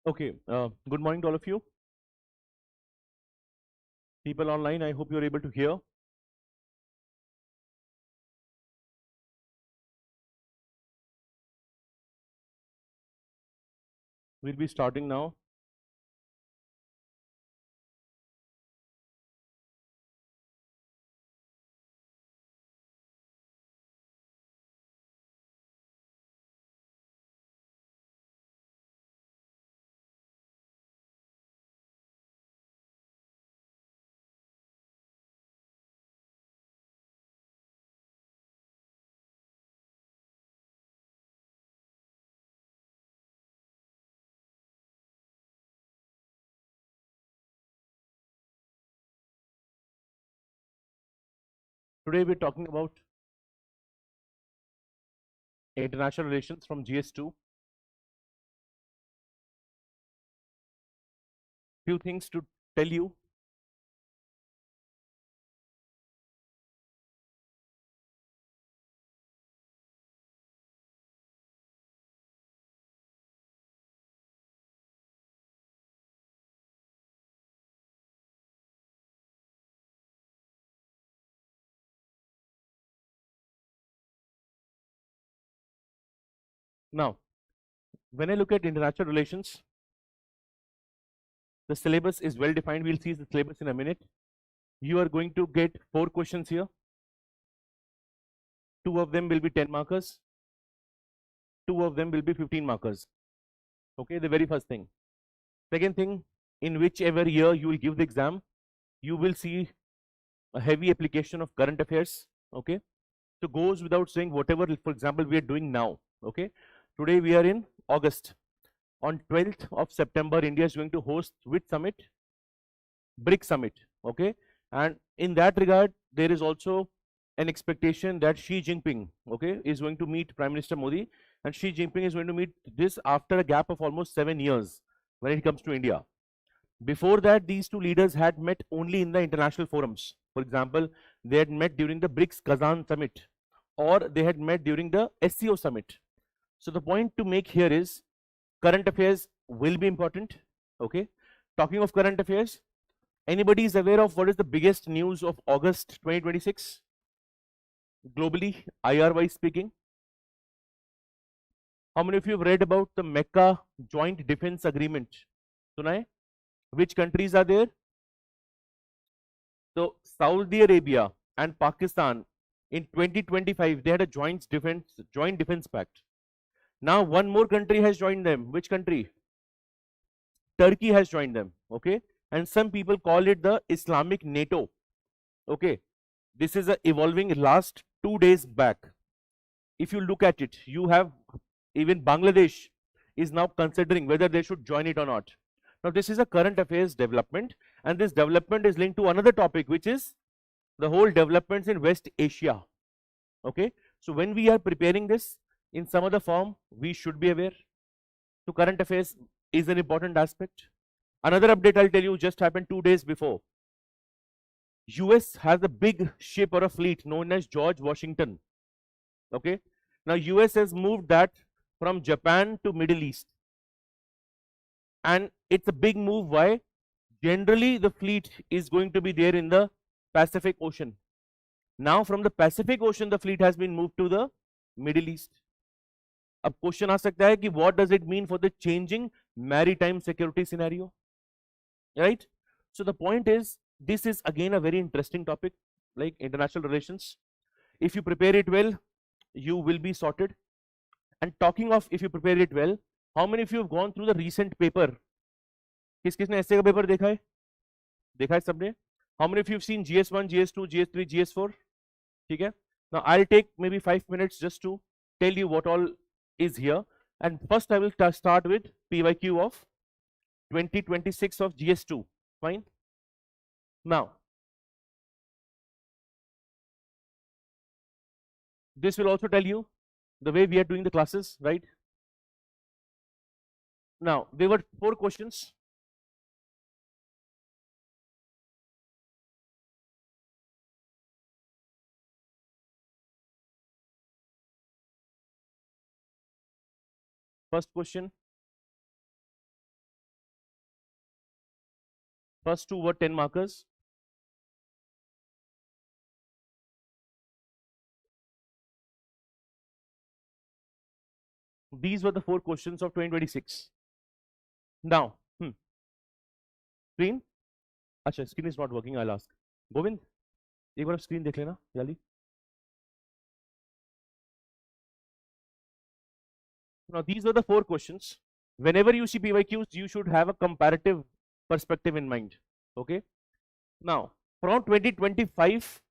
Okay, good morning to all of you. People online, I hope you're able to hear. We'll be starting now. Today we're talking about international relations from GS2. Few things to tell you. Now, when I look at international relations, the syllabus is well defined. We'll see the syllabus in a minute. You are going to get 4 questions here. 2 of them will be 10 markers. 2 of them will be 15 markers. Okay, the very first thing. Second thing, in whichever year you will give the exam, you will see a heavy application of current affairs. Okay, so goes without saying, whatever, for example, we are doing now. Okay, today we are in August. On 12th of September, India is going to host which summit? BRIC summit. Okay, and in that regard, there is also an expectation that Xi Jinping, okay, is going to meet Prime Minister Modi, and Xi Jinping is going to meet this after a gap of almost 7 years when it comes to India. Before that, these two leaders had met only in the international forums. For example, they had met during the BRICS Kazan summit, or they had met during the SCO summit. So the point to make here is current affairs will be important. Okay, talking of current affairs, anybody is aware of what is the biggest news of August 2026 globally, IR wise speaking? How many of you have read about the Mecca Joint Defense Agreement? Suna hai? Which countries are there? So Saudi Arabia and Pakistan in 2025 they had a joint defense pact. Now one more country has joined them. Which country? Turkey has joined them. Okay, and some people call it the Islamic NATO. Okay, this is evolving last 2 days back. If you look at it, you have even Bangladesh is now considering whether they should join it or not. Now this is a current affairs development, and this development is linked to another topic, which is the whole developments in West Asia. Okay, so when we are preparing this in some other form, we should be aware. So current affairs is an important aspect. Another update I'll tell you just happened 2 days before. US has a big ship or a fleet known as George Washington. Okay, now US has moved that from Japan to Middle East, and it's a big move. Why? Generally the fleet is going to be there in the Pacific Ocean. Now from the Pacific Ocean the fleet has been moved to the Middle East. अब question आ सकता है कि what does it mean for the changing maritime security scenario, right? So the point is, this is again a very interesting topic, like international relations. If you prepare it well, you will be sorted. And talking of if you prepare it well, how many of you have gone through the recent paper? किस किसने ऐसे का paper देखा है? देखा है सबने? How many of you have seen GS1, GS2, GS3, GS4? ठीक है? Now I'll take maybe 5 minutes just to tell you what all is here. And first I will start with PYQ of 2026 of GS2. Fine. Now this will also tell you the way we are doing the classes, right? Now there were 4 questions. First question, First two were 10 markers. These were the 4 questions of 2026. Now, screen. अच्छा, screen is not working. I'll ask. Govind, एक बार screen देख लेना, याली. Now, these were the 4 questions. Whenever you see PYQs, you should have a comparative perspective in mind. Okay. Now, from 2025,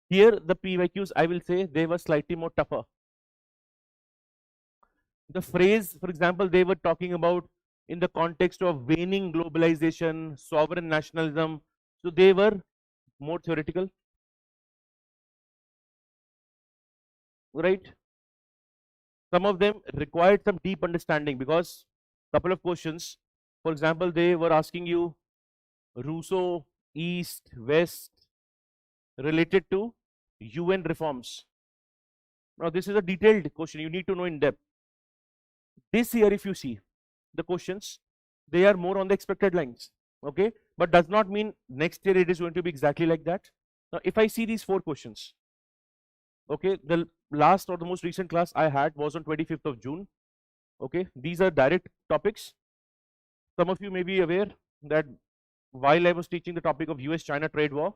here the PYQs, I will say they were slightly more tougher. The phrase, for example, they were talking about in the context of waning globalization, sovereign nationalism. So they were more theoretical, right? Some of them required some deep understanding because couple of questions, for example, they were asking you Rousseau, East, West, related to UN reforms. Now, this is a detailed question, you need to know in depth. This year, if you see the questions, they are more on the expected lines, okay, but does not mean next year it is going to be exactly like that. Now, if I see these 4 questions, okay, the last or the most recent class I had was on 25th of June. Okay, these are direct topics. Some of you may be aware that while I was teaching the topic of US-China trade war,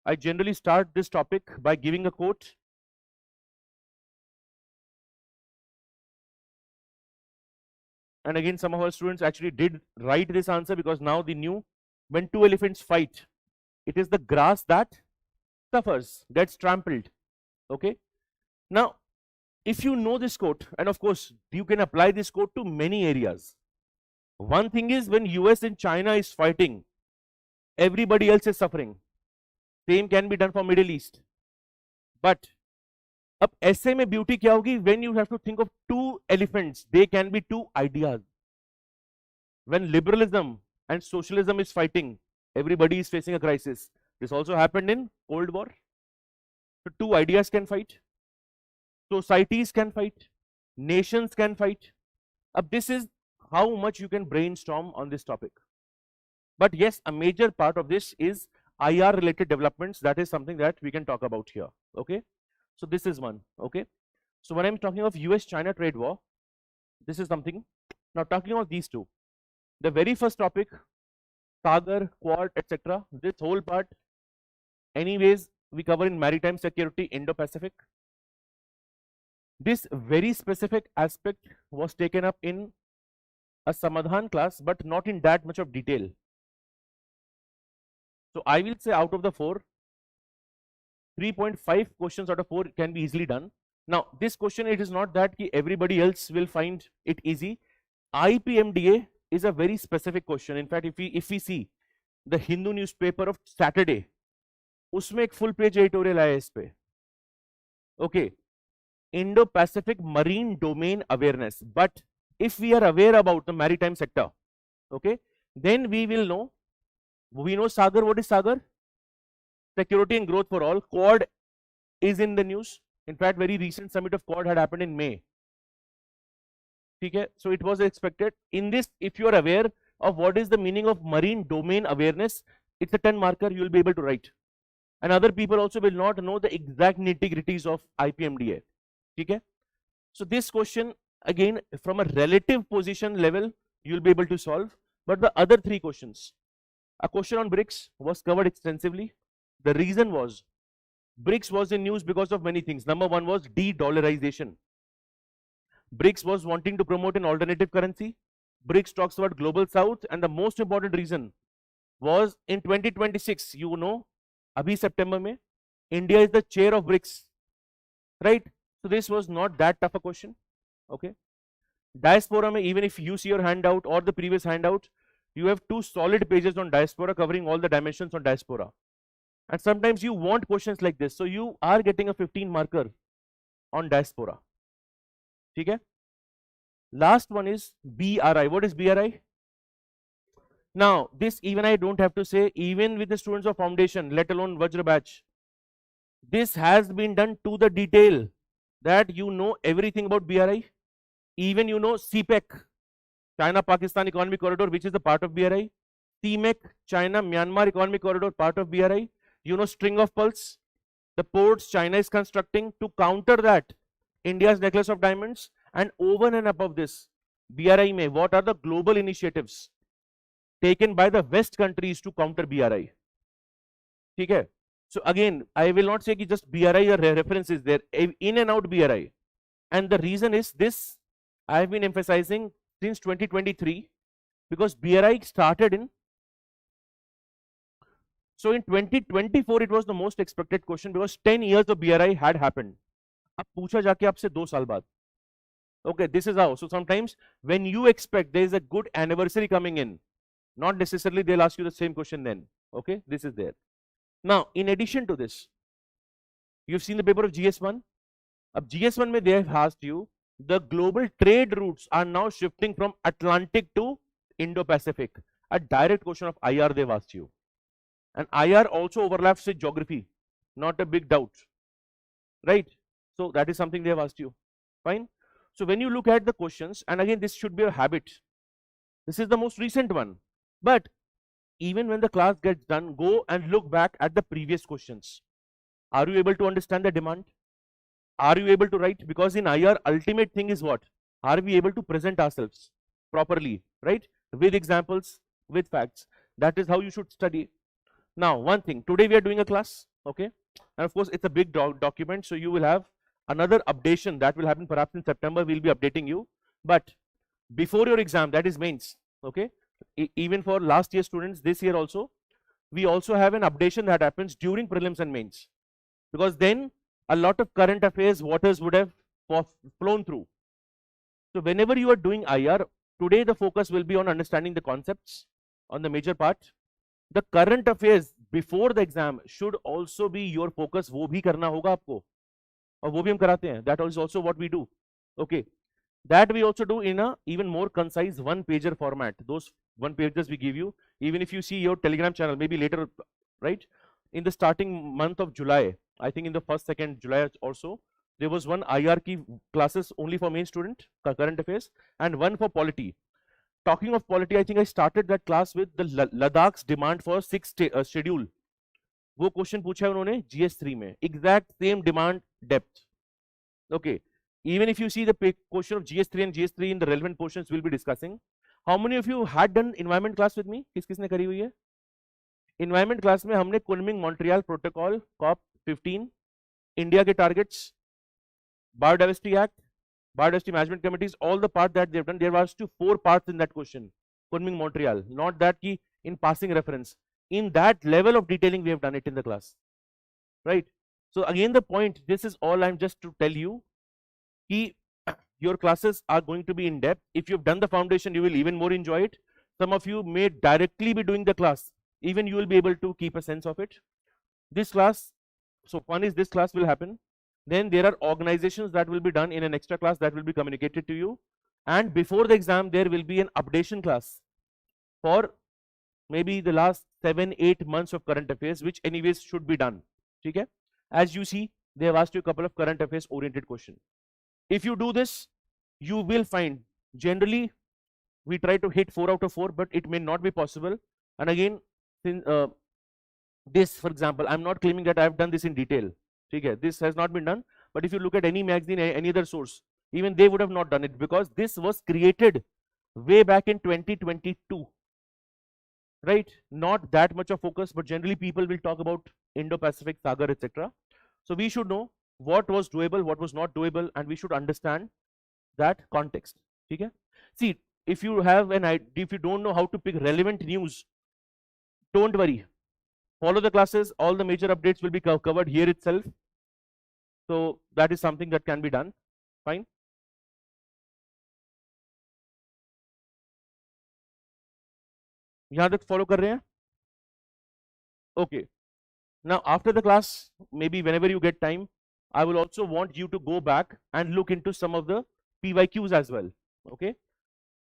I generally start this topic by giving a quote. And again, some of our students actually did write this answer because now they knew when 2 elephants fight, it is the grass that suffers, gets trampled. Okay. Now, if you know this quote, and of course, you can apply this quote to many areas. One thing is when US and China is fighting, everybody else is suffering. Same can be done for Middle East. But अब ऐसे में beauty क्या होगी? When you have to think of 2 elephants, they can be 2 ideas. When liberalism and socialism is fighting, everybody is facing a crisis. This also happened in Cold War. So 2 ideas can fight, societies can fight, nations can fight. This is how much you can brainstorm on this topic. But yes, a major part of this is IR related developments. That is something that we can talk about here. Okay, so this is one. Okay, so when I'm talking of US-China trade war, this is something. Now talking of these 2, the very first topic, Sagar, Quad, etc. This whole part, anyways, we cover in maritime security, Indo-Pacific. This very specific aspect was taken up in a Samadhan class, but not in that much of detail. So I will say out of the 4, 3.5 questions out of 4 can be easily done. Now, this question, it is not that everybody else will find it easy. IPMDA is a very specific question. In fact, if we see the Hindu newspaper of Saturday, उसमें एक full page editorial आया इस पे. Okay, Indo-Pacific marine domain awareness. But if we are aware about the maritime sector, okay, then we will know. We know Sagar. What is Sagar? Security and growth for all. Quad is in the news. In fact, very recent summit of Quad had happened in May. Okay, so it was expected. In this, if you are aware of what is the meaning of marine domain awareness, it's a 10 marker you will be able to write. And other people also will not know the exact nitty-gritties of IPMDA. Okay, so this question again from a relative position level you will be able to solve. But the other 3 questions, a question on BRICS was covered extensively. The reason was BRICS was in news because of many things. Number 1 was de-dollarization. BRICS was wanting to promote an alternative currency. BRICS talks about global south, and the most important reason was in 2026, you know, abhi September mein, India is the chair of BRICS, right? So this was not that tough a question. Okay, diaspora mein, even if you see your handout or the previous handout, you have 2 solid pages on diaspora covering all the dimensions on diaspora. And sometimes you want questions like this, so you are getting a 15 marker on diaspora. Okay, last one is BRI. What is BRI? Now this even I don't have to say, even with the students of foundation, let alone VAJRA batch, this has been done to the detail that you know everything about BRI. Even you know CPEC, China Pakistan Economic Corridor, which is a part of BRI. CMEC, China, Myanmar Economic Corridor, part of BRI. You know, string of pearls, the ports China is constructing to counter that, India's necklace of diamonds. And over and above this, BRI mein, what are the global initiatives taken by the West countries to counter BRI? ठीक है? So again, I will not say कि just BRI or reference is there, in and out BRI. And the reason is this, I have been emphasizing since 2023, because BRI started in, so in 2024 it was the most expected question because 10 years of BRI had happened. अब पूछा जाके आपसे 2 साल बाद. Okay, this is how. So sometimes when you expect there is a good anniversary coming in, not necessarily they'll ask you the same question then. Okay, this is there. Now, in addition to this, you've seen the paper of GS1. Ab GS1 mein they have asked you, the global trade routes are now shifting from Atlantic to Indo-Pacific. A direct question of IR they've asked you. And IR also overlaps with geography, not a big doubt, right? So that is something they have asked you. Fine. So when you look at the questions, and again this should be a habit, this is the most recent one, but even when the class gets done, go and look back at the previous questions. Are you able to understand the demand? Are you able to write? Because in IR, ultimate thing is what? Are we able to present ourselves properly, right? With examples, with facts. That is how you should study. Now, one thing, today we are doing a class, okay? And of course, it's a big document, so you will have another updation that will happen perhaps in September. We'll be updating you. But before your exam, that is mains, okay? Even for last year students, this year also, we also have an updation that happens during prelims and mains. Because then a lot of current affairs waters would have flown through. So whenever you are doing IR, today the focus will be on understanding the concepts on the major part. The current affairs before the exam should also be your focus. वो भी करना होगा आपको, और वो भी हम कराते हैं. That is also what we do. Okay, that we also do in a even more concise one-pager format. Those one pages we give you. Even if you see your Telegram channel, maybe later, right? In the starting month of July, I think in the 1st, 2nd July or so, there was one IR key classes only for main student, current affairs, and one for polity. Talking of polity, I think I started that class with the Ladakh's demand for 6th schedule. वो question पूछा है उन्होंने GS3 में, exact same demand depth. Okay, even if you see the question of GS3 and GS3 in the relevant portions we'll be discussing. How many of you had done environment class with me? किस किसने करी हुई है? Environment class में हमने Kunming Montreal Protocol COP15, India के targets, Biodiversity Act, Biodiversity Management Committees, all the part that they've done. There was 4 parts in that question. Kunming Montreal, not that ki in passing reference. In that level of detailing we have done it in the class, right? So again the point, this is all I'm just to tell you ki your classes are going to be in depth. If you've done the foundation, you will even more enjoy it. Some of you may directly be doing the class, even you will be able to keep a sense of it. This class, so one is this class will happen. Then there are organizations that will be done in an extra class that will be communicated to you. And before the exam, there will be an updation class for maybe the last 7-8 months of current affairs, which anyways should be done. Okay? As you see, they have asked you a couple of current affairs oriented questions. If you do this, you will find generally we try to hit 4 out of 4, but it may not be possible. And again, this, for example, I'm not claiming that I have done this in detail. Okay, this has not been done, but if you look at any magazine, any other source, even they would have not done it, because this was created way back in 2022, right? Not that much of focus, but generally people will talk about Indo-Pacific, Sagar, etc. So we should know what was doable, what was not doable, and we should understand that context. Okay? See, if you have an idea, if you don't know how to pick relevant news, don't worry. Follow the classes, all the major updates will be covered here itself. So that is something that can be done. Fine. यहाँ तक follow कर रहे हैं? Okay. Now after the class, maybe whenever you get time, I will also want you to go back and look into some of the PYQs as well. Okay.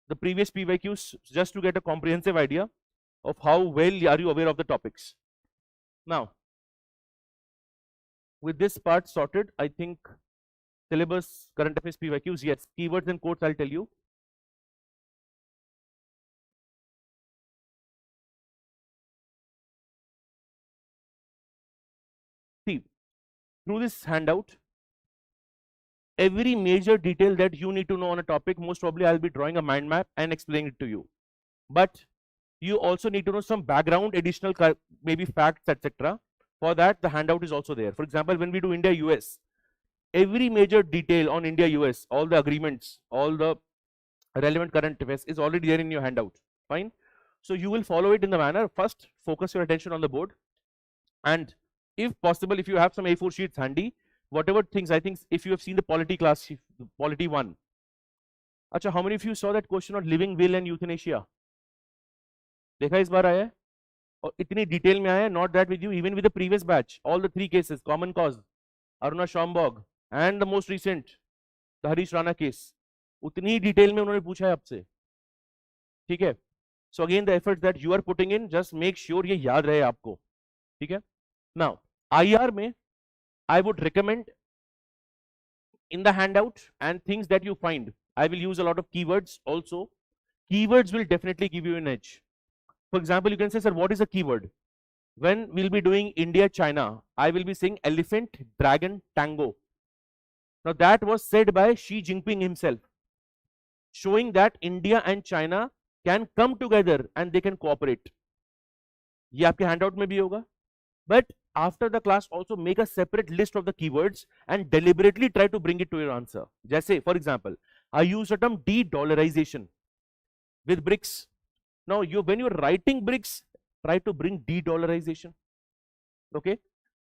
The previous PYQs, just to get a comprehensive idea of how well are you aware of the topics. Now, with this part sorted, I think syllabus, current affairs, PYQs, yes, keywords and quotes I'll tell you. through this handout, every major detail that you need to know on a topic, most probably I'll be drawing a mind map and explaining it to you. But you also need to know some background, additional maybe facts, etc. For that, the handout is also there. For example, when we do India US, every major detail on India US, all the agreements, all the relevant current affairs is already there in your handout. Fine. So you will follow it in the manner. First, focus your attention on the board, and if possible, if you have some A4 sheets handy, whatever things, I think if you have seen the polity class, polity 1. Acha, how many of you saw that question on living will and euthanasia? देखा इस बार आया है और इतनी detail में आया है. Not that with you, even with the previous batch, all the 3 cases, common cause, Aruna Shanbaug and the most recent the Harish Rana case, उतनी ही डिटेल में उन्होंने पूछा है आपसे. ठीक है. So again the effort that you are putting in, just make sure ये याद रहे आपको. ठीक है. नाउ आईआर में I would recommend in the handout and things that you find, I will use a lot of keywords also. Keywords will definitely give you an edge. For example, you can say, sir, what is a keyword? When we'll be doing India, China, I will be saying elephant, dragon, tango. Now that was said by Xi Jinping himself, showing that India and China can come together and they can cooperate. ये आपके handout में भी होगा. But after the class, also make a separate list of the keywords and deliberately try to bring it to your answer. Jaise, for example, I use the term de-dollarization with BRICS. Now, when you're writing BRICS, try to bring de-dollarization. Okay,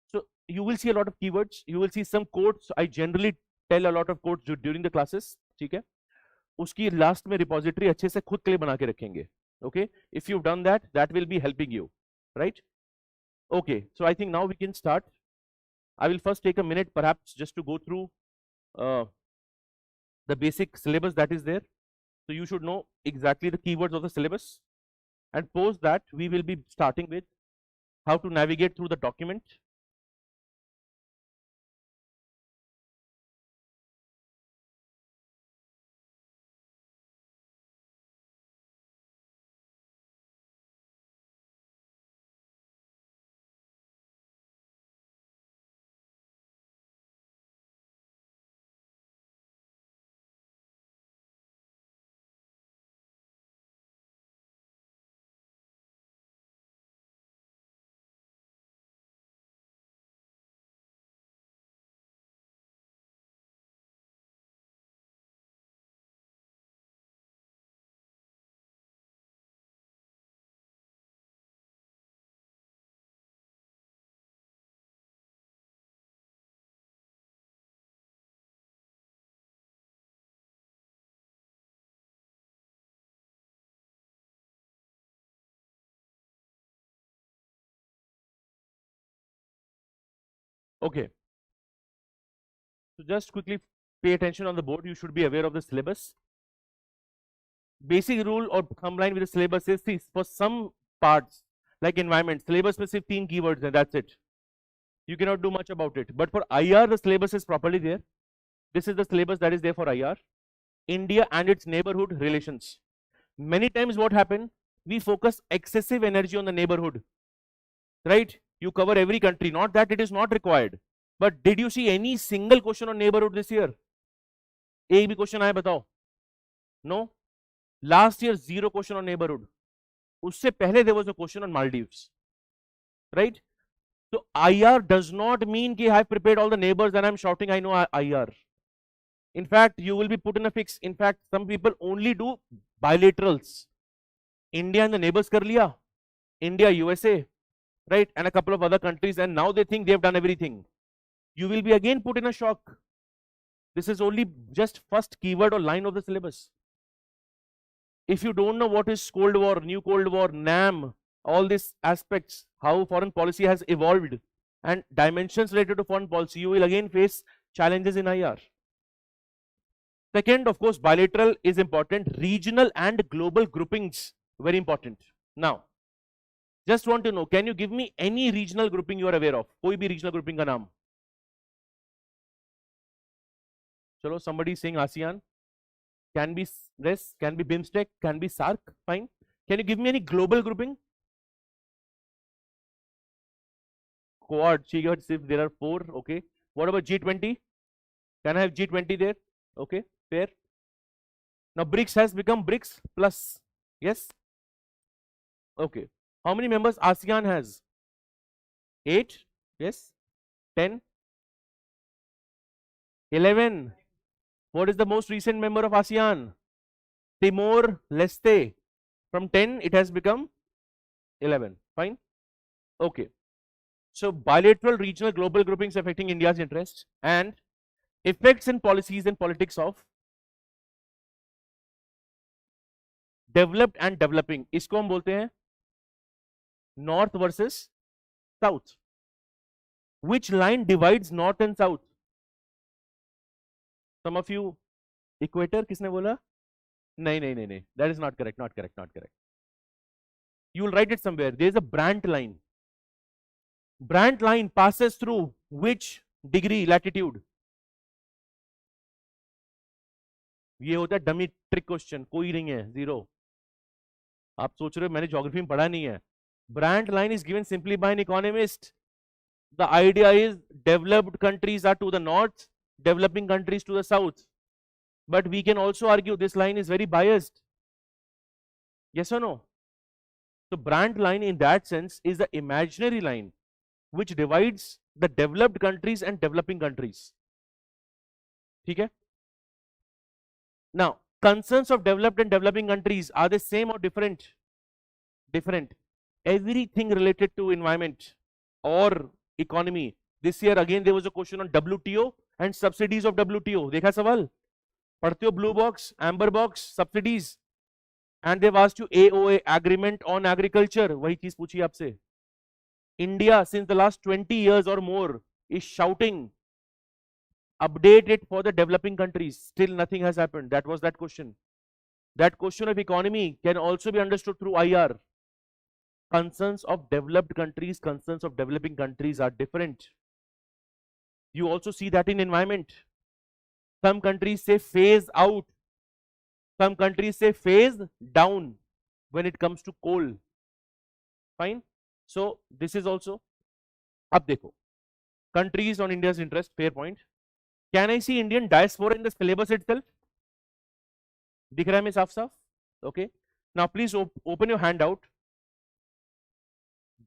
so you will see a lot of keywords. You will see some quotes. I generally tell a lot of quotes during the classes. ठीक है. उसकी last में repository अच्छे से खुद के लिए बना के रखेंगे. Okay, if you've done that, that will be helping you, right? Okay, so I think now we can start. I will first take a minute perhaps just to go through the basic syllabus that is there. So you should know exactly the keywords of the syllabus, and post that we will be starting with how to navigate through the document. Okay, so just quickly pay attention on the board. You should be aware of the syllabus. Basic rule or thumb line with the syllabus is, see, for some parts like environment, syllabus में सिर्फ 3 keywords and that's it. You cannot do much about it. But for IR, the syllabus is properly there. This is the syllabus that is there for IR. India and its neighborhood relations. Many times what happen, we focus excessive energy on the neighborhood, right? You cover every country, not that it is not required, but did you see any single question on neighborhood this year? एक भी question आया बताओ? No. Last year 0 question on neighborhood. उससे पहले there was a question on Maldives, right? So IR does not mean कि I have prepared all the neighbors and I am shouting I know IR. In fact, you will be put in a fix. In fact, some people only do bilaterals. India and the neighbors कर लिया, India, USA, right, and a couple of other countries, and now they think they have done everything. You will be again put in a shock. This is only just first keyword or line of the syllabus. If you don't know what is Cold War, New Cold War, NAM, all these aspects, how foreign policy has evolved, and dimensions related to foreign policy, you will again face challenges in IR. Second, of course, bilateral is important. Regional and global groupings, very important. Now, just want to know, can you give me any regional grouping you are aware of? कोई भी regional grouping का नाम? चलो, somebody is saying ASEAN, can be RES, can be BIMSTEC, can be SARC, fine. Can you give me any global grouping? Quad, if there are 4, okay. What about G20? Can I have G20 there? Okay, fair. Now BRICS has become BRICS plus. Yes. Okay. How many members ASEAN has? 8. Yes. 10. 11. What is the most recent member of ASEAN? Timor Leste. From 10 it has become 11. Fine. Okay. So bilateral, regional, global groupings affecting India's interests and effects and policies and politics of developed and developing. इसको हम बोलते हैं north versus south. Which line divides north and south? Some of you, equator किसने बोला? नहीं. That is not correct. Not correct. You will write it somewhere. There is a Brandt line. Brandt line passes through which degree latitude? ये होता है dummy trick question, कोई नहीं है, zero. आप सोच रहे हो मैंने ज्योग्राफी में पढ़ा नहीं है. Brandt line is given simply by an economist. The idea is developed countries are to the north, developing countries to the south. But we can also argue this line is very biased. Yes or no? So Brandt line in that sense is the imaginary line which divides the developed countries and developing countries. ठीक है? Now, concerns of developed and developing countries are the same or different? Different. Everything related to environment or economy. This year again there was a question on WTO and subsidies of WTO. देखा सवाल? पढ़ते हो blue box, amber box, subsidies, and they've asked you AOA, agreement on agriculture. वही चीज पूछी आपसे. India since the last 20 years or more is shouting, update it for the developing countries. Still nothing has happened. That was that question. That question of economy can also be understood through IR. Concerns of developed countries, concerns of developing countries are different. You also see that in environment. Some countries say phase out. Some countries say phase down when it comes to coal. Fine. So this is also. Ab dekho. Countries on India's interest, fair point. Can I see Indian diaspora in the syllabus itself? दिख रहा है मैं साफ साफ? Okay. Now please open your handout.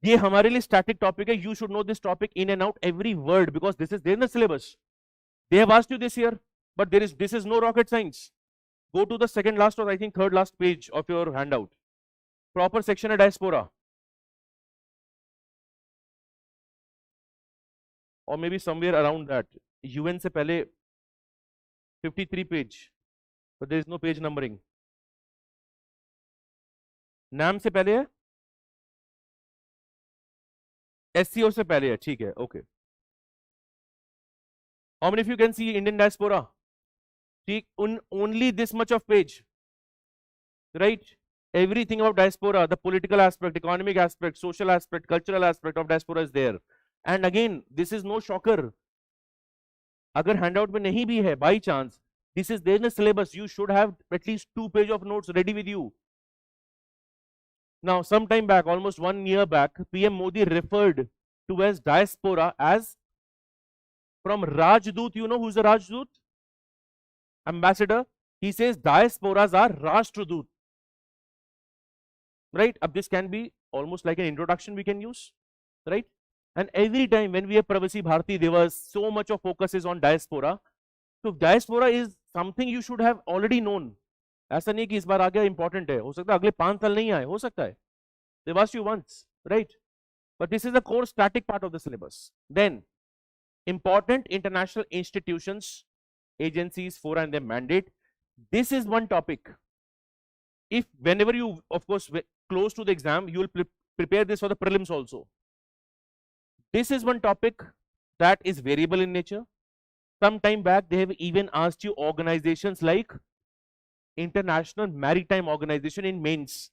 ये हमारे लिए static topic है. You should know this topic in and out, every word, because this is there in the syllabus. They have asked you this year, but this is no rocket science. Go to the second last or I think third last page of your handout. Proper section है diaspora. Or maybe somewhere around that. UN से पहले 53 page, but there is no page numbering. नाम से पहले है, SCO से पहले है, ठीक है, okay. How many of you can see Indian diaspora? ठीक, only this much of page, right? Everything about diaspora, the political aspect, economic aspect, social aspect, cultural aspect of diaspora is there. And again, this is no shocker. अगर handout में नहीं भी है, by chance, this is there in the syllabus. You should have at least 2 pages of notes ready with you. Now, some time back, almost 1 year back, PM Modi referred to as diaspora as from Rajdoot. You know who's the Rajdoot? Ambassador. He says diasporas are Rashtradoot. Right? This can be almost like an introduction we can use. Right? And every time when we have Pravasi Bharati Divas, so much of focus is on diaspora. So diaspora is something you should have already known. ऐसा नहीं कि इस बार आ गया important है, हो सकता है अगले 5 साल नहीं आए, हो सकता है. They've asked you once, right? But this is the core static part of the syllabus. Then, important international institutions, agencies, fora and their mandate. This is one topic. If whenever you, of course, close to the exam, you will prepare this for the prelims also. This is one topic that is variable in nature. Some time back, they have even asked you organizations like International Maritime Organization in mains.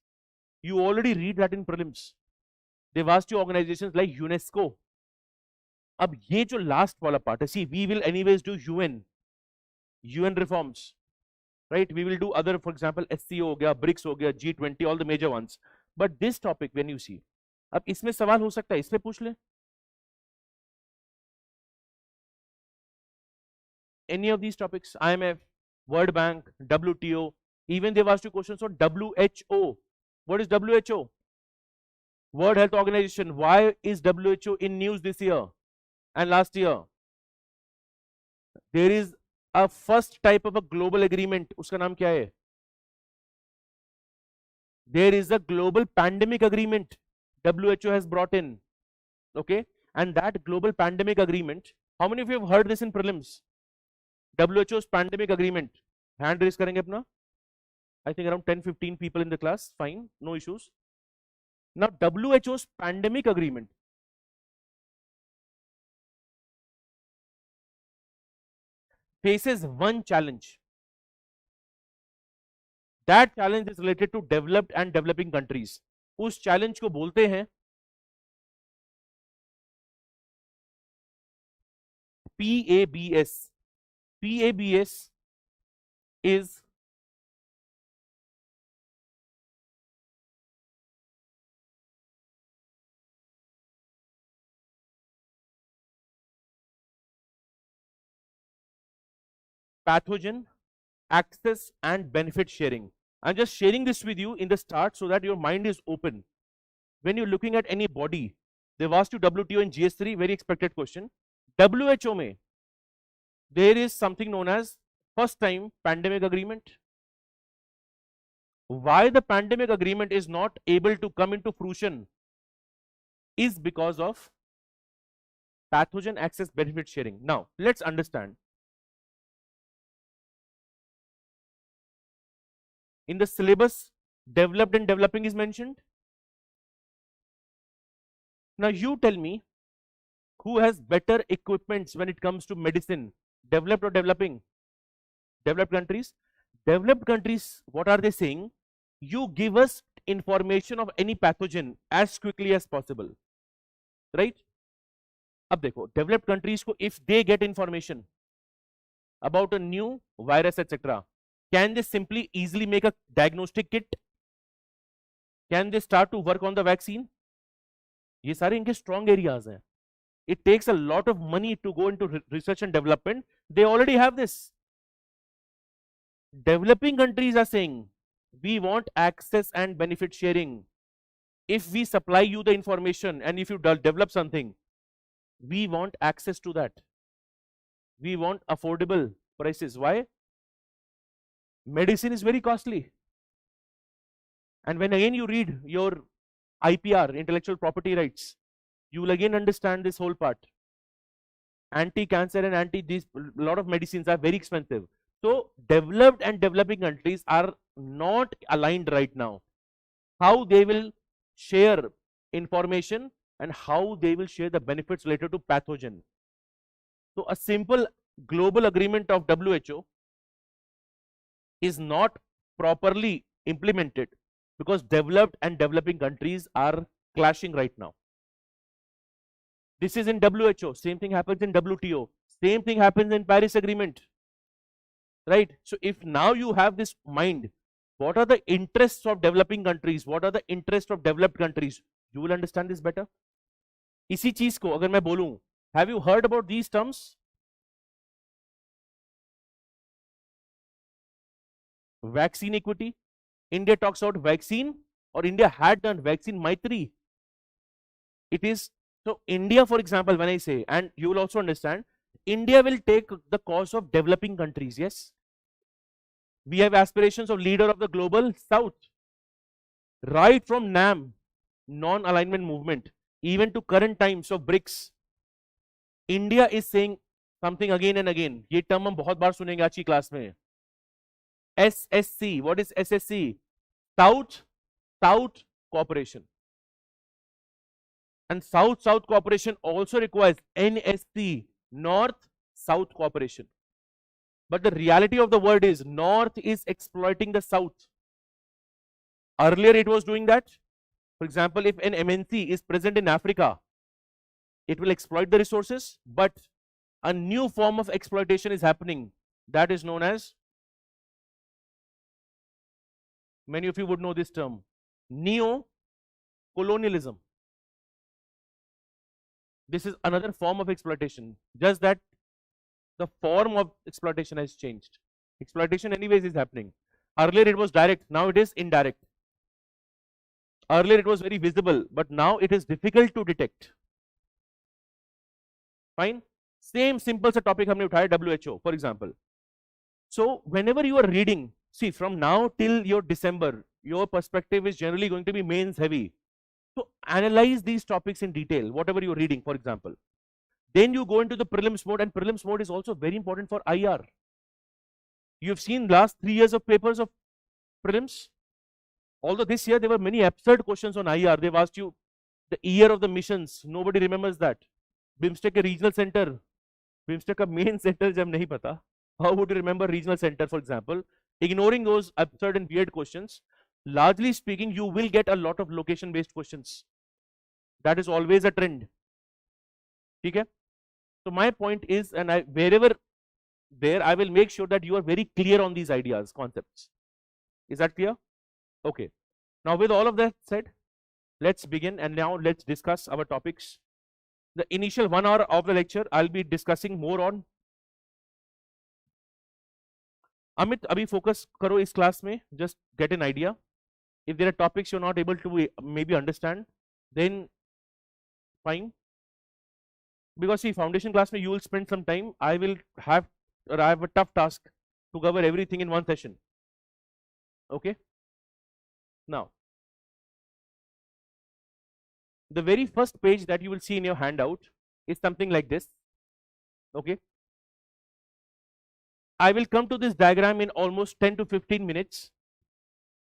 You already read that in prelims. They've asked you organizations like UNESCO. अब ये जो last वाला part है, see, we will anyways do UN reforms, right? We will do other, for example, SCO हो गया, BRICS हो गया, G20, all the major ones. But this topic, when you see, अब इसमें सवाल हो सकता है, इसमें पूछ ले. any of these topics? IMF, World Bank, WTO, even they've asked you questions on WHO. What is WHO? World Health Organization. Why is WHO in news this year and last year? There is a first type of a global agreement. उसका नाम क्या है? There is a global pandemic agreement WHO has brought in. Okay, and that global pandemic agreement, how many of you have heard this in prelims? WHO's pandemic agreement. Hand raise करेंगे अपना. I think around 10-15 people in the class. Fine, no issues. Now WHO's pandemic agreement faces one challenge. That challenge is related to developed and developing countries. उस challenge को बोलते हैं PABS. PABS is pathogen access and benefit sharing. I'm just sharing this with you in the start so that your mind is open. When you're looking at any body, they've asked you WTO and GS3, very expected question. WHO में there is something known as first time pandemic agreement. Why the pandemic agreement is not able to come into fruition is because of pathogen access benefit sharing. Now let's understand. In the syllabus, developed and developing is mentioned. Now you tell me, who has better equipments when it comes to medicine, developed or developing? Developed countries. Developed countries, what are they saying? You give us information of any pathogen as quickly as possible, right? अब देखो, developed countries को, if they get information about a new virus etc., can they simply easily make a diagnostic kit? Can they start to work on the vaccine? ये सारे इनके strong areas हैं. It takes a lot of money to go into research and development. They already have this. Developing countries are saying, we want access and benefit sharing. If we supply you the information and if you develop something, we want access to that. We want affordable prices. Why? Medicine is very costly. And when again you read your IPR, intellectual property rights, you will again understand this whole part. Anti-cancer and these lot of medicines are very expensive. So developed and developing countries are not aligned right now. How they will share information and how they will share the benefits related to pathogen. So a simple global agreement of WHO is not properly implemented because developed and developing countries are clashing right now. This is in WHO, same thing happens in WTO, same thing happens in Paris Agreement, right? So if now you have this mind, what are the interests of developing countries, what are the interests of developed countries, you will understand this better. इसी चीज को अगर मैं बोलूं, have you heard about these terms? Vaccine equity. India talks about vaccine, or India had done vaccine Maitri. It is, so India, for example, when I say, and you will also understand, India will take the cause of developing countries, yes. We have aspirations of leader of the global south. Right from NAM, non-alignment movement, even to current times of BRICS, India is saying something again and again. ये term हम बहुत बार सुनेंगे आज की class में. SSC, what is SSC? South-South cooperation. And South-South cooperation also requires NSC, North-South cooperation. But the reality of the word is, North is exploiting the South. Earlier it was doing that. For example, if an MNC is present in Africa, it will exploit the resources, but a new form of exploitation is happening. That is known as, many of you would know this term, neo-colonialism. This is another form of exploitation. Just that The form of exploitation has changed. Exploitation anyways is happening. Earlier it was direct, now it is indirect. Earlier it was very visible, but now it is difficult to detect. Fine. Same simple सा topic हमने उठाया WHO for example. So whenever you are reading, see from now till your December, your perspective is generally going to be mains heavy. So analyze these topics in detail, whatever you're reading, for example. Then you go into the prelims mode, and prelims mode is also very important for IR. You've seen last 3 years of papers of prelims. Although this year there were many absurd questions on IR. They've asked you the year of the missions. Nobody remembers that. BIMSTEC का regional center, BIMSTEC का main center जब नहीं पता. How would you remember regional center, for example? Ignoring those absurd and weird questions, largely speaking, you will get a lot of location-based questions. That is always a trend. Okay? So my point is, and wherever there, I will make sure that you are very clear on these ideas, concepts. Is that clear? Okay. Now with all of that said, let's begin, and now let's discuss our topics. The initial 1 hour of the lecture, I'll be discussing more on. Amit, abhi focus karo is class mein, just get an idea. If there are topics you're not able to maybe understand, then fine. Because see, foundation class mein you will spend some time. I have a tough task to cover everything in one session. Okay. Now, the very first page that you will see in your handout is something like this. Okay. I will come to this diagram in almost 10 to 15 minutes.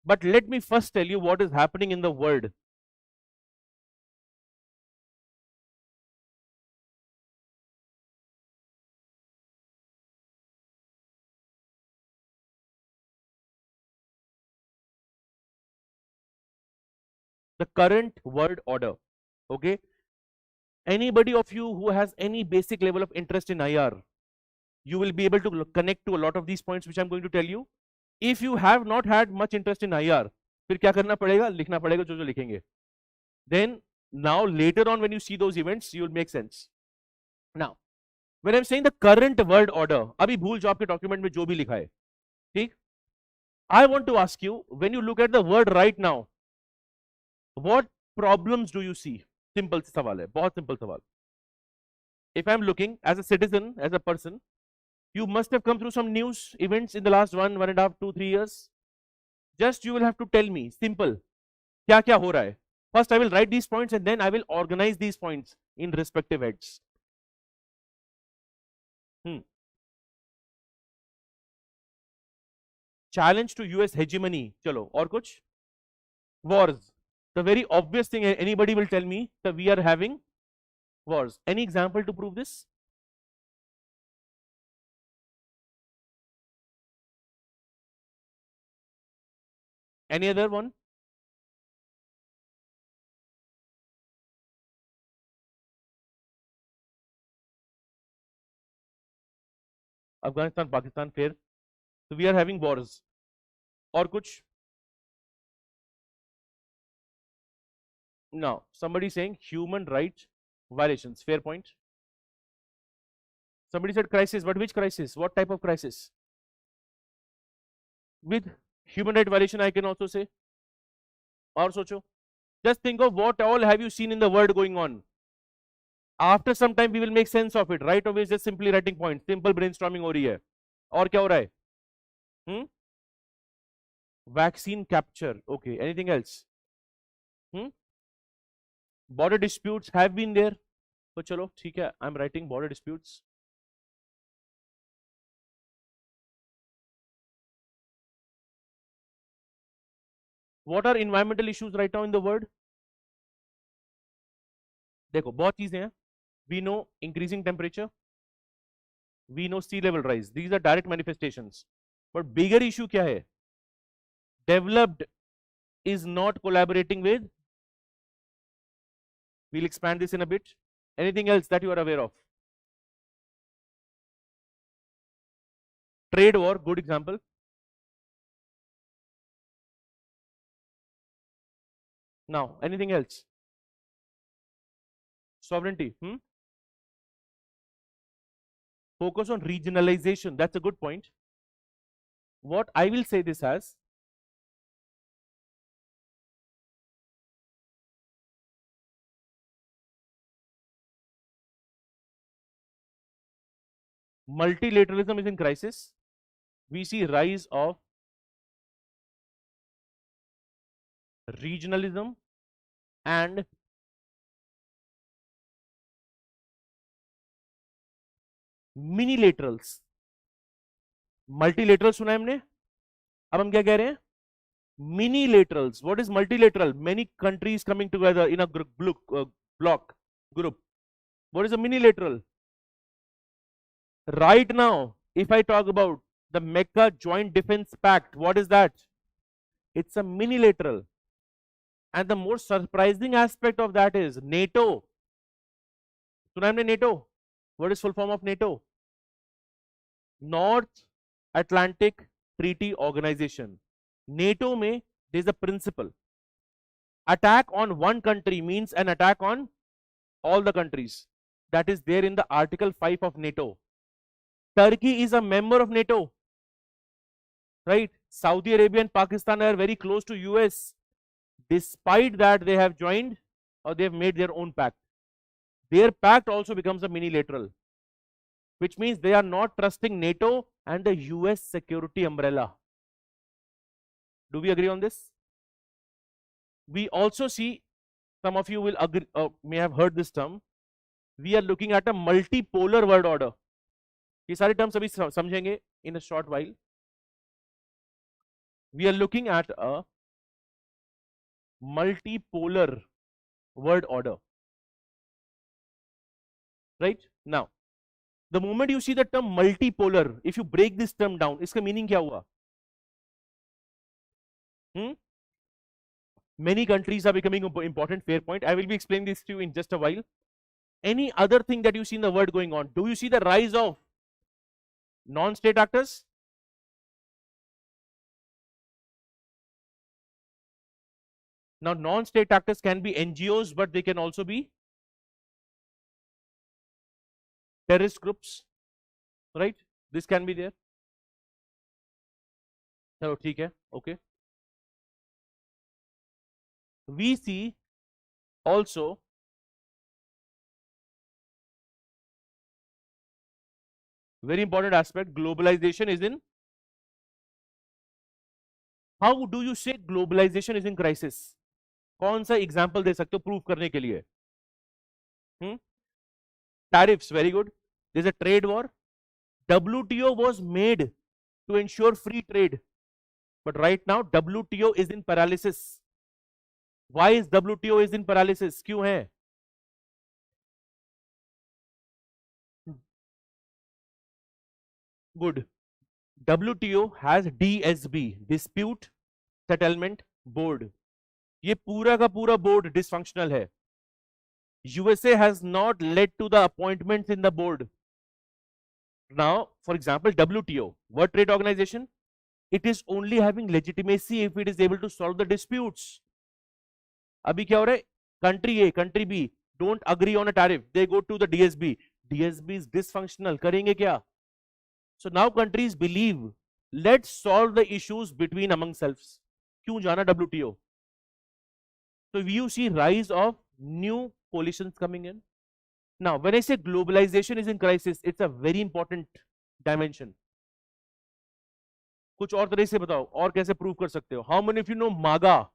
But let me first tell you what is happening in the world. The current world order. Okay. Anybody of you who has any basic level of interest in IR, you will be able to connect to a lot of these points which I'm going to tell you. If you have not had much interest in IR, फिर क्या करना पड़ेगा? लिखना पड़ेगा जो लिखेंगे. Then now later on when you see those events, you will make sense. Now, when I'm saying the current world order, अभी भूल जाओ आपके डॉक्यूमेंट में जो भी लिखा है, ठीक? I want to ask you, when you look at the world right now, what problems do you see? Simple सवाल है, बहुत simple सवाल. If I'm looking as a citizen, as a person, you must have come through some news events in the last 1.5, 2, 3 years. Just you will have to tell me, simple, क्या क्या हो रहा है. First I will write these points and then I will organize these points in respective heads. Challenge to US hegemony. Chalo, और कुछ? Wars. The very obvious thing anybody will tell me that we are having wars. Any example to prove this? Any other one? Afghanistan, Pakistan, fair. So we are having wars. Or kuch? Now, somebody saying human rights violations. Fair point. Somebody said crisis, but which crisis? What type of crisis? With human right violation, I can also say. Or socho. Just think of what all have you seen in the world going on. After some time, we will make sense of it. Right away, just simply writing points. Simple brainstorming हो रही है. और क्या हो रहा है? Vaccine capture. Okay. Anything else? Border disputes have been there. So chalo, ठीक है. I'm writing border disputes. What are environmental issues right now in the world? देखो बहुत चीजें हैं. We know increasing temperature. We know sea level rise. These are direct manifestations. But bigger issue क्या है? Developed is not collaborating with. We'll expand this in a bit. Anything else that you are aware of? Trade war, good example. Now, anything else? Sovereignty. Focus on regionalization. That's a good point. What I will say this as, multilateralism is in crisis. We see rise of regionalism and minilaterals. Multilateral सुना है हमने, अब हम क्या कह रहे हैं? Minilaterals. What is multilateral? Many countries coming together in a block group. What is a minilateral? Right now, if I talk about the Mecca Joint Defense Pact, what is that? It's a minilateral. And the most surprising aspect of that is NATO. सुना हमने NATO? What is full form of NATO? North Atlantic Treaty Organization. NATO में there is a principle. Attack on one country means an attack on all the countries. That is there in the Article 5 of NATO. Turkey is a member of NATO. Right? Saudi Arabia and Pakistan are very close to US. Despite that, they have joined or they have made their own pact. Their pact also becomes a minilateral, which means they are not trusting NATO and the US security umbrella. Do we agree on this? We also see, some of you will agree, may have heard this term, we are looking at a multipolar world order. ये सारे terms अभी समझेंगे in a short while. We are looking at a multipolar world order. Right? Now, the moment you see the term multipolar, if you break this term down, इसका meaning क्या हुआ? Many countries are becoming important. Fair point. I will be explaining this to you in just a while. Any other thing that you see in the world going on? Do you see the rise of non-state actors? Now, non-state actors can be NGOs, but they can also be terrorist groups, right? This can be there. चलो ठीक है, okay. We see also very important aspect, globalization is in. How do you say globalization is in crisis? कौन सा example दे सकते हो prove करने के लिए? Tariffs, very good. There's a trade war. WTO was made to ensure free trade, but right now WTO is in paralysis. Why is WTO is in paralysis? क्यों है? Good. WTO has DSB, Dispute Settlement Board. ये पूरा का पूरा board dysfunctional है. USA has not led to the appointments in the board. Now, for example, WTO, World Trade Organization, it is only having legitimacy if it is able to solve the disputes. अभी क्या हो रहा है? Country A, Country B don't agree on a tariff. They go to the DSB. DSB is dysfunctional. करेंगे क्या? So now countries believe, let's solve the issues between among selves. क्यों जाना WTO? So you see rise of new coalitions coming in. Now, when I say globalization is in crisis, it's a very important dimension. कुछ और तरह से बताओ, और कैसे prove कर सकते हो? How many of you know MAGA?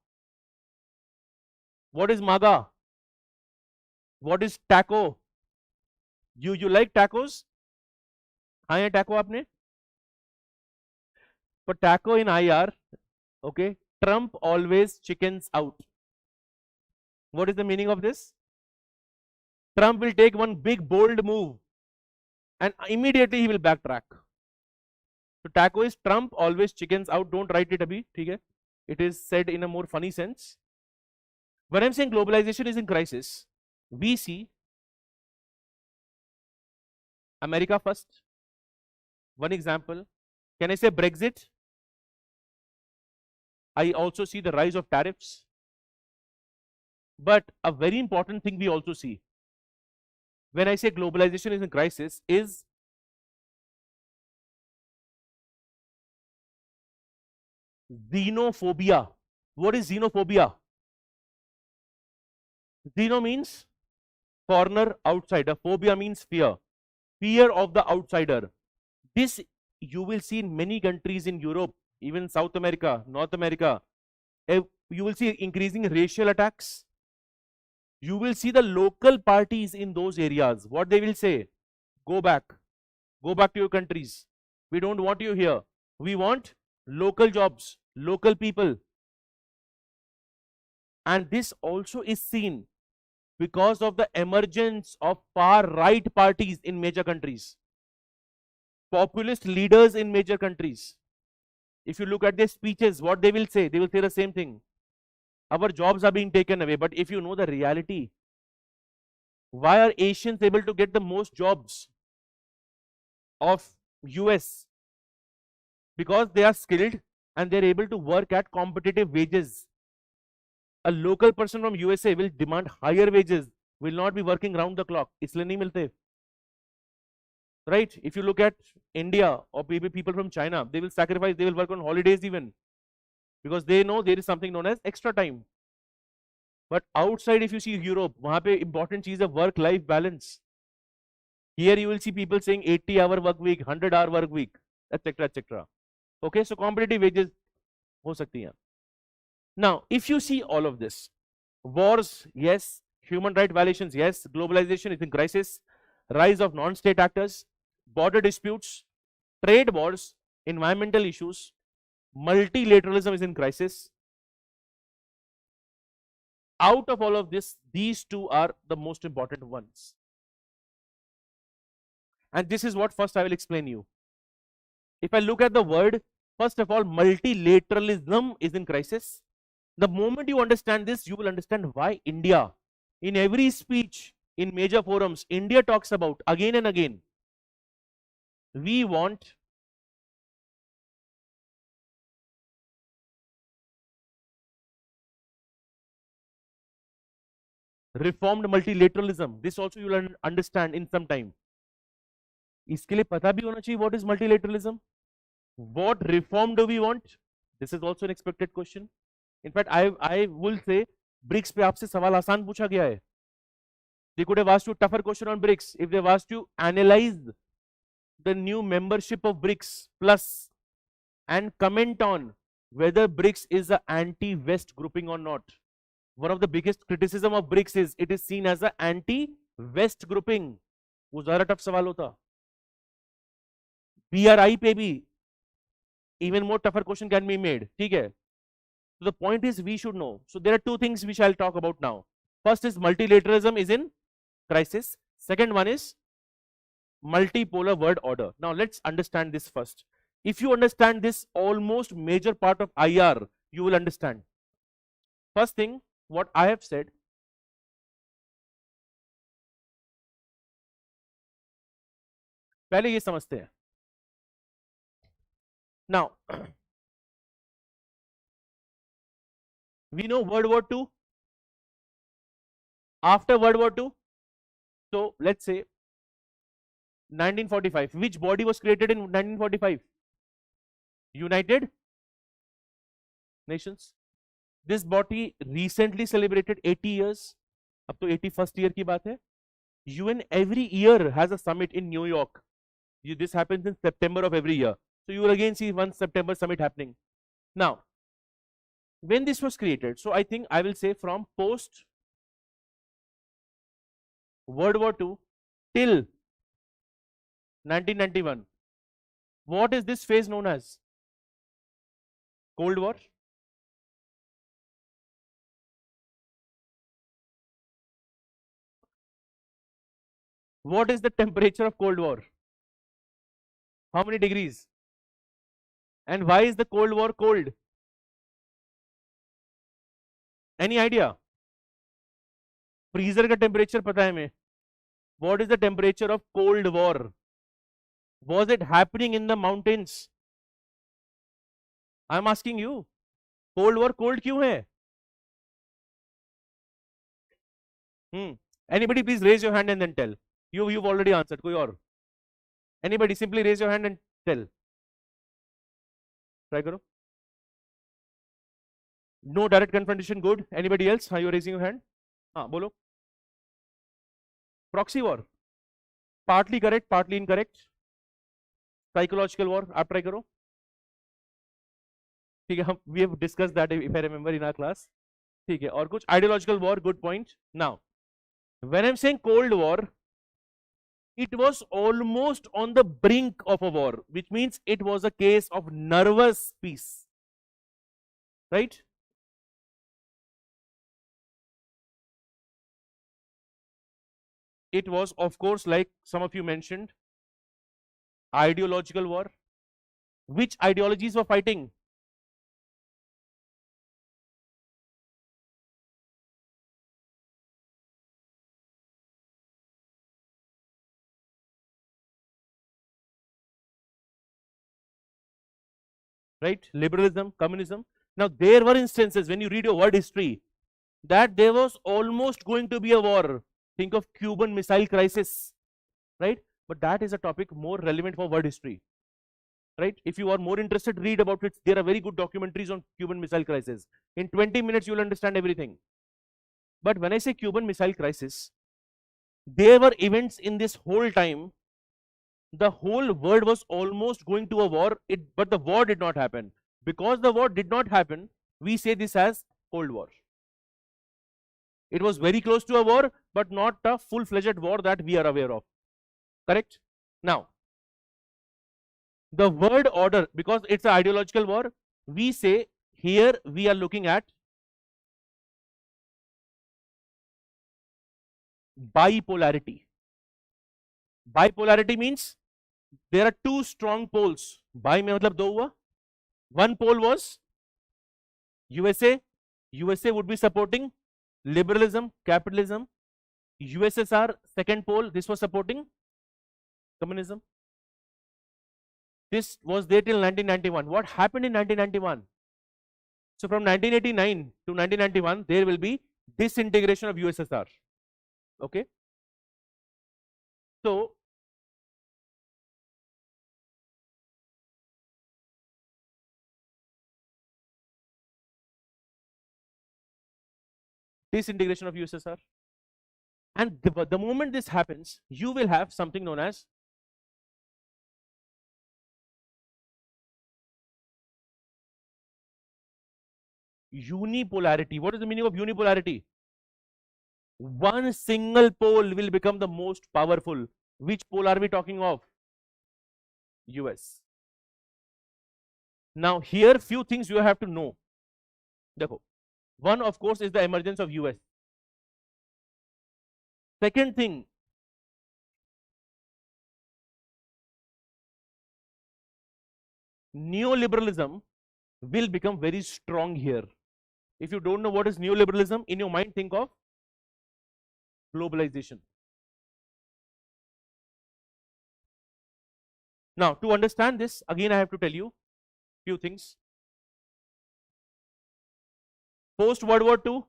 What is MAGA? What is taco? You like tacos? खाए हैं taco आपने? For taco in IR, okay, Trump always chickens out. What is the meaning of this? Trump will take one big bold move and immediately he will backtrack. So taco is Trump always chickens out. Don't write it abhi, okay? It is said in a more funny sense. When I'm saying globalization is in crisis, we see America first. One example, can I say Brexit? I also see the rise of tariffs. But a very important thing we also see, when I say globalization is in crisis, is Xenophobia. What is xenophobia? Xeno means foreigner, outsider. Phobia means fear. Fear of the outsider. This you will see in many countries in Europe, even South America, North America. You will see increasing racial attacks. You will see the local parties in those areas. What they will say? Go back to your countries. We don't want you here. We want local jobs, local people. And this also is seen because of the emergence of far right parties in major countries, populist leaders in major countries. If you look at their speeches, what they will say the same thing. Our jobs are being taken away. But if you know the reality, why are Asians able to get the most jobs of US? Because they are skilled and they are able to work at competitive wages. A local person from USA will demand higher wages, will not be working round the clock. इसलिए नहीं मिलते. Right? If you look at India or maybe people from China, they will sacrifice, they will work on holidays even, because they know there is something known as extra time. But outside, if you see Europe, वहाँ पे important चीज है work-life balance. Here you will see people saying 80-hour work week, 100-hour work week, etc., etc. Okay, so competitive wages हो सकती हैं. Now, if you see all of this, wars, yes, human right violations, yes, globalization is in crisis, rise of non-state actors, border disputes, trade wars, environmental issues, multilateralism is in crisis. Out of all of this, these two are the most important ones. And this is what first I will explain you. If I look at the word, first of all, multilateralism is in crisis. The moment you understand this, you will understand why India, in every speech, in major forums, India talks about again and again, we want reformed multilateralism. This also you will understand in some time. इसके लिए पता भी होना चाहिए what is multilateralism, what reform do we want. This is also an expected question. In fact, I will say BRICS पे आपसे सवाल आसान पूछा गया है. They could have asked you tougher question on BRICS if they've asked you analyze the new membership of BRICS plus and comment on whether BRICS is an anti-West grouping or not. One of the biggest criticism of BRICS is it is seen as an anti-West grouping. वो ज़्यादा tough सवाल होता. BRI पे भी even more tougher question can be made. ठीक है. So the point is we should know. So there are two things we shall talk about now. First is multilateralism is in crisis. Second one is multipolar world order. Now let's understand this first. If you understand this almost major part of IR, you will understand. First thing, what I have said, पहले ये समझते हैं. Now we know World War II. After World War II, so let's say 1945. Which body was created in 1945? United Nations. This body recently celebrated 80 years. अब तो 81st year की बात है. UN every year has a summit in New York. This happens in September of every year. So you will again see one September summit happening. Now, when this was created, so I think I will say from post World War II till 1991. What is this phase known as? Cold War. What is the temperature of Cold War? How many degrees? And why is the Cold War cold? Any idea? Freezer का temperature पता है हमें. What is the temperature of Cold War? Was it happening in the mountains? I am asking you. Cold War cold क्यों है? Anybody please raise your hand and then tell. You've already answered. कोई और? Anybody simply raise your hand and tell. Try करो. No direct confrontation. Good. Anybody else? Are you raising your hand? हाँ बोलो. Proxy war. Partly correct, partly incorrect. Psychological war. आप try करो. ठीक है. हम we have discussed that if I remember in our class. ठीक है. और कुछ ideological war. Good point. Now, when I'm saying Cold War, it was almost on the brink of a war, which means it was a case of nervous peace. Right? It was, of course, like some of you mentioned, ideological war. Which ideologies were fighting? Right? Liberalism, communism. Now, there were instances when you read your world history that there was almost going to be a war. Think of Cuban Missile Crisis, right? But that is a topic more relevant for world history, right? If you are more interested, read about it. There are very good documentaries on Cuban Missile Crisis. In 20 minutes, you will understand everything. But when I say Cuban Missile Crisis, there were events in this whole time. The whole world was almost going to a war, but the war did not happen. Because the war did not happen, we say this as Cold War. It was very close to a war, but not a full-fledged war that we are aware of. Correct? Now, the world order, because it's an ideological war, we say here we are looking at bipolarity. Bipolarity means there are two strong poles. Bi mein matlab do hua. One pole was USA. USA would be supporting liberalism, capitalism. USSR, second pole, this was supporting communism. This was there till 1991. What happened in 1991? So from 1989 to 1991, there will be disintegration of USSR. Okay. So disintegration of USSR. And the moment this happens, you will have something known as unipolarity. What is the meaning of unipolarity? One single pole will become the most powerful. Which pole are we talking of? US. Now here few things you have to know. Dekho. One, of course, is the emergence of US. Second thing, neoliberalism will become very strong here. If you don't know what is neoliberalism, in your mind think of globalization. Now, to understand this, again I have to tell you few things. Post World War II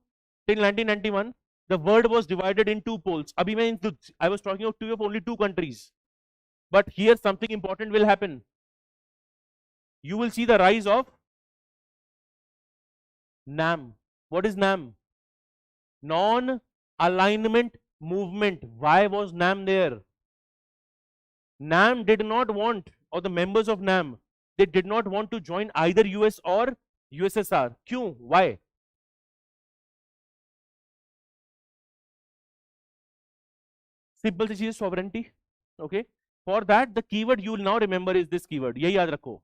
till 1991, the world was divided in two poles. I was talking of only two countries. But here something important will happen. You will see the rise of NAM. What is NAM? Non-alignment movement. Why was NAM there? NAM did not want, or the members of NAM, they did not want to join either US or USSR. Kyun? Why? Simple सी चीज, sovereignty. Okay. For that, the keyword you will now remember is this keyword. यही याद रखो.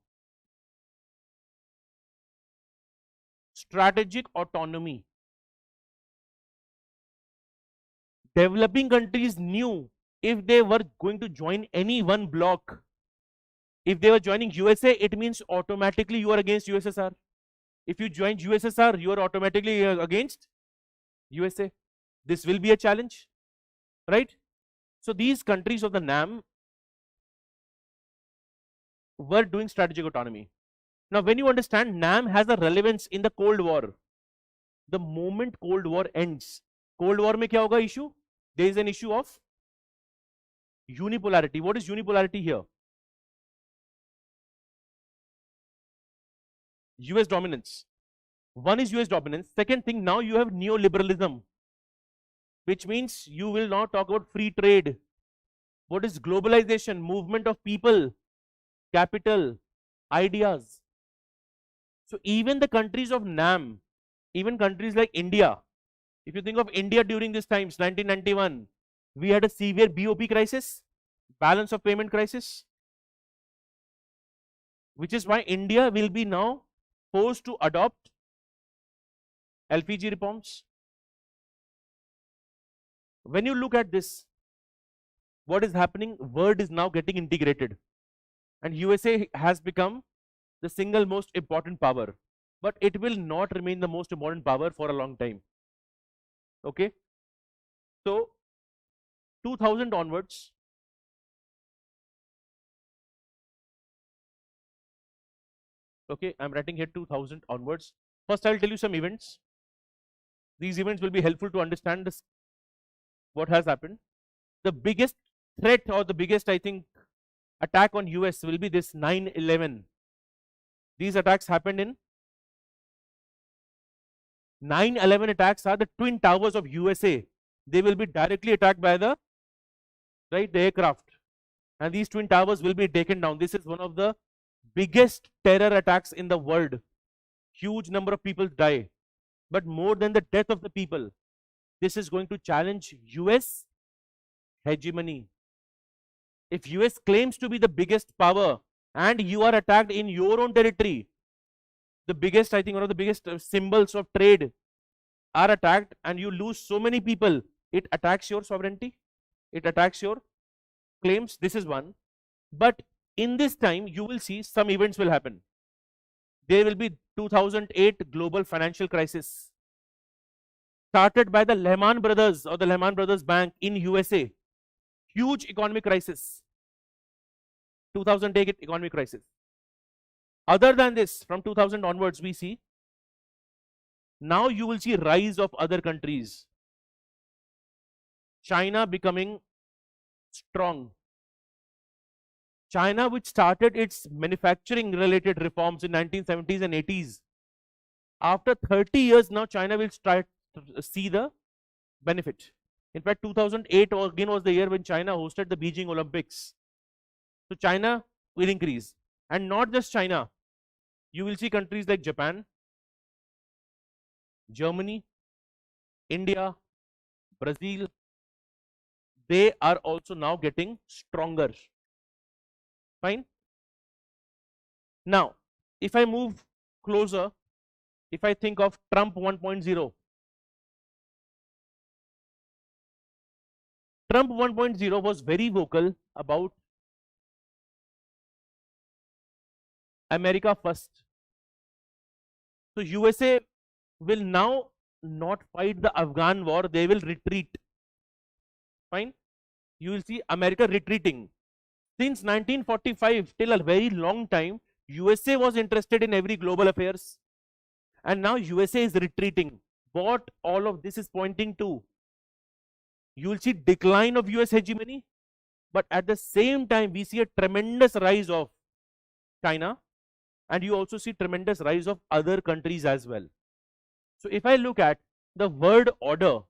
Strategic autonomy. Developing countries knew if they were going to join any one bloc, if they were joining USA, it means automatically you are against USSR. If you join USSR, you are automatically against USA. This will be a challenge, right? So these countries of the NAM were doing strategic autonomy. Now, when you understand NAM has a relevance in the Cold War, the moment Cold War ends, Cold War में क्या होगा issue? There is an issue of unipolarity. What is unipolarity here? US dominance. One is US dominance. Second thing, now you have neoliberalism, which means you will not talk about free trade. What is globalization? Movement of people, capital, ideas. So even the countries of NAM, even countries like India, if you think of India during these times, 1991, we had a severe BOP crisis, balance of payment crisis, which is why India will be now forced to adopt LPG reforms. When you look at this, what is happening? World is now getting integrated, and USA has become the single most important power, but it will not remain the most important power for a long time. Okay, so 2000 onwards, okay, I'm writing here 2000 onwards. First, I'll tell you some events. These events will be helpful to understand this, what has happened. The biggest threat, or the biggest, I think, attack on US will be this 9/11. These attacks happened in 9/11 attacks are the twin towers of USA. They will be directly attacked by the aircraft, and these twin towers will be taken down. This is one of the biggest terror attacks in the world. Huge number of people die, but more than the death of the people, this is going to challenge US hegemony. If US claims to be the biggest power and you are attacked in your own territory, the biggest, I think one of the biggest symbols of trade are attacked, and you lose so many people, it attacks your sovereignty, it attacks your claims. This is one. But in this time, you will see some events will happen. There will be 2008 global financial crisis, started by the Lehman Brothers, or the Lehman Brothers Bank in USA. Huge economic crisis. 2008 economic crisis. Other than this, from 2000 onwards, we see now you will see rise of other countries. China becoming strong. China, which started its manufacturing related reforms in 1970s and 80s, after 30 years now China will start to see the benefit. In fact, 2008 again was the year when China hosted the Beijing Olympics. So China will increase, and not just China. You will see countries like Japan, Germany, India, Brazil. They are also now getting stronger. Fine. Now, if I move closer, if I think of Trump 1.0, Trump 1.0 was very vocal about America first. So USA will now not fight the Afghan war, they will retreat. Fine. You will see America retreating. Since 1945 till a very long time, USA was interested in every global affairs, and now USA is retreating. What all of this is pointing to? You will see decline of US hegemony, but at the same time we see a tremendous rise of China, and you also see tremendous rise of other countries as well. So if I look at the world order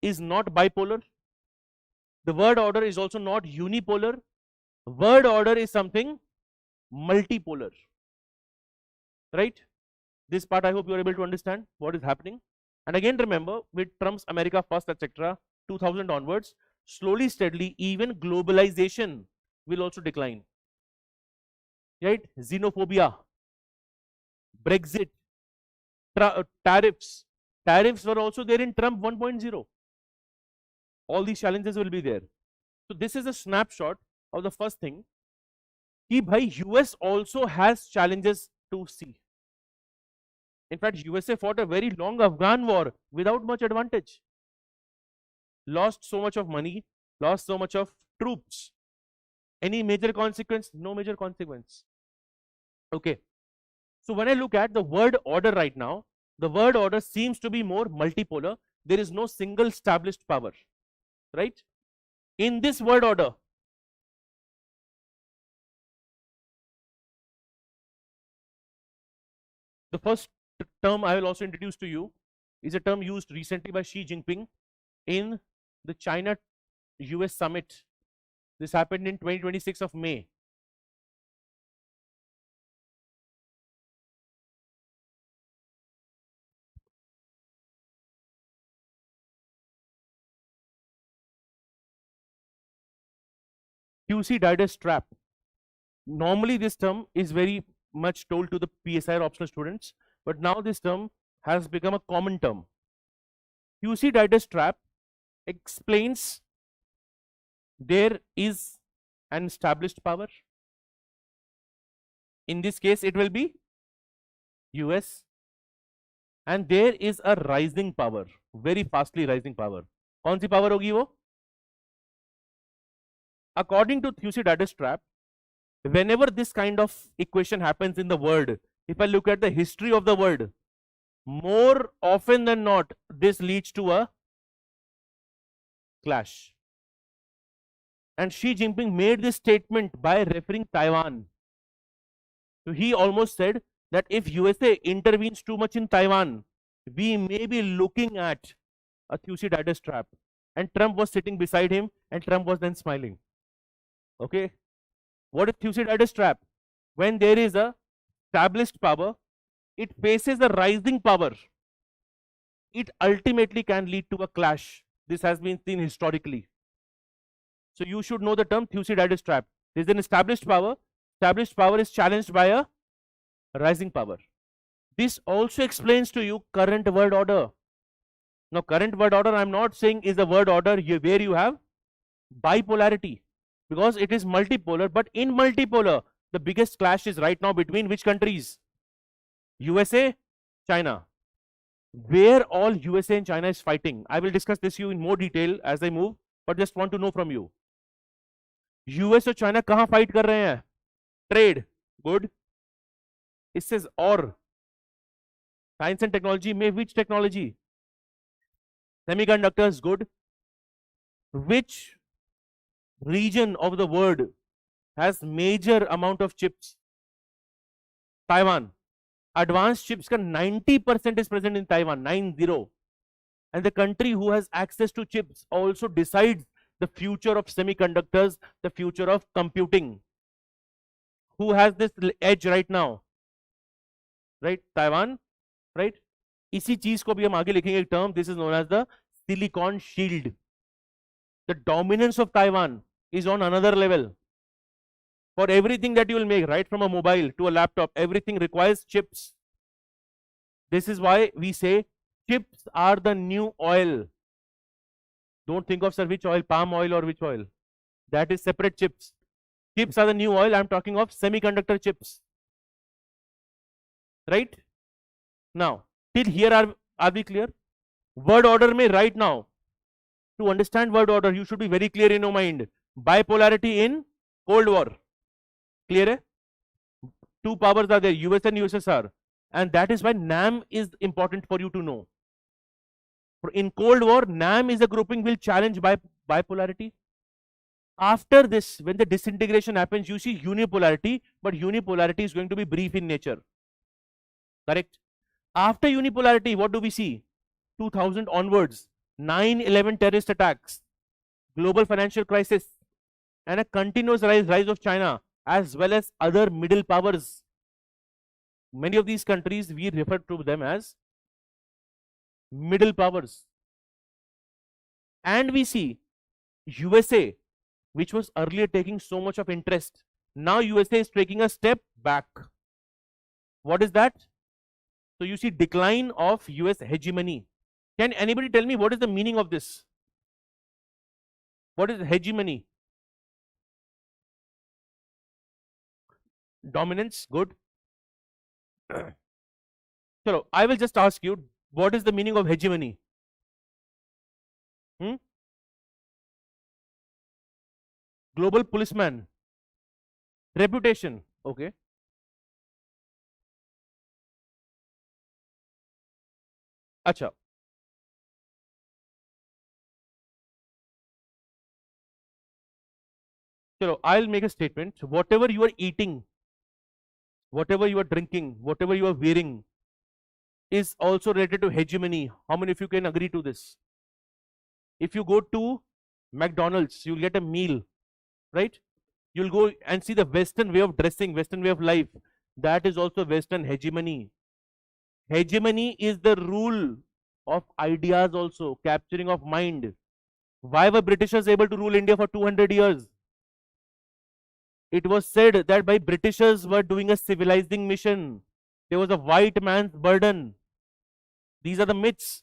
is not bipolar. The word order is also not unipolar. Word order is something multipolar. Right? This part I hope you are able to understand what is happening. And again, remember, with Trump's America First, etc., 2000 onwards, slowly, steadily, even globalization will also decline. Right? Xenophobia, Brexit, tariffs. Tariffs were also there in Trump 1.0. All these challenges will be there. So this is a snapshot of the first thing. Ki bhai, US also has challenges to see. In fact, USA fought a very long Afghan war without much advantage. Lost so much of money, lost so much of troops. Any major consequence? No major consequence. Okay. So when I look at the world order right now, the world order seems to be more multipolar. There is no single established power. Right? In this world order, The first term I will also introduce to you is a term used recently by Xi Jinping in the China US summit. This happened in 2026 of May. QC digest trap. Normally this term is very much told to the PSI or optional students, but now this term has become a common term. QC digest trap explains there is an established power. In this case it will be US, and there is a rising power, very fastly rising power. कौन सी power होगी वो? According to Thucydides trap, whenever this kind of equation happens in the world, if I look at the history of the world, more often than not this leads to a clash. And Xi Jinping made this statement by referring Taiwan. So he almost said that if USA intervenes too much in Taiwan, we may be looking at a Thucydides trap. And Trump was sitting beside him, and Trump was then smiling. Okay, what is Thucydides trap? When there is a established power, it faces a rising power, it ultimately can lead to a clash. This has been seen historically. So you should know the term Thucydides trap. There is an established power is challenged by a rising power. This also explains to you current world order. Now current world order, I am not saying is the word order where you have bipolarity, because it is multipolar, but in multipolar the biggest clash is right now between which countries? USA, China. Where all USA and China is fighting, I will discuss this you in more detail as I move, but just want to know from you. US और China कहाँ fight कर रहे हैं? Trade, good. It says or science and technology में which technology? Semiconductors, good. Which region of the world has major amount of chips? Taiwan. Advanced chips ka 90% is present in Taiwan, 90. And the country who has access to chips also decides the future of semiconductors, the future of computing. Who has this edge right now? Right, Taiwan, right? इसी चीज को भी हम आगे लिखेंगे एक term. This is known as the silicon shield. The dominance of Taiwan is on another level. For everything that you will make, right from a mobile to a laptop, everything requires chips. This is why we say chips are the new oil. Don't think of, sir, which oil, palm oil or which oil. That is separate chips. Chips are the new oil. I am talking of semiconductor chips. Right? Now, till here are we clear? Word order may right now, to understand word order, you should be very clear in your mind. Bipolarity in Cold War. Clear hai? Two powers are there, US and USSR. And that is why NAM is important for you to know. In Cold War, NAM is a grouping will challenge bipolarity. After this, when the disintegration happens, you see unipolarity, but unipolarity is going to be brief in nature. Correct? After unipolarity, what do we see? 2000 onwards, 9/11 terrorist attacks, global financial crisis, and a continuous rise of China, as well as other middle powers. Many of these countries, we refer to them as middle powers. And we see USA, which was earlier taking so much of interest. Now USA is taking a step back. What is that? So you see decline of US hegemony. Can anybody tell me what is the meaning of this? What is hegemony? Dominance, good. So I will just ask you, what is the meaning of hegemony? Global policeman. Reputation, okay. Acha. So I'll make a statement. Whatever you are eating, whatever you are drinking, whatever you are wearing, is also related to hegemony. How many of you can agree to this? If you go to McDonald's, you'll get a meal, right? You'll go and see the Western way of dressing, Western way of life. That is also Western hegemony. Hegemony is the rule of ideas also, capturing of mind. Why were Britishers able to rule India for 200 years? It was said that by Britishers were doing a civilizing mission. There was a white man's burden. These are the myths.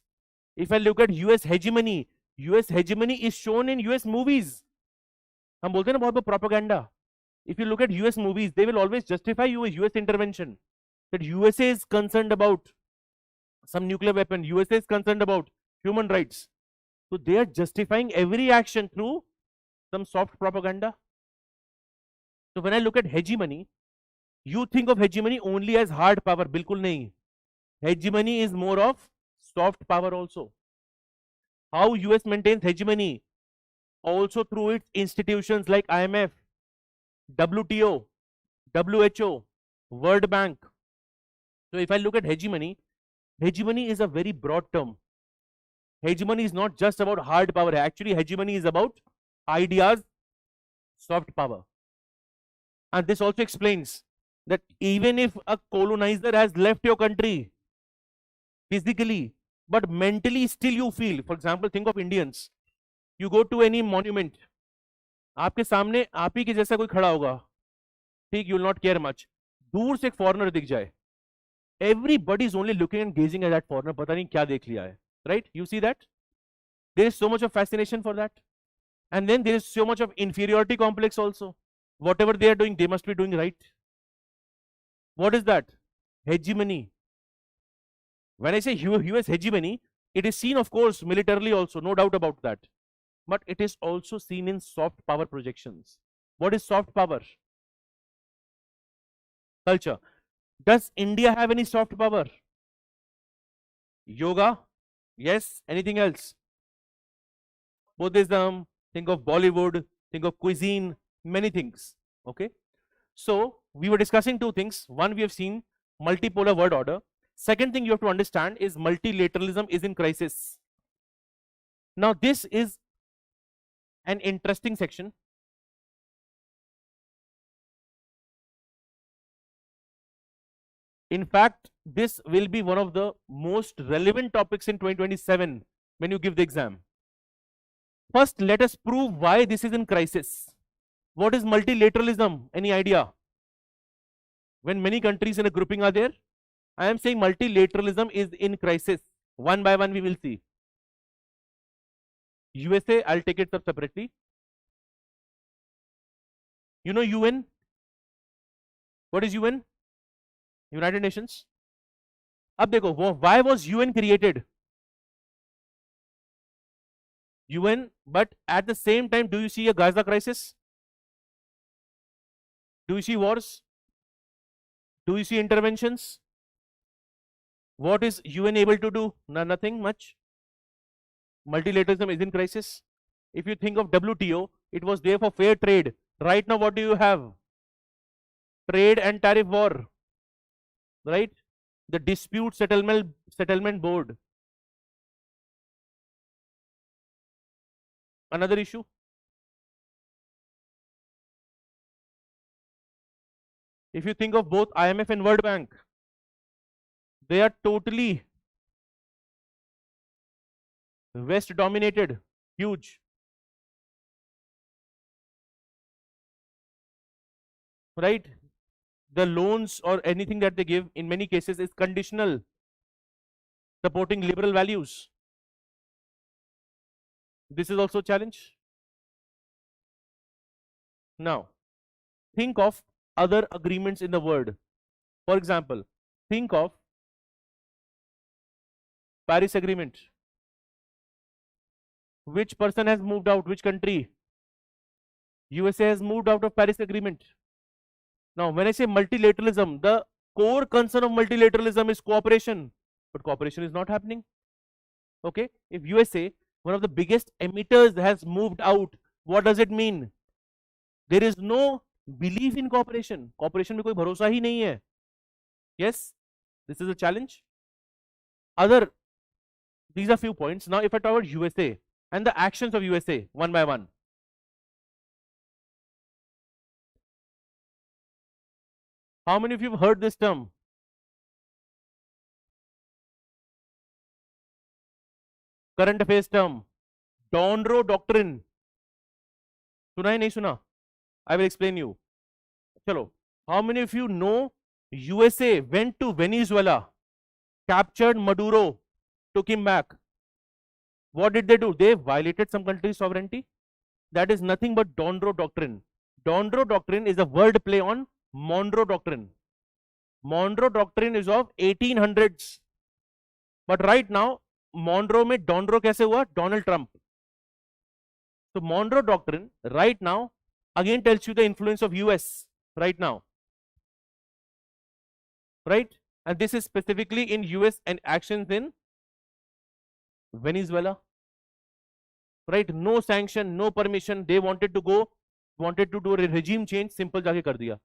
If I look at US hegemony is shown in US movies. हम बोलते हैं ना बहुत propaganda. If you look at US movies, they will always justify US intervention. That USA is concerned about some nuclear weapon, USA is concerned about human rights. So they are justifying every action through some soft propaganda. So when I look at hegemony, you think of hegemony only as hard power. Bilkul nahi. Hegemony is more of soft power also. How US maintains hegemony? Also through its institutions like IMF, WTO, WHO, World Bank. So if I look at hegemony, hegemony is a very broad term. Hegemony is not just about hard power. Actually, hegemony is about ideas, soft power. And this also explains that even if a colonizer has left your country physically, but mentally still you feel. For example, think of Indians. You go to any monument, आपके सामने आप ही के जैसा कोई खड़ा होगा, ठीक, you will not care much. दूर से एक फॉरेनर दिख जाए, everybody is only looking and gazing at that foreigner. पता नहीं क्या देख लिया है, right? You see that? There is so much of fascination for that, and then there is so much of inferiority complex also. Whatever they are doing, they must be doing right. What is that? Hegemony. When I say US hegemony, it is seen, of course, militarily also, no doubt about that. But it is also seen in soft power projections. What is soft power? Culture. Does India have any soft power? Yoga? Yes. Anything else? Buddhism. Think of Bollywood. Think of cuisine. Many things. Okay. So we were discussing two things. One, we have seen multipolar world order. Second thing you have to understand is multilateralism is in crisis. Now this is an interesting section. In fact, this will be one of the most relevant topics in 2027 when you give the exam. First, let us prove why this is in crisis. What is multilateralism? Any idea? When many countries in a grouping are there, I am saying multilateralism is in crisis. One by one we will see. USA, I'll take it up separately. You know UN? What is UN? United Nations. अब देखो, why was UN created? UN, but at the same time, do you see a Gaza crisis? Do you see wars? Do you see interventions? What is UN able to do? Nothing much. Multilateralism is in crisis. If you think of WTO, it was there for fair trade. Right now, what do you have? Trade and tariff war. Right? The dispute settlement board. Another issue. If you think of both IMF and World Bank, they are totally West dominated, huge. Right? The loans or anything that they give in many cases is conditional, supporting liberal values. This is also a challenge. Now, think of other agreements in the world. For example, think of Paris Agreement. Which person has moved out? Which country? USA has moved out of Paris Agreement. Now, when I say multilateralism, the core concern of multilateralism is cooperation, but cooperation is not happening. Okay, if USA, one of the biggest emitters, has moved out, what does it mean? There is no belief in cooperation. Cooperation में कोई भरोसा ही नहीं है. Yes, this is a challenge. other, these are few points. Now if I talk about USA and the actions of USA one by one. How many of you have heard this term? Current affairs term, Monroe Doctrine. सुना है नहीं सुना? I will explain you. Chalo. How many of you know USA went to Venezuela, captured Maduro, took him back? What did they do? They violated some country's sovereignty. That is nothing but Monroe Doctrine. Monroe Doctrine is a word play on Monroe Doctrine. Monroe Doctrine is of 1800s. But right now, Monroe में Monroe कैसे हुआ? Donald Trump. So Monroe Doctrine right now again tells you the influence of US right now. Right? And this is specifically in US and actions in Venezuela. Right? No sanction, no permission. They wanted to do a regime change. Simple जाके कर दिया.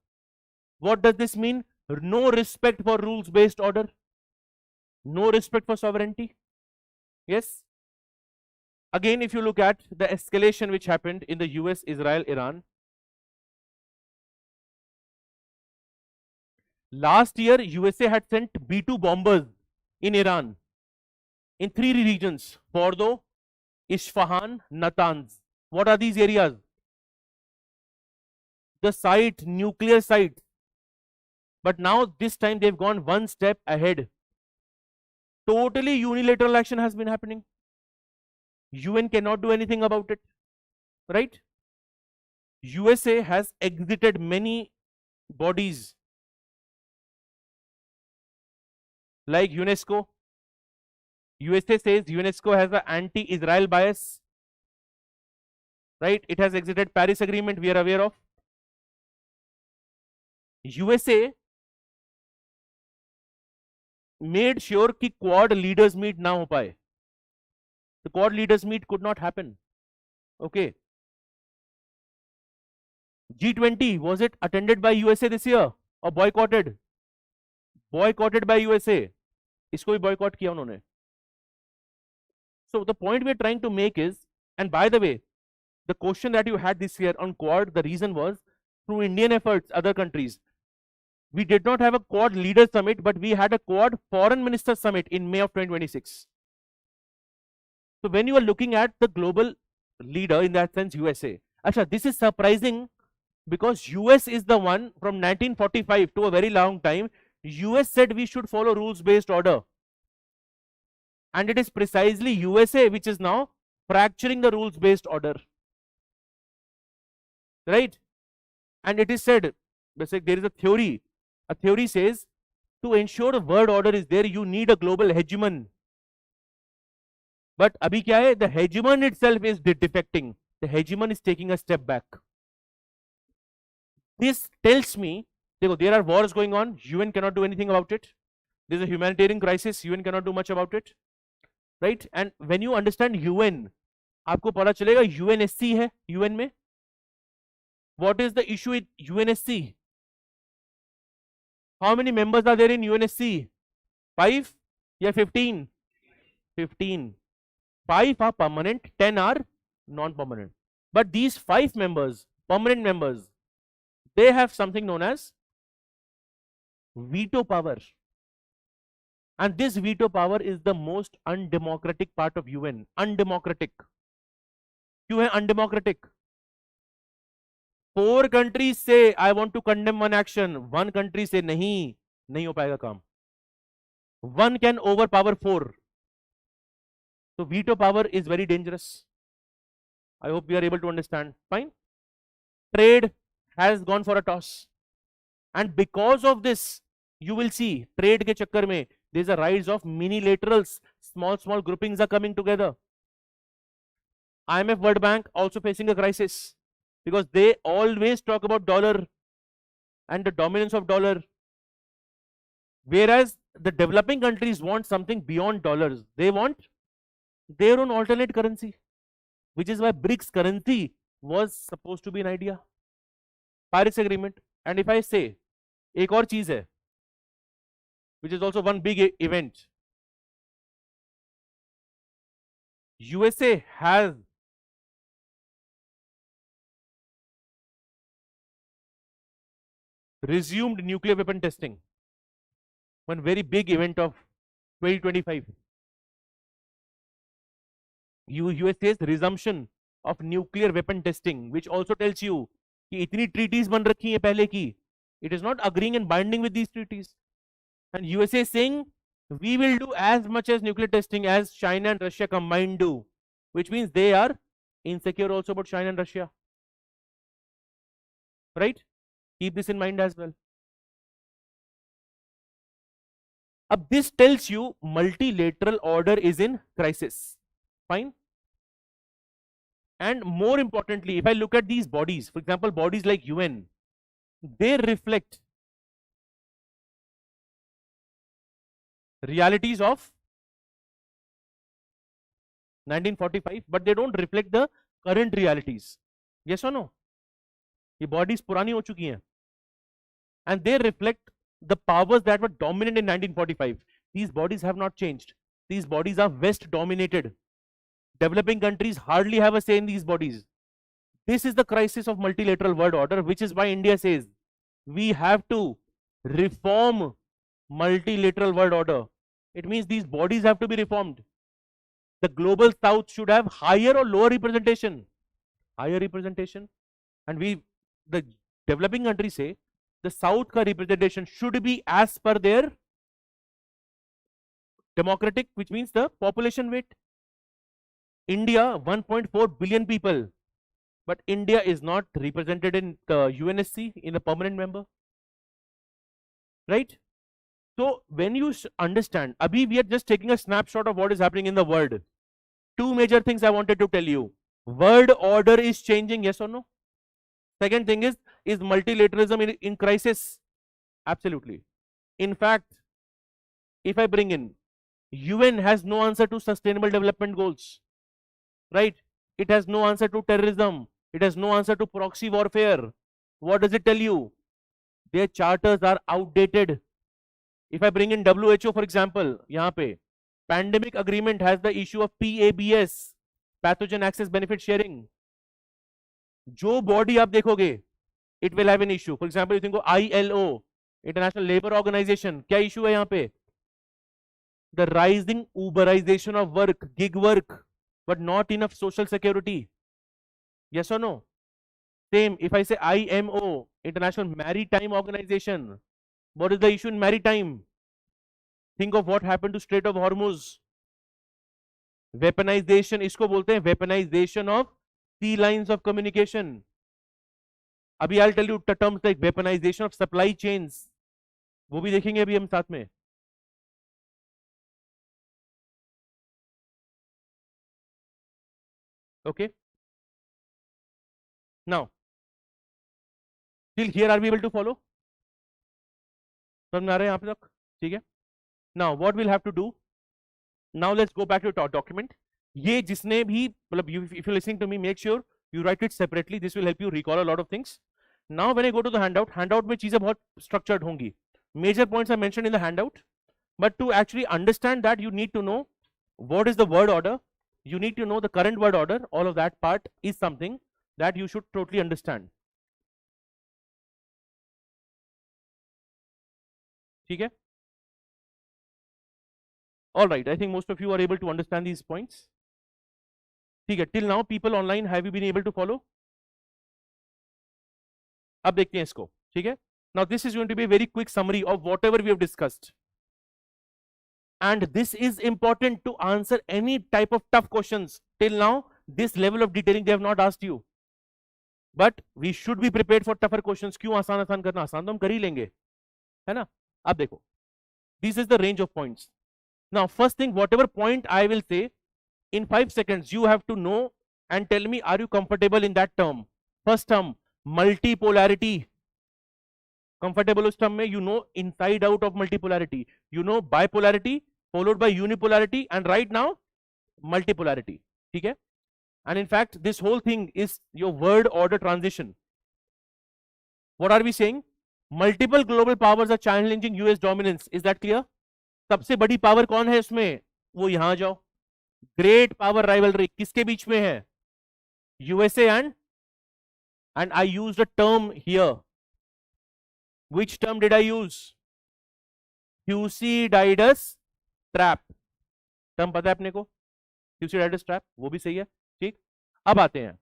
What does this mean? No respect for rules-based order. No respect for sovereignty. Yes. Again, if you look at the escalation which happened in the US, Israel, Iran. Last year, USA had sent B-2 bombers in Iran in 3 regions: Fordo, Isfahan, Natanz. What are these areas? The site, nuclear site. But now this time they've gone one step ahead. Totally unilateral action has been happening. UN cannot do anything about it. Right? USA has exited many bodies like UNESCO. USA says UNESCO has an anti-Israel bias. Right? It has exited Paris Agreement, we are aware of. USA made sure कि Quad leaders meet ना हो पाए. The Quad leaders meet could not happen. Okay. G20, was it attended by USA this year or boycotted? Boycotted by USA. इसको भी boycott किया उन्होंने. So the point we are trying to make is, and by the way, the question that you had this year on Quad, the reason was through Indian efforts, other countries. We did not have a Quad leader summit, but we had a Quad foreign minister summit in May of 2026. So when you are looking at the global leader, in that sense, USA. Actually, this is surprising because US is the one from 1945 to a very long time. US said we should follow rules-based order. And it is precisely USA which is now fracturing the rules-based order. Right? And it is said, there is a theory. A theory says, to ensure a world order is there, you need a global hegemon. But abhi kya hai? The hegemon itself is defecting. The hegemon is taking a step back. This tells me, there are wars going on, UN cannot do anything about it. There is a humanitarian crisis, UN cannot do much about it. Right? And when you understand UN, आपको पता चलेगा UNSC है UN में. What is the issue with UNSC? How many members are there in UNSC? 5 या 15? 15. 5 are permanent, 10 are non-permanent. But these 5 members, permanent members, they have something known as veto power. And this veto power is the most undemocratic part of UN. Undemocratic. क्यों है undemocratic? 4 countries say, I want to condemn one action. 1 country say, नहीं हो पाएगा काम. 1 can overpower 4. So veto power is very dangerous. I hope we are able to understand. Fine. Trade has gone for a toss. And because of this, you will see, trade के चक्कर में, there is a rise of minilaterals. Small groupings are coming together. IMF, World Bank also facing a crisis. Because they always talk about dollar and the dominance of dollar. Whereas the developing countries want something beyond dollars. They want their own alternate currency. Which is why BRICS currency was supposed to be an idea. Paris Agreement. And if I say, एक और चीज है, which is also one big event. USA has resumed nuclear weapon testing. One very big event of 2025. USA's resumption of nuclear weapon testing, which also tells you कि इतनी treaties बन रखी हैं पहले की. It is not agreeing and binding with these treaties. And USA is saying we will do as much as nuclear testing as China and Russia combined do, which means they are insecure also about China and Russia. Right? Keep this in mind as well. This tells you multilateral order is in crisis. Fine. And more importantly, if I look at these bodies, for example, bodies like UN, they reflect realities of 1945, but they don't reflect the current realities. Yes or no? ये bodies पुरानी हो चुकी हैं. And they reflect the powers that were dominant in 1945. These bodies have not changed. These bodies are West dominated. Developing countries hardly have a say in these bodies. This is the crisis of multilateral world order, which is why India says we have to reform multilateral world order. It means these bodies have to be reformed. The global south should have higher or lower representation. Higher representation. And the developing countries say the south ka representation should be as per their democratic, which means the population weight. India, 1.4 billion people, but India is not represented in the UNSC in a permanent member. Right? So when you understand, Abhi, we are just taking a snapshot of what is happening in the world. Two major things I wanted to tell you. World order is changing, yes or no? Second thing is multilateralism in crisis? Absolutely. In fact, if I bring in, UN has no answer to sustainable development goals. Right? It has no answer to terrorism. It has no answer to proxy warfare. What does it tell you? Their charters are outdated. If I bring in WHO, for example, यहाँ पे pandemic agreement has the issue of PABS, pathogen access benefit sharing. जो body आप देखोगे, it will have an issue. For example, you think of ILO, International Labour Organization. क्या issue है यहाँ पे? The rising Uberization of work, gig work, but not enough social security. Yes or no? Same, if I say IMO, International Maritime Organization, what is the issue in maritime? Think of what happened to Strait of Hormuz. Weaponization, इसको बोलते हैं weaponization of sea lines of communication. अभी I'll tell you terms like weaponization of supply chains. वो भी देखेंगे अभी हम साथ में. Okay. Now, till here are we able to follow? समझ में आ रहा है यहाँ पे तक? ठीक है. Now, what we'll have to do? Now let's go back to our document. ये जिसने भी मतलब if you're listening to me, make sure you write it separately. This will help you recall a lot of things. Now when I go to the handout में चीजें बहुत structured होंगी. Major points are mentioned in the handout, but to actually understand that you need to know what is the word order. You need to know the current word order. All of that part is something that you should totally understand. ठीक है? All right, I think most of you are able to understand these points. ठीक है, till now people online, have you been able to follow? अब देखते हैं इसको, ठीक है? Now this is going to be a very quick summary of whatever we have discussed. And this is important to answer any type of tough questions. Till now, this level of detailing they have not asked you. But we should be prepared for tougher questions. क्यों आसान आसान करना? आसान तो हम कर ही लेंगे, है ना? अब देखो, this is the range of points. Now, first thing, whatever point I will say, in 5 seconds, you have to know and tell me, are you comfortable in that term? First term, multipolarity. Comfortable उस term में, you know inside out of multipolarity. You know bipolarity followed by unipolarity, and right now, multipolarity. ठीक है? And in fact, this whole thing is your word order transition. What are we saying? Multiple global powers are challenging US dominance. Is that clear? सबसे बड़ी power कौन है इसमें? वो यहां जाओ. ग्रेट पावर राइवलरी किसके बीच में है? USA and I used a term here. Which term did I use? Thucydides trap. Term पता है अपने को? Thucydides trap, वो भी सही है, ठीक. अब आते हैं.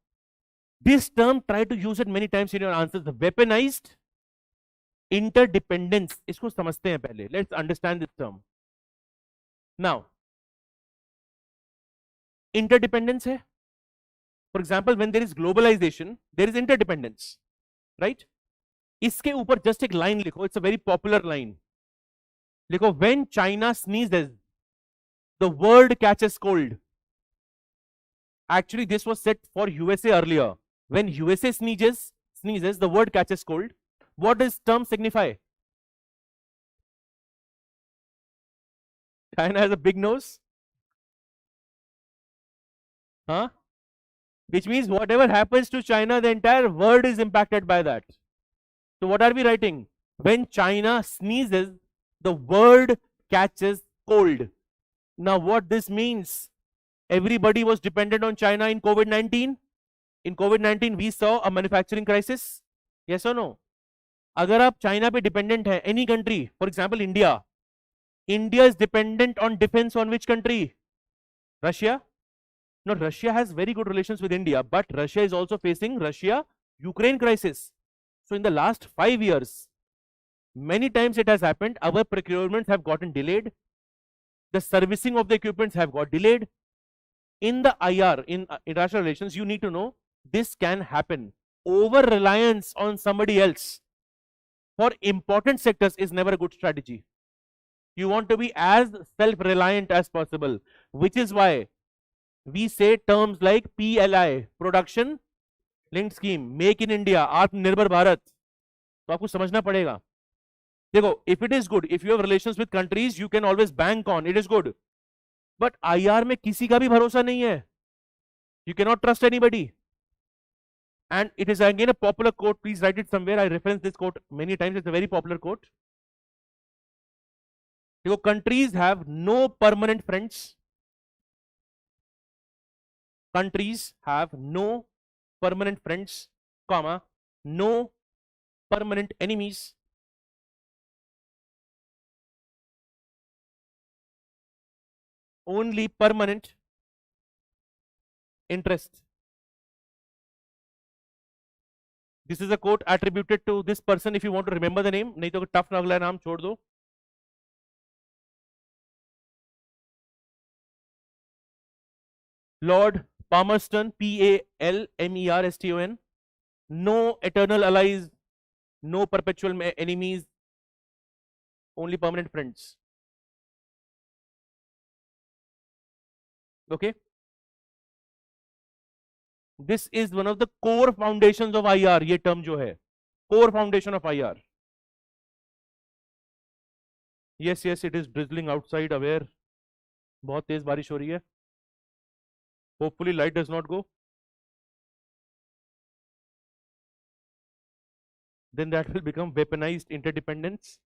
This term, try to use it many times in your answers. The weaponized interdependence. इसको समझते हैं पहले. Let's understand this term. Now, interdependence है. For example, when there is globalization, there is interdependence, right? इसके ऊपर just एक line लिखो. It's a very popular line. लिखो, when China sneezes, the world catches cold. Actually, this was said for USA earlier. When USA sneezes, the world catches cold. What does term signify? China has a big nose. Huh? Which means whatever happens to China, the entire world is impacted by that. So what are we writing? When China sneezes, the world catches cold. Now what this means? Everybody was dependent on China in COVID-19. In COVID-19, we saw a manufacturing crisis. Yes or no? अगर आप China पे dependent है, any country, for example India, India is dependent on defense on which country? Russia. Now Russia has very good relations with India, but Russia is also facing Russia-Ukraine crisis. So in the last 5 years, many times it has happened, our procurements have gotten delayed, the servicing of the equipments have got delayed. In the IR, in international relations, you need to know this can happen. Over reliance on somebody else for important sectors is never a good strategy. You want to be as self-reliant as possible, which is why we say terms like PLI, Production Linked Scheme, Make in India, Atmanirbhar Bharat. तो आपको समझना पड़ेगा. देखो, if it is good, if you have relations with countries, you can always bank on, it is good. But IR में किसी का भी भरोसा नहीं है. You cannot trust anybody. And it is again a popular quote. Please write it somewhere. I reference this quote many times. It's a very popular quote. देखो, countries have no permanent friends. Countries have no permanent friends, comma, no permanent enemies. Only permanent interest. This is a quote attributed to this person. If you want to remember the name, नहीं तो tough ना अगला नाम छोड़ दो. Lord Palmerston, Palmerston. No eternal allies, no perpetual enemies, only permanent friends. Okay. This is one of the core foundations of IR. ये term जो है, core foundation of IR. Yes, yes, it is drizzling outside. Aware. बहुत तेज बारिश हो रही है. Hopefully light does not go. Then that will become weaponized interdependence.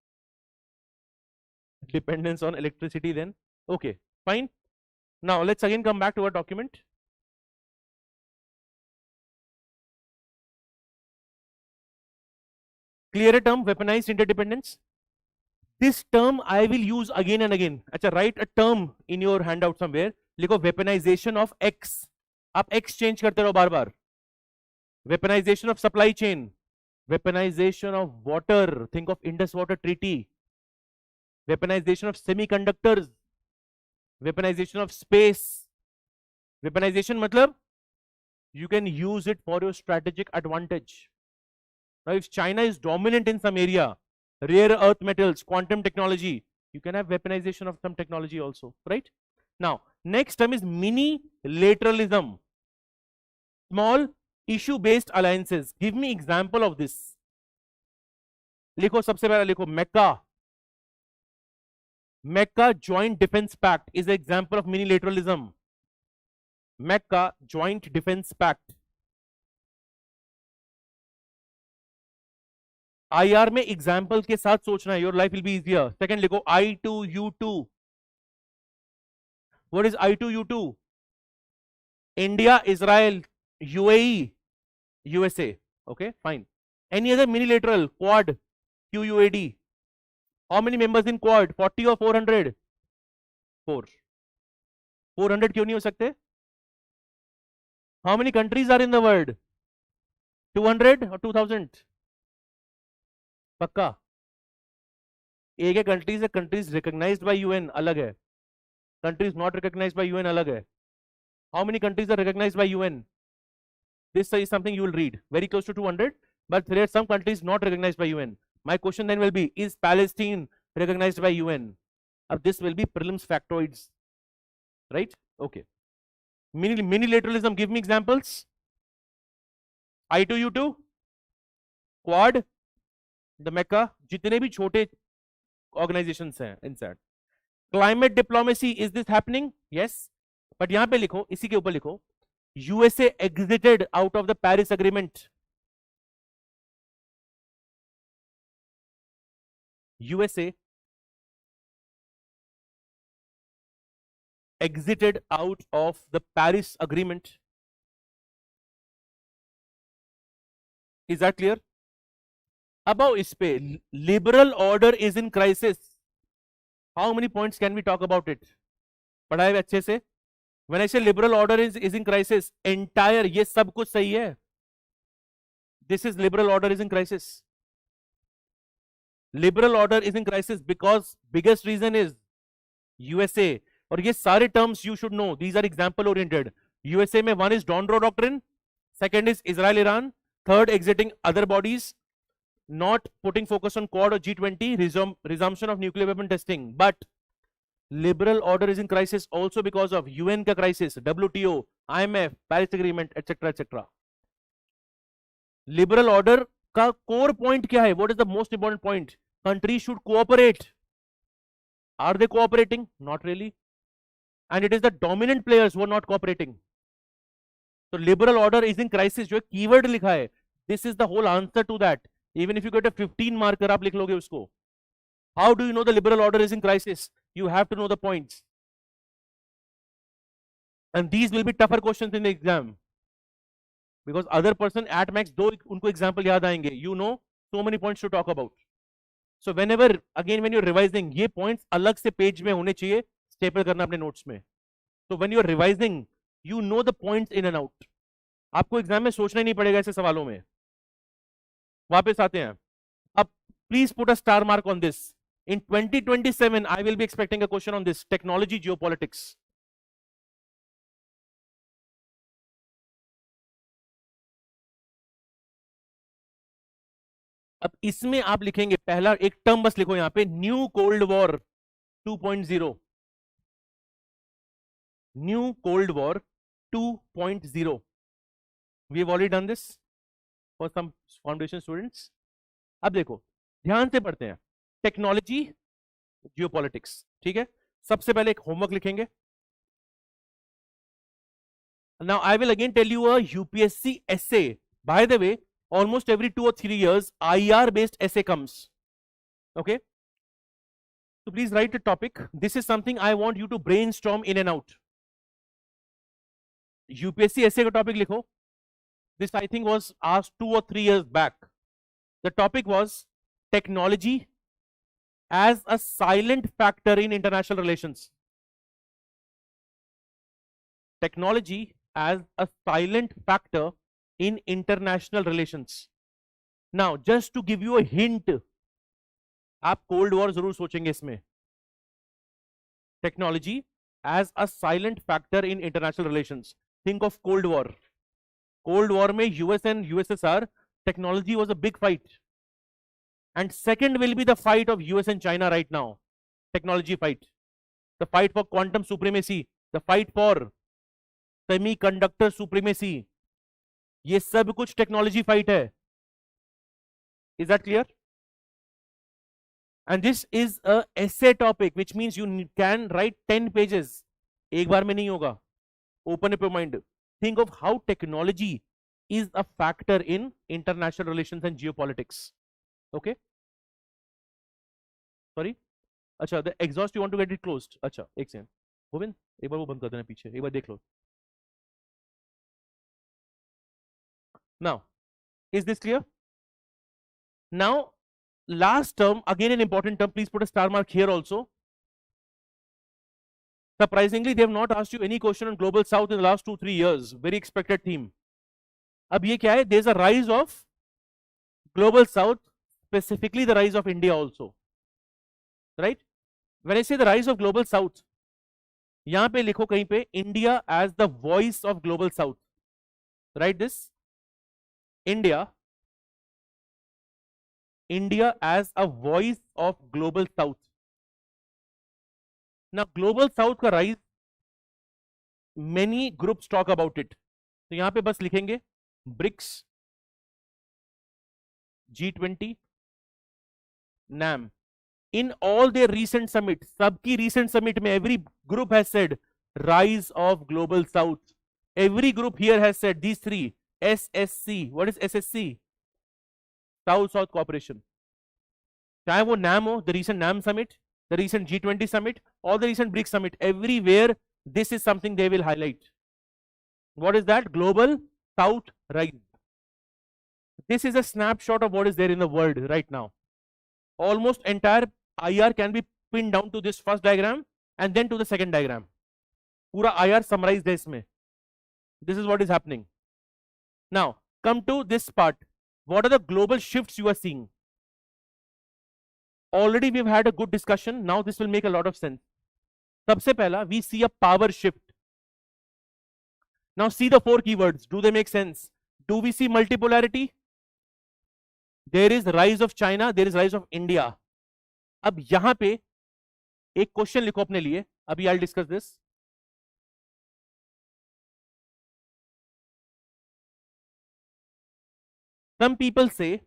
Dependence on electricity then. Okay, fine. Now let's again come back to our document. Clear a term, weaponized interdependence. This term I will use again and again. अच्छा, write a term in your handout somewhere. लिखो weaponization of X. आप X change करते रहो बार बार. Weaponization of supply chain. Weaponization of water. Think of Indus Water Treaty. Weaponization of semiconductors. Weaponization of space. Weaponization मतलब you can use it for your strategic advantage. Now if China is dominant in some area, rare earth metals, quantum technology, you can have weaponization of some technology also, right? Now next term is mini-lateralism. Small issue-based alliances. Give me example of this. लिखो, सबसे पहला लिखो MECA. MECA Joint Defense Pact is an example of mini-lateralism. MECA Joint Defense Pact. IR में example के साथ सोचना है. Your life will be easier. Second लिखो I2U2. What is I2U2? India, Israel, UAE, USA. Okay, fine. Any other minilateral? Quad, QUAD. How many members in Quad? 40 or 400? 4. 400 क्यों नहीं हो सकते? How many countries are in the world? 200 or 2000? पक्का? एक है countries recognized by UN अलग है. Countries not recognized by UN अलग है. How many countries are recognized by UN? This is something you will read. Very close to 200, but there are some countries not recognized by UN. My question then will be, is Palestine recognized by UN? This will be prelims factoids, right? Okay. Minilateralism, give me examples. I2U2, Quad, the Mecca, जितने भी छोटे organizations हैं inside. Climate diplomacy, is this happening? Yes. But यहाँ पे लिखो, इसी के ऊपर लिखो, USA exited out of the Paris Agreement. USA exited out of the Paris Agreement. Is that clear? Above इस पे liberal order is in crisis. How many points can we talk about it? पढ़ाए अच्छे से. When I say liberal order is in crisis, entire ये सब कुछ सही है. This is liberal order is in crisis. Liberal order is in crisis because biggest reason is USA. और ये सारे terms you should know. These are example oriented. USA में one is Donroe Doctrine, second is Israel-Iran, third exiting other bodies, not putting focus on Quad or G20, resumption of nuclear weapon testing. But liberal order is in crisis also because of UN का crisis, WTO, IMF, Paris Agreement, etc. etc. Liberal order का core point क्या है? What is the most important point? Countries should cooperate. Are they cooperating? Not really. And it is the dominant players who are not cooperating. So liberal order is in crisis. जो keyword लिखा है, this is the whole answer to that. Even if you get a 15 marker, आप लिख लोगे उसको. How do you know the liberal order is in crisis? You have to know the points. And these will be tougher questions in the exam. Because other person at max दो उनको example याद आएंगे. You know so many points to talk about. So whenever, again when you're revising, ये points अलग से page में होने चाहिए, staple करना अपने notes में. So when you're revising, you know the points in and out. आपको exam में सोचना ही नहीं पड़ेगा ऐसे सवालों में. वापस आते हैं. अब please put a star mark on this. In 2027, I will be expecting a question on this, technology geopolitics. अब इसमें आप लिखेंगे, पहला एक टर्म बस लिखो यहां पे, new cold war 2.0. New cold war 2.0. We have already done this for some foundation students. अब देखो ध्यान से पढ़ते हैं, टेक्नोलॉजी जियोपॉलिटिक्स. ठीक है, सबसे पहले एक होमवर्क लिखेंगे. Now I will again tell you a UPSC essay. By the way, almost every 2 or 3 years IR based essay comes. Okay, so please write the topic. This is something I want you to brainstorm in and out. UPSC essay का topic लिखो. This I think was asked 2 or 3 years back. The topic was technology as a silent factor in international relations. Technology as a silent factor in international relations. Now just to give you a hint, आप cold war जरूर सोचेंगे इसमें. Technology as a silent factor in international relations. Think of cold war. Cold war में US and USSR, technology was a big fight. And second will be the fight of US and China right now. Technology fight. The fight for quantum supremacy, the fight for semiconductor supremacy, ये सब कुछ technology fight है. Is that clear? And this is a essay topic, which means you can write 10 pages. एक बार में नहीं होगा. Open up your mind. Think of how technology is a factor in international relations and geopolitics. Okay? Sorry? अच्छा, the exhaust you want to get it closed. अच्छा, एक second. Govind, एक बार वो बंद कर देना पीछे. एक बार देख लो. Now, is this clear? Now, last term, again an important term, please put a star mark here also. Surprisingly, they have not asked you any question on global south in the last 2-3 years. Very expected theme. अब ये क्या है? There is a rise of global south, specifically the rise of India also. Right? When I say the rise of global south, यहाँ पे लिखो कहीं पे India as the voice of global south. Write this. India as a voice of global south. Now global south का rise, many groups talk about it. तो यहाँ पे बस लिखेंगे BRICS, G20, NAM. In all their recent summits, सबकी recent summit में every group has said rise of global south. Every group here has said these three. SSC. What is SSC? South-South Cooperation. चाहे वो NAM हो, the recent NAM summit, the recent G20 summit, or the recent BRICS summit, everywhere this is something they will highlight. What is that? Global South rise. This is a snapshot of what is there in the world right now. Almost entire IR can be pinned down to this first diagram and then to the second diagram. Pura IR summarized है इसमें. This is what is happening. Now, come to this part. What are the global shifts you are seeing? Already we've had a good discussion. Now this will make a lot of sense. सबसे पहला, we see a power shift. Now see the 4 keywords. Do they make sense? Do we see multipolarity? There is rise of China. There is rise of India. अब यहां पे एक question लिखो अपने लिए. अभी I'll discuss this. Some people say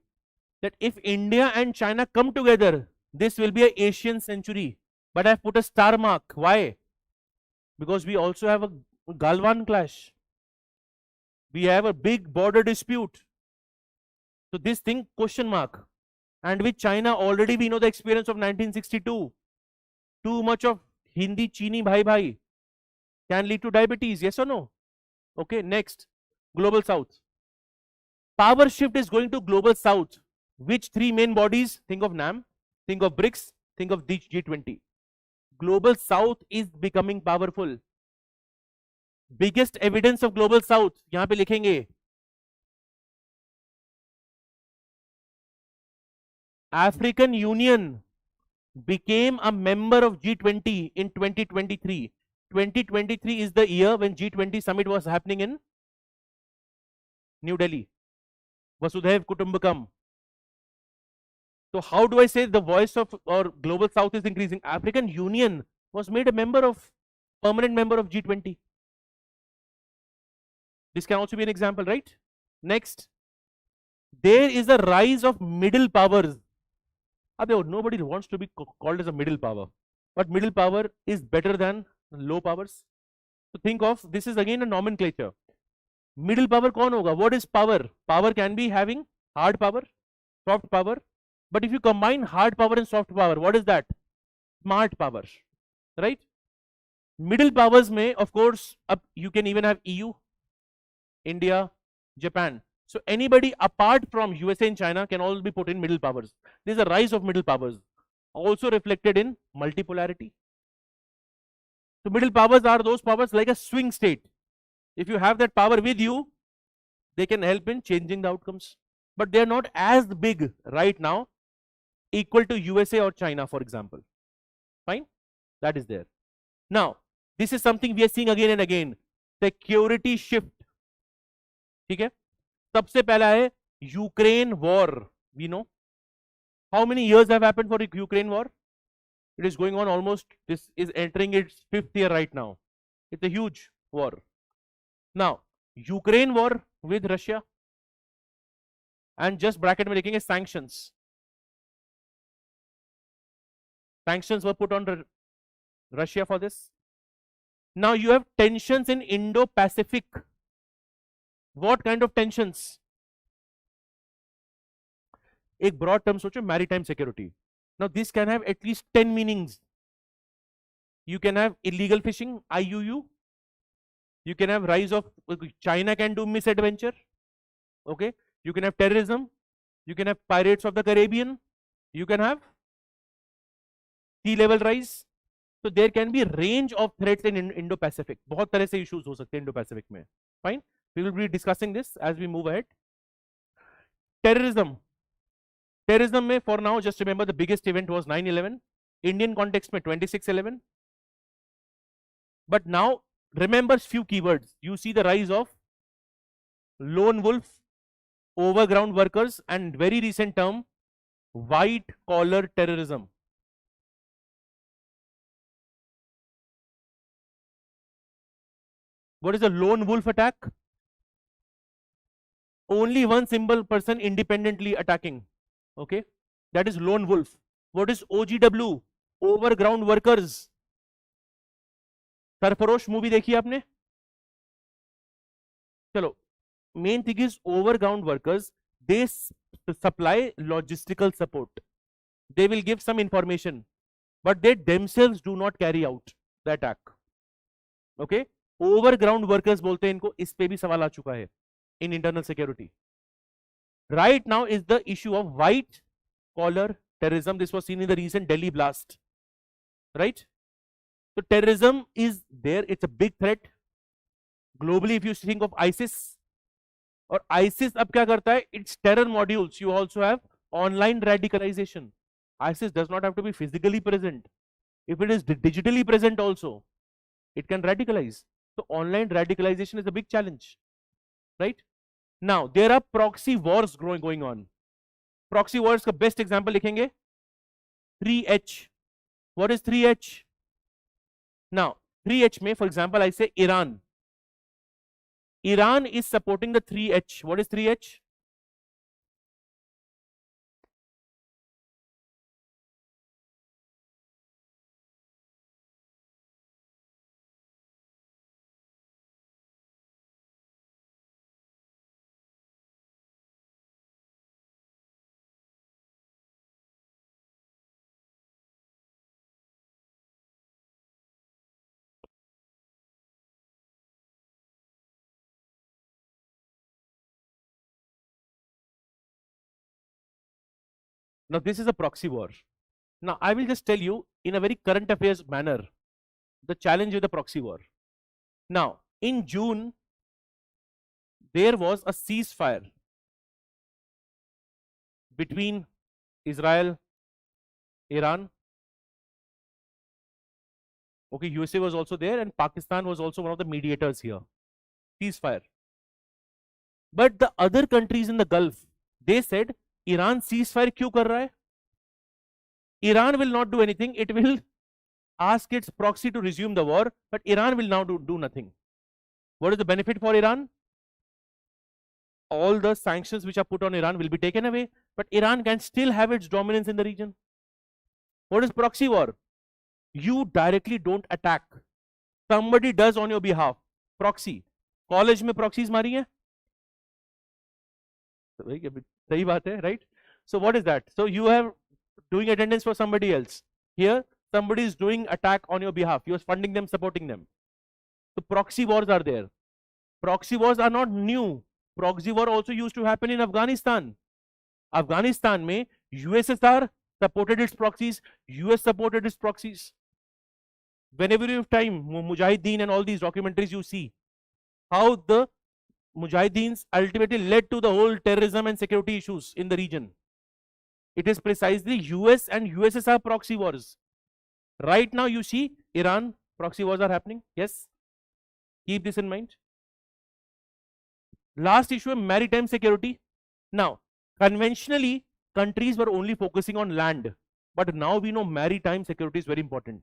that if India and China come together, this will be an Asian century. But I've put a star mark. Why? Because we also have a Galwan clash. We have a big border dispute. So this thing, question mark. And with China, already we know the experience of 1962. Too much of Hindi Chini bhai bhai can lead to diabetes. Yes or no? Okay, next. Global South. Power shift is going to global south. Which 3 main bodies? Think of NAM, think of BRICS, think of G20. Global south is becoming powerful. Biggest evidence of global south, यहाँ पे लिखेंगे. African Union became a member of G20 in 2023. 2023 is the year when G20 summit was happening in New Delhi. Vasudhaiv Kutumbakam. So how do I say the voice of or global south is increasing? African Union was made a permanent member of G20. This can also be an example, right? Next, there is a rise of middle powers. Nobody wants to be called as a middle power, but middle power is better than low powers. So think of, this is again a nomenclature. Middle power kaun hoga? What is power? Power can be having hard power, soft power. But if you combine hard power and soft power, what is that? Smart power, right? Middle powers may, of course, you can even have EU, India, Japan. So anybody apart from USA and China can all be put in middle powers. There is a rise of middle powers, also reflected in multipolarity. So middle powers are those powers like a swing state. If you have that power with you, they can help in changing the outcomes. But they are not as big right now, equal to USA or China, for example. Fine? That is there. Now, this is something we are seeing again and again. Security shift. ठीक है? सबसे पहला है Ukraine war. We know. How many years have happened for Ukraine war? It is going on almost, this is entering its 5th year right now. It's a huge war. Now, Ukraine war with Russia. And just bracket में लिखेंगे sanctions. Sanctions were put on Russia for this. Now you have tensions in Indo-Pacific. What kind of tensions? एक broad term सोचो, maritime security. Now this can have at least 10 meanings. You can have illegal fishing, IUU. You can have rise of China can do misadventure. Okay, you can have terrorism, you can have pirates of the Caribbean, you can have sea level rise. So there can be range of threats in Indo-Pacific. बहुत तरह से issues हो सकते हैं Indo-Pacific में. Fine, we will be discussing this as we move ahead. Terrorism. Terrorism में for now just remember the biggest event was 9/11. Indian context में 26/11. But now remember few keywords. You see the rise of lone wolf, overground workers, and very recent term white collar terrorism. What is a lone wolf attack? Only one single person independently attacking. Okay, that is lone wolf. What is OGW? Overground workers. Sarfarosh movie देखी आपने? चलो, main thing is overground workers, they supply logistical support. They will give some information, but they themselves do not carry out the attack. Okay, overground workers बोलते हैं इनको. इस पे भी सवाल आ चुका है in internal security. Right now is the issue of white collar terrorism. This was seen in the recent Delhi blast, right? So terrorism is there, it's a big threat globally. If you think of ISIS, और ISIS अब क्या करता है? It's terror modules. You also have online radicalization. ISIS does not have to be physically present. If it is digitally present also, it can radicalize. So online radicalization is a big challenge, right? Now there are proxy wars going on. Proxy wars का best example लिखेंगे 3H. What is 3H? Now 3H में, for example, I say Iran. Iran is supporting the 3H. What is 3H? Now this is a proxy war. Now I will just tell you in a very current affairs manner the challenge with the proxy war. Now in June there was a ceasefire between Israel, Iran. Okay, USA was also there and Pakistan was also one of the mediators here. Ceasefire. But the other countries in the Gulf, they said Iran ceasefire क्यों कर रहा है? Iran will not do anything. It will ask its proxy to resume the war, but Iran will now do nothing. What is the benefit for Iran? All the sanctions which are put on Iran will be taken away, but Iran can still have its dominance in the region. What is proxy war? You directly don't attack. Somebody does on your behalf. Proxy. College में proxies मारी है? सही बात है, right? So what is that? So you have doing attendance for somebody else. Here, somebody is doing attack on your behalf. You are funding them, supporting them. So proxy wars are there. Proxy wars are not new. Proxy war also used to happen in Afghanistan. Afghanistan में USSR supported its proxies, US supported its proxies. Whenever you have time, Mujahideen and all these documentaries, you see how the Mujahideens ultimately led to the whole terrorism and security issues in the region. It is precisely US and USSR proxy wars. Right now you see Iran proxy wars are happening. Yes, keep this in mind. Last issue, maritime security. Now conventionally countries were only focusing on land, but now we know maritime security is very important.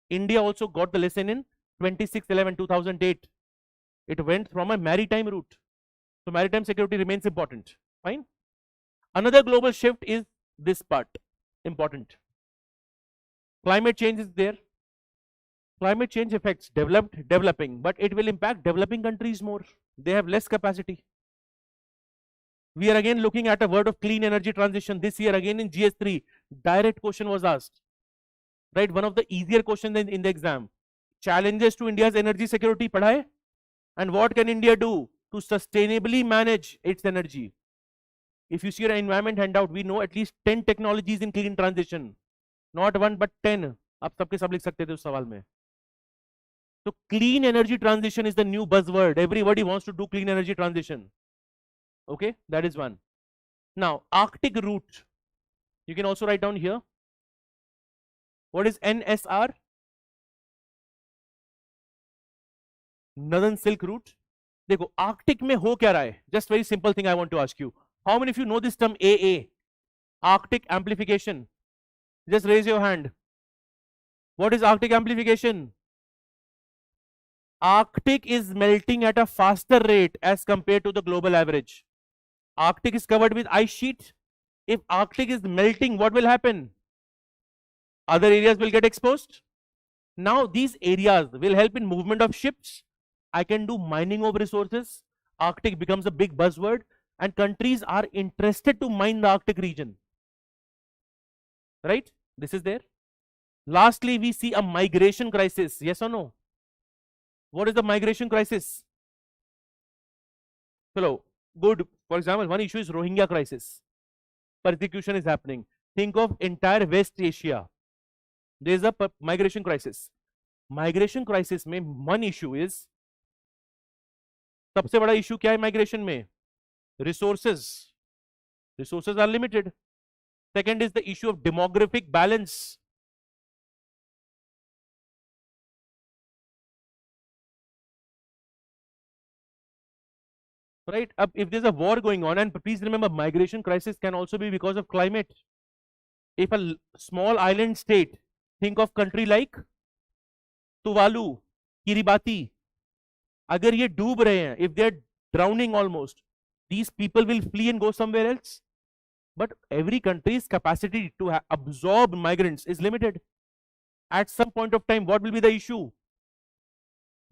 India also got the lesson in 26/11/2008. It went from a maritime route. So maritime security remains important. Fine. Another global shift is this part, important. Climate change is there. Climate change affects developed, developing, but it will impact developing countries more. They have less capacity. We are again looking at a word of clean energy transition. This year again in GS3, direct question was asked. Right, one of the easier questions in the exam. Challenges to India's energy security, padha hai? And what can India do? to sustainably manage its energy. If you see your environment handout, we know at least 10 technologies in clean transition, not one but 10. आप सबके सब लिख सकते थे उस सवाल में. So clean energy transition is the new buzzword. Everybody wants to do clean energy transition. Okay, that is one. Now, Arctic route. You can also write down here. What is NSR? Northern Silk Route. देखो Arctic में हो क्या रहा है? Just very simple thing I want to ask you. How many of you know this term AA? Arctic amplification. Just raise your hand. What is Arctic amplification? Arctic is melting at a faster rate as compared to the global average. Arctic is covered with ice sheet. If Arctic is melting, what will happen? Other areas will get exposed. Now these areas will help in movement of ships. I can do mining of resources. Arctic becomes a big buzzword and countries are interested to mine the Arctic region. Right? This is there. Lastly, we see a migration crisis. Yes or no? What is the migration crisis? Hello. Good. For example, one issue is Rohingya crisis. Persecution is happening. Think of entire West Asia. There is a migration crisis. Migration crisis में one issue is, सबसे बड़ा issue क्या है migration में? Resources. Resources are limited. Second is the issue of demographic balance. Right? If there's a war going on, and please remember, migration crisis can also be because of climate. If a small island state, think of country like Tuvalu, Kiribati, अगर ये डूब रहे हैं, if they are drowning almost, these people will flee and go somewhere else. But every country's capacity to absorb migrants is limited. At some point of time, what will be the issue?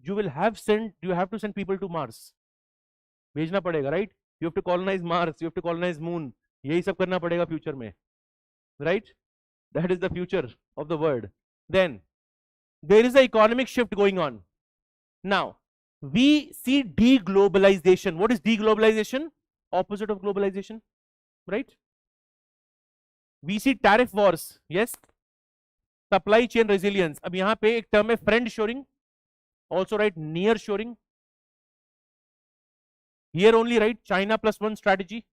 You have to send people to Mars. भेजना पड़ेगा, right? You have to colonize Mars, you have to colonize Moon. यही सब करना पड़ेगा future में, right? That is the future of the world. Then there is an economic shift going on. Now we see deglobalization. What is deglobalization? Opposite of globalization, right? We see tariff wars. Yes. Supply chain resilience. अब यहाँ पे एक term है friend shoring. Also write near shoring. Here only write China +1 strategy.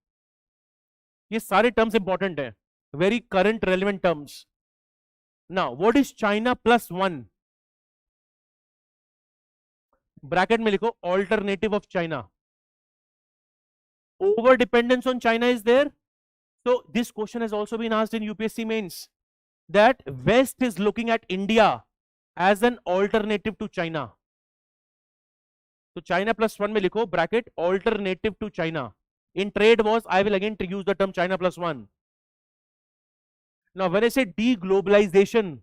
ये सारे terms important हैं. Very current relevant terms. Now what is China +1? Bracket में लिखो alternative of China. Over dependence on China is there. So this question has also been asked in UPSC mains, that West is looking at India as an alternative to China. So China +1 में लिखो bracket alternative to China. In trade wars, I will again use the term China +1. Now when I say deglobalization,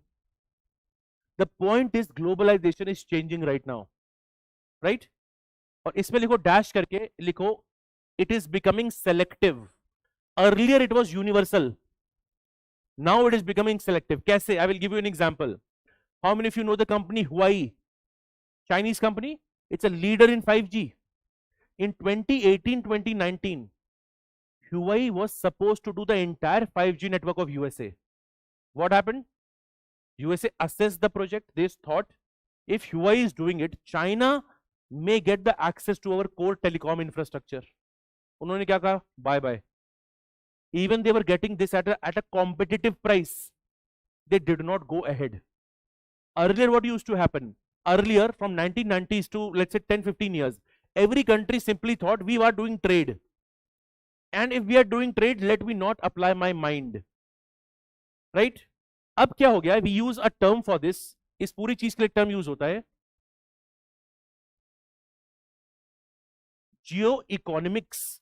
the point is globalization is changing right now, right? और इसमें लिखो dash करके लिखो it is becoming selective. Earlier it was universal. Now it is becoming selective. कैसे? I will give you an example. How many of you know the company Huawei? Chinese company. It's a leader in 5G. In 2018-2019, Huawei was supposed to do the entire 5G network of USA. What happened? USA assessed the project. They thought, if Huawei is doing it, China may get the access to our core telecom infrastructure. उन्होंने क्या कहा? Bye bye. Even they were getting this at a competitive price. They did not go ahead. Earlier, what used to happen? Earlier, from 1990s to let's say 10-15 years, every country simply thought we are doing trade. And if we are doing trade, let me not apply my mind. Right? अब क्या हो गया? We use a term for this. इस पूरी चीज के लिए term use होता है geoeconomics.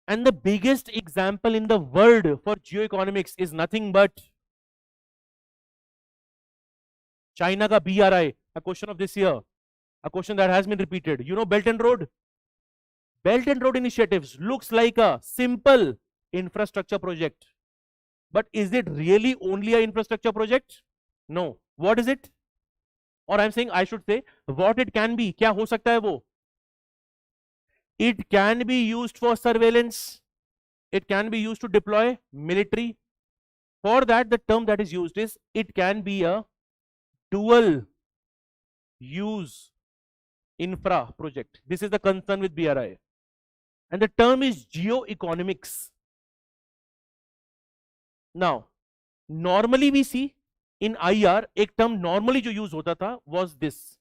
And the biggest example in the world for geoeconomics is nothing but China ka BRI, a question of this year, a question that has been repeated. You know Belt and Road? Belt and Road initiatives looks like a simple infrastructure project. But is it really only an infrastructure project? No. What is it? Or I'm saying, I should say, what it can be. क्या हो सकता है वो? It can be used for surveillance. It can be used to deploy military. For that, the term that is used is it can be a dual use infra project. This is the concern with BRI. And the term is geoeconomics. Now, normally we see in IR, एक term normally जो use होता था was this.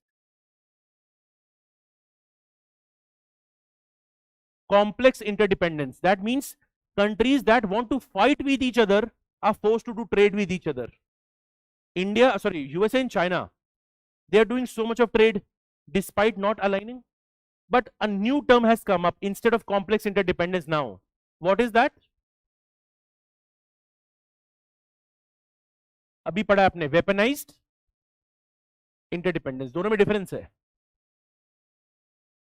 Complex interdependence. That means countries that want to fight with each other are forced to do trade with each other. USA and China, they are doing so much of trade despite not aligning. But a new term has come up instead of complex interdependence now. What is that? अभी पढ़ा आपने weaponised interdependence, दोनों में difference है.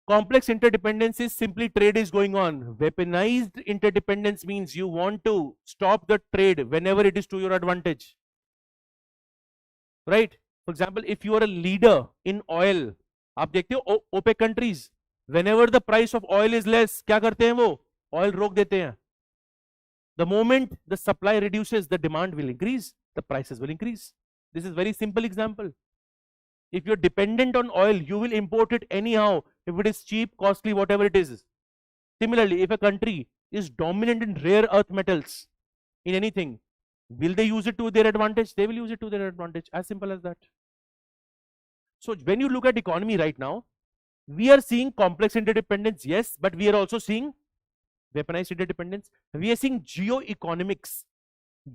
Complex interdependence is simply trade is going on. Weaponized interdependence means you want to stop the trade whenever it is to your advantage. Right? For example, if you are a leader in oil, आप देखते हो OPEC countries, whenever the price of oil is less, क्या करते हैं वो? Oil रोक देते हैं. The moment the supply reduces, the demand will increase, the prices will increase. This is very simple example. If you're dependent on oil, you will import it anyhow, if it is cheap, costly, whatever it is. Similarly, if a country is dominant in rare earth metals, in anything, will they use it to their advantage? They will use it to their advantage, as simple as that. So when you look at economy right now, we are seeing complex interdependence, yes, but we are also seeing weaponized interdependence. We are seeing geoeconomics.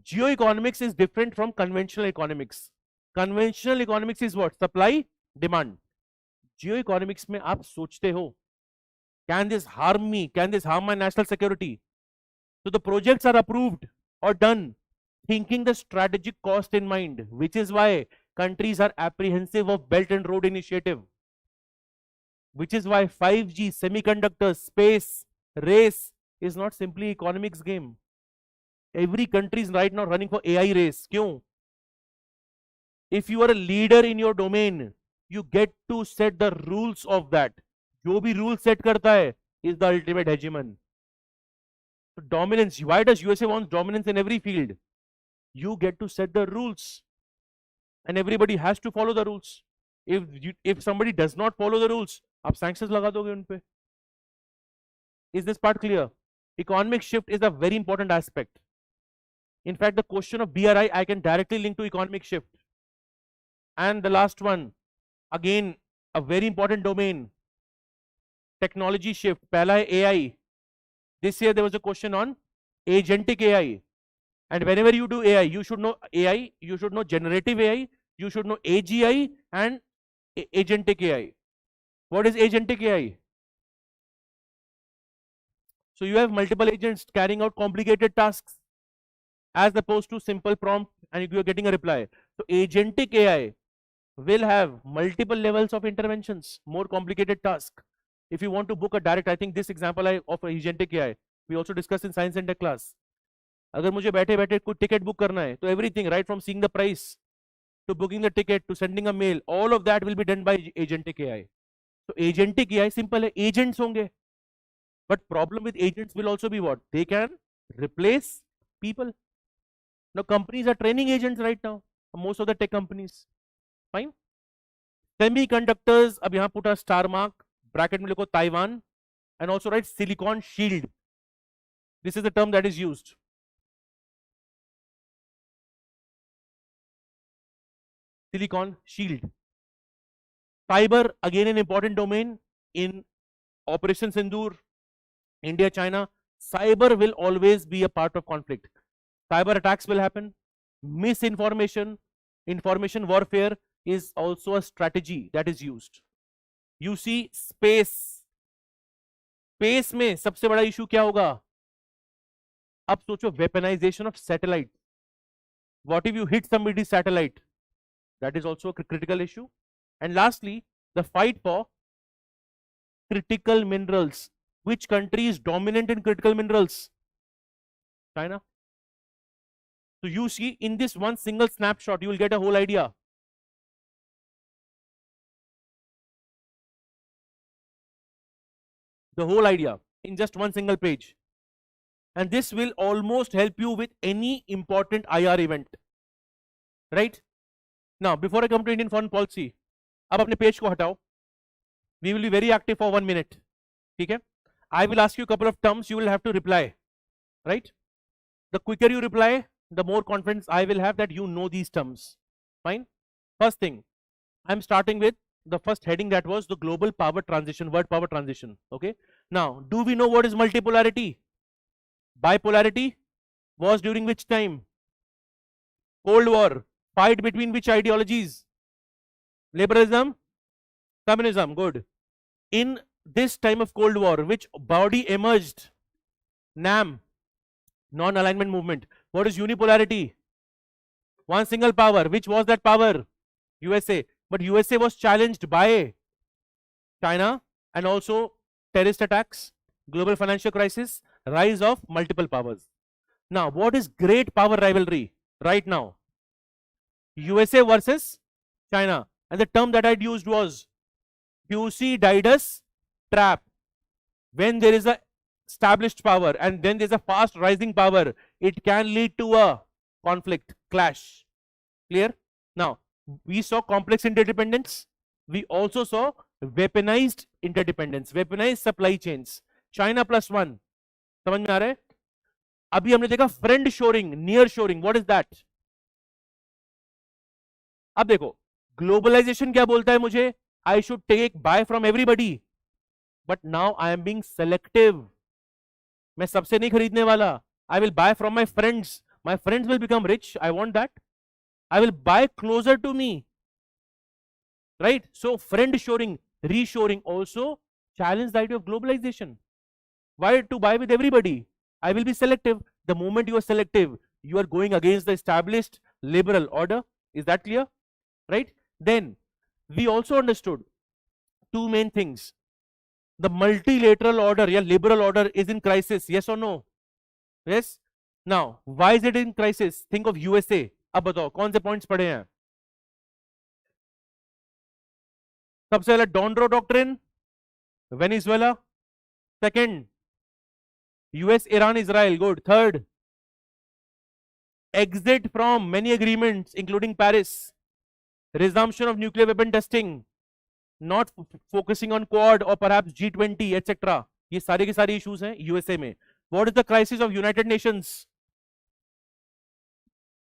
Geoeconomics is different from conventional economics. Conventional economics is what? Supply, demand. Geoeconomics में आप सोचते हो, can this harm me? Can this harm my national security? So the projects are approved or done thinking the strategic cost in mind, which is why countries are apprehensive of Belt and Road Initiative, which is why 5G, semiconductors, space, race is not simply economics game. Every country is right now running for AI race. क्यों? If you are a leader in your domain, you get to set the rules of that. जो भी rule set करता है is the ultimate hegemon. So dominance. Why does USA want dominance in every field? You get to set the rules, and everybody has to follow the rules. If somebody does not follow the rules, आप sanctions लगा दोगे उन पे. Is this part clear? Economic shift is a very important aspect. In fact, the question of BRI I can directly link to economic shift. And the last one, again, a very important domain, technology shift. पहला है AI. This year there was a question on agentic AI. And whenever you do AI, you should know AI, you should know generative AI, you should know AGI and agentic AI. What is agentic AI? So you have multiple agents carrying out complicated tasks as opposed to simple prompt and you are getting a reply. So agentic AI will have multiple levels of interventions, more complicated task. If you want to book a direct, I think this example of agentic AI, we also discussed in science and tech class. अगर मुझे बैठे बैठे कोई ticket book करना है तो everything right from seeing the price to booking the ticket to sending a mail, all of that will be done by agentic AI. So agentic AI simple है, agents होंगे. But problem with agents will also be what? They can replace people. Now companies are training agents right now, most of the tech companies. Fine. Semiconductors, अब यहाँ put a star mark, bracket में लिखो Taiwan, and also write silicon shield. This is the term that is used. Silicon shield. Cyber, again an important domain in Operation Sindoor, India, China. Cyber will always be a part of conflict. Cyber attacks will happen. Misinformation, information warfare is also a strategy that is used. You see space. Space में सबसे बड़ा issue क्या होगा? अब सोचो weaponization of satellite. What if you hit somebody's satellite? That is also a critical issue. And lastly, the fight for critical minerals. Which country is dominant in critical minerals? China. So you see in this one single snapshot, you will get a whole idea. the whole idea in just one single page, and this will almost help you with any important IR event, right? Now before I come to Indian foreign policy, अब अपने page को हटाओ. We will be very active for 1 minute. ठीक है? I will ask you a couple of terms, you will have to reply, right? The quicker you reply, the more confidence I will have that you know these terms. Fine? First thing, I'm starting with the first heading, that was the global power transition, word power transition. Okay? Now, do we know what is multipolarity? Bipolarity was during which time? Cold War. Fight between which ideologies? Liberalism, communism. Good. In this time of Cold War, which body emerged? NAM, non-alignment movement. What is unipolarity? One single power. Which was that power? USA. But USA was challenged by China, and also terrorist attacks, global financial crisis, rise of multiple powers. Now, what is great power rivalry right now? USA versus China. And the term that I used was Thucydides trap. When there is a established power and then there's a fast rising power, it can lead to a conflict, clash. Clear? Now, we saw complex interdependence. We also saw weaponized interdependence, weaponized supply chains. China +1. समझ में आ रहा है? अभी हमने देखा friend shoring, near shoring. What is that? अब देखो, globalization क्या बोलता है मुझे? I should buy from everybody. But now I am being selective. मैं सबसे नहीं खरीदने वाला. I will buy from my friends. My friends will become rich. I want that. I will buy closer to me. Right? So friend shoring, reshoring also challenge the idea of globalization. Why to buy with everybody? I will be selective. The moment you are selective, you are going against the established liberal order. Is that clear? Right? Then we also understood two main things. The multilateral order, yeah, liberal order is in crisis. Yes or no? Yes. Now, why is it in crisis? Think of USA. अब बताओ कौन से points पढ़े हैं? सबसे पहले Donroe doctrine, Venezuela. Second, US, Iran, Israel. Good. Third, exit from many agreements, including Paris. Resumption of nuclear weapon testing. Not focusing on Quad or perhaps G20, etc. ये सारे के सारे issues हैं USA में. What is the crisis of United Nations?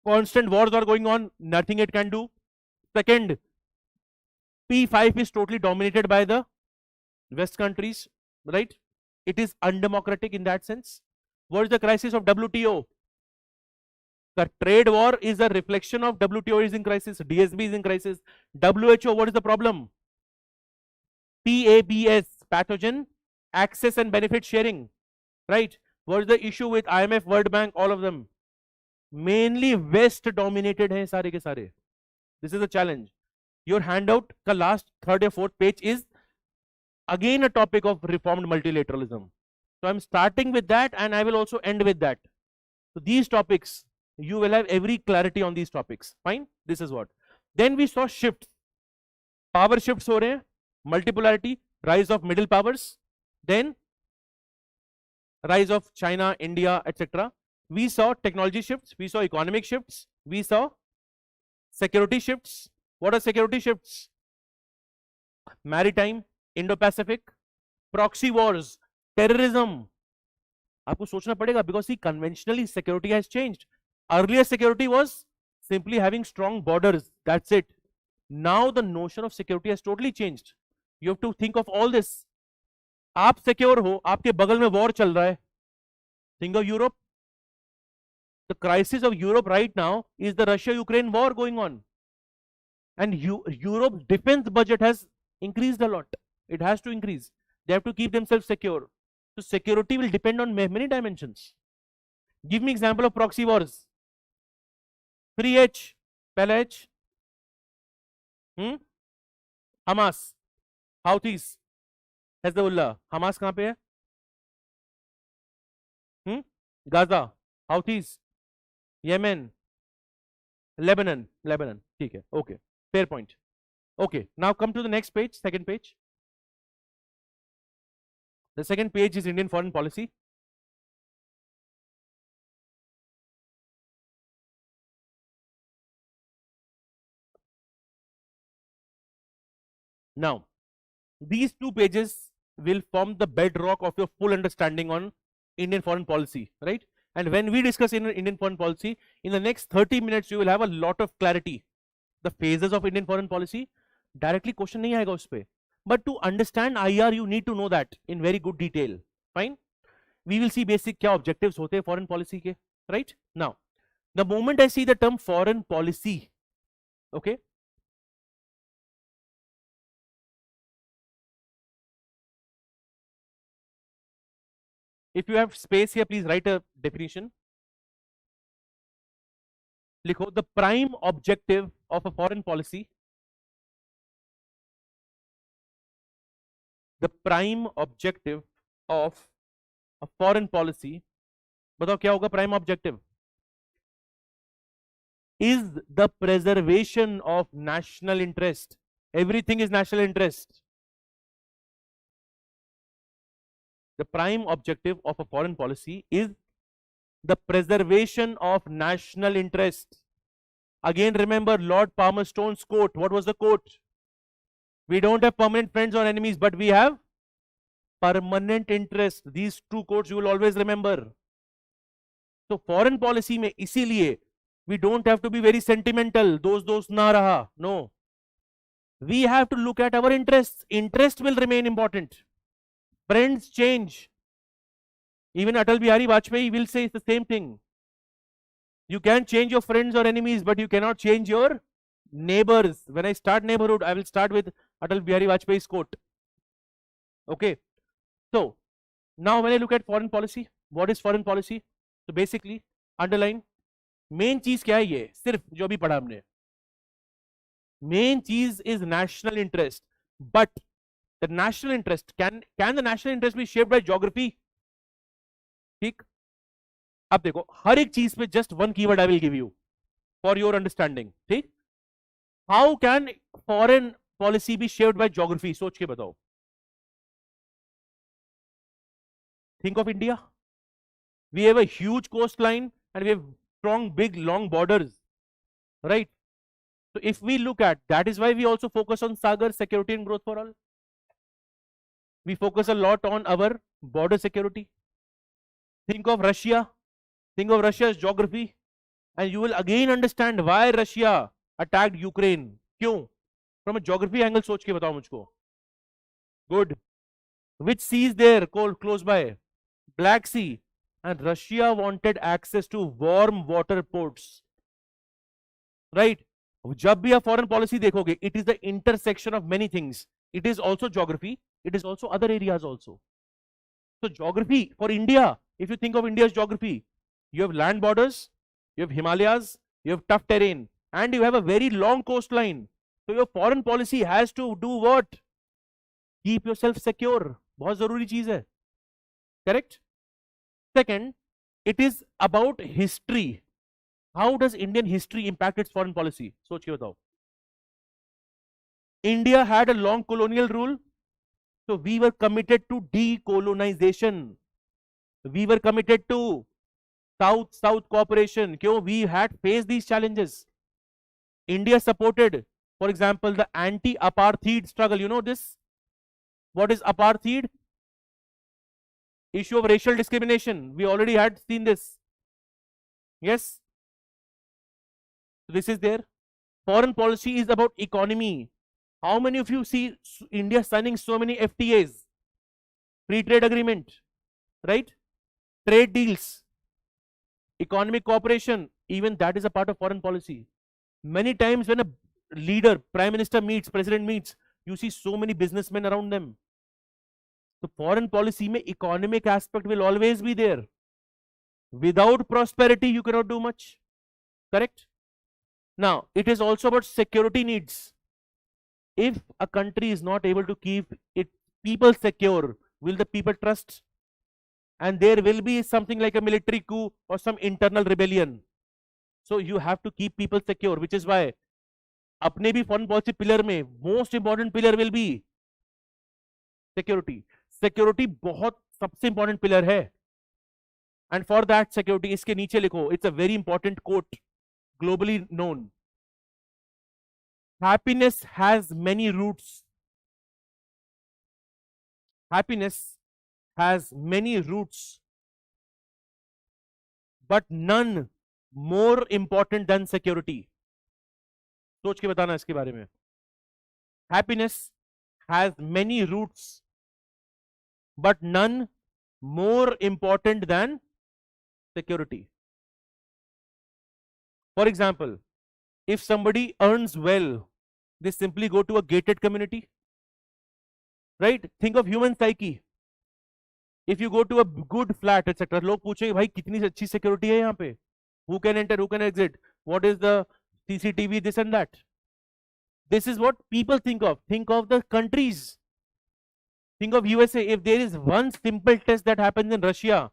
Constant wars are going on, nothing it can do. Second, P5 is totally dominated by the West countries, right? It is undemocratic in that sense. What is the crisis of WTO? The trade war is a reflection of WTO is in crisis, DSB is in crisis. WHO, what is the problem? PABS, pathogen access and benefit sharing, right? What is the issue with IMF, World Bank, all of them? Mainly West dominated हैं सारे के सारे. This is a challenge. Your handout का last third or fourth page is again a topic of reformed multilateralism. So I'm starting with that and I will also end with that. So these topics, you will have every clarity on these topics. Fine? This is what. Then we saw shifts. Power shifts हो रहे हैं, multipolarity, rise of middle powers, then rise of China, India, etc. We saw technology shifts, we saw economic shifts, we saw security shifts. What are security shifts? Maritime, Indo-Pacific, proxy wars, terrorism. आपको सोचना पड़ेगा because see, conventionally security has changed. Earlier security was simply having strong borders, that's it. Now the notion of security has totally changed. You have to think of all this. आप secure हो, आपके बगल में war चल रहा है. Think of Europe. The crisis of Europe right now is the Russia-Ukraine war going on. And Europe's defense budget has increased a lot. It has to increase. They have to keep themselves secure. So security will depend on many dimensions. Give me example of proxy wars. 3H. पहला H. Hamas. Houthis. Hezbollah. Hamas कहाँ पे है? Gaza. Houthis. Yemen. Lebanon. ठीक है. Okay. Fair point. Okay. Now come to the next page, second page. The second page is Indian foreign policy. Now, these two pages will form the bedrock of your full understanding on Indian foreign policy, right? And when we discuss in Indian foreign policy, in the next 30 minutes, you will have a lot of clarity. The phases of Indian foreign policy, directly question nahi aayega us pe. But to understand IR, you need to know that in very good detail. Fine? We will see basic kya objectives hote hain foreign policy ke, right? Now, the moment I see the term foreign policy, okay, if you have space here, please write a definition. Likho, the prime objective of a foreign policy, the prime objective of a foreign policy, बताओ क्या होगा prime objective, is the preservation of national interest. Everything is national interest. The prime objective of a foreign policy is the preservation of national interest. Again, remember Lord Palmerston's quote. What was the quote? We don't have permanent friends or enemies, but we have permanent interest. These two quotes you will always remember. So foreign policy में इसीलिए we don't have to be very sentimental. Those ना रहा. No. We have to look at our interests. Interest will remain important. Friends change. Even Atal Bihari Vajpayee will say the same thing. You can change your friends or enemies, but you cannot change your neighbors. When I start neighborhood, I will start with Atal Bihari Vajpayee's quote. Okay. So, now when I look at foreign policy, what is foreign policy? So basically, underline, main चीज क्या है ये? सिर्फ जो अभी पढ़ा हमने. Main चीज is national interest. But the national interest, can the national interest be shaped by geography? ठीक. अब देखो, हर एक चीज पे just one keyword I will give you for your understanding. ठीक. How can foreign policy be shaped by geography? सोच के बताओ. Think of India. We have a huge coastline and we have strong, big, long borders, right? So if we look at, that is why we also focus on Sagar, security and growth for all. We focus a lot on our border security. Think of Russia. Think of Russia's geography, and you will again understand why Russia attacked Ukraine. क्यों? From a geography angle सोच के बताओ मुझको. Good. Which sea is there close by? Black Sea. And Russia wanted access to warm water ports, right? जब भी आप foreign policy देखोगे, it is the intersection of many things. It is also geography. It is also other areas also. So geography for India, if you think of India's geography, you have land borders, you have Himalayas, you have tough terrain, and you have a very long coastline. So your foreign policy has to do what? Keep yourself secure. बहुत जरूरी चीज है. Correct? Second, it is about history. How does Indian history impact its foreign policy? सोच के बताओ. India had a long colonial rule, so we were committed to decolonization. We were committed to South-South cooperation. क्यों? We had faced these challenges. India supported, for example, the anti-apartheid struggle. You know this? What is apartheid? Issue of racial discrimination. We already had seen this. Yes. This is there. Foreign policy is about economy. How many of you see India signing so many FTAs? Free trade agreement, right? Trade deals, economic cooperation, even that is a part of foreign policy. Many times when a leader, prime minister meets, president meets, you see so many businessmen around them. So foreign policy mein economic aspect will always be there. Without prosperity, you cannot do much. Correct? Now, it is also about security needs. If a country is not able to keep its people secure, will the people trust? And there will be something like a military coup or some internal rebellion. So you have to keep people secure, which is why अपने भी foreign policy pillar में most important pillar will be security. Security बहुत सबसे important pillar है, and for that security, इसके नीचे लिखो, it's a very important quote, globally known, happiness has many roots, happiness has many roots, but none more important than security. सोच के बताना इसके बारे में. Happiness has many roots, but none more important than security. For example, if somebody earns well, they simply go to a gated community, right? Think of human psyche. If you go to a good flat, etc., लोग पूछेंगे भाई कितनी अच्छी security है यहाँ पे, who can enter, who can exit, what is the CCTV, this and that. This is what people think of. Think of the countries. Think of USA. If there is one simple test that happens in Russia,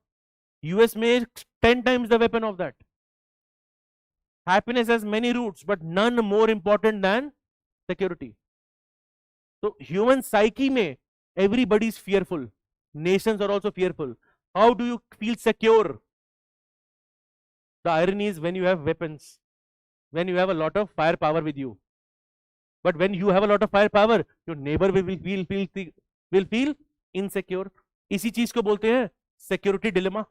US makes 10 times the weapon of that. Happiness has many roots, but none more important than security. So human psyche में everybody is fearful. Nations are also fearful. How do you feel secure? The irony is when you have weapons, when you have a lot of firepower with you. But when you have a lot of firepower, your neighbor will feel insecure. इसी चीज को बोलते हैं security dilemma.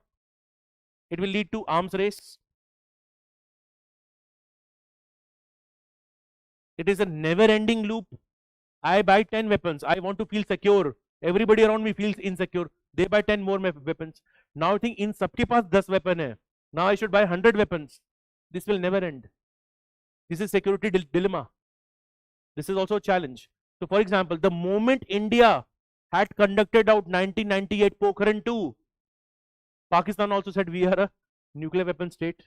It will lead to arms race. It is a never-ending loop. I buy 10 weapons. I want to feel secure. Everybody around me feels insecure. They buy 10 more weapons. Now I think in सबके पास 10 weapon है. Now I should buy 100 weapons. This will never end. This is security dilemma. This is also a challenge. So for example, the moment India had conducted out 1998 Pokhran 2, Pakistan also said we are a nuclear weapon state.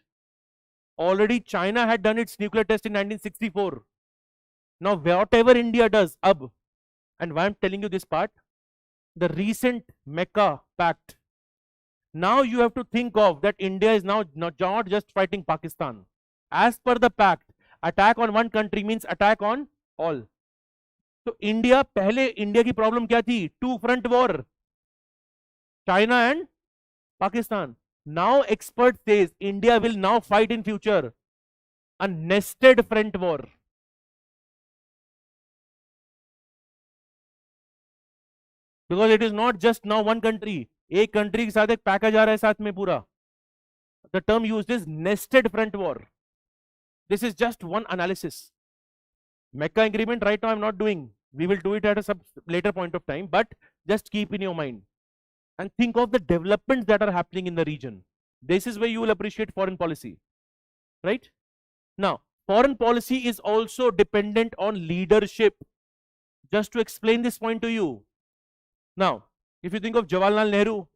Already China had done its nuclear test in 1964. Now whatever India does, and why I'm telling you this part, the recent Mecca Pact, now you have to think of that India is now not just fighting Pakistan. As per the pact, attack on one country means attack on all. So India, पहले India की problem क्या थी? Two front war, China and Pakistan. Now expert says India will now fight in future a nested front war. Because it is not just now one country. एक country के साथ एक package आ रहा है साथ में पूरा. The term used is nested front war. This is just one analysis. Mecca agreement right now I'm not doing. We will do it at a later point of time, but just keep in your mind and think of the developments that are happening in the region. This is where you will appreciate foreign policy, right? Now, foreign policy is also dependent on leadership. Just to explain this point to you. Now, if you think of Jawaharlal Nehru,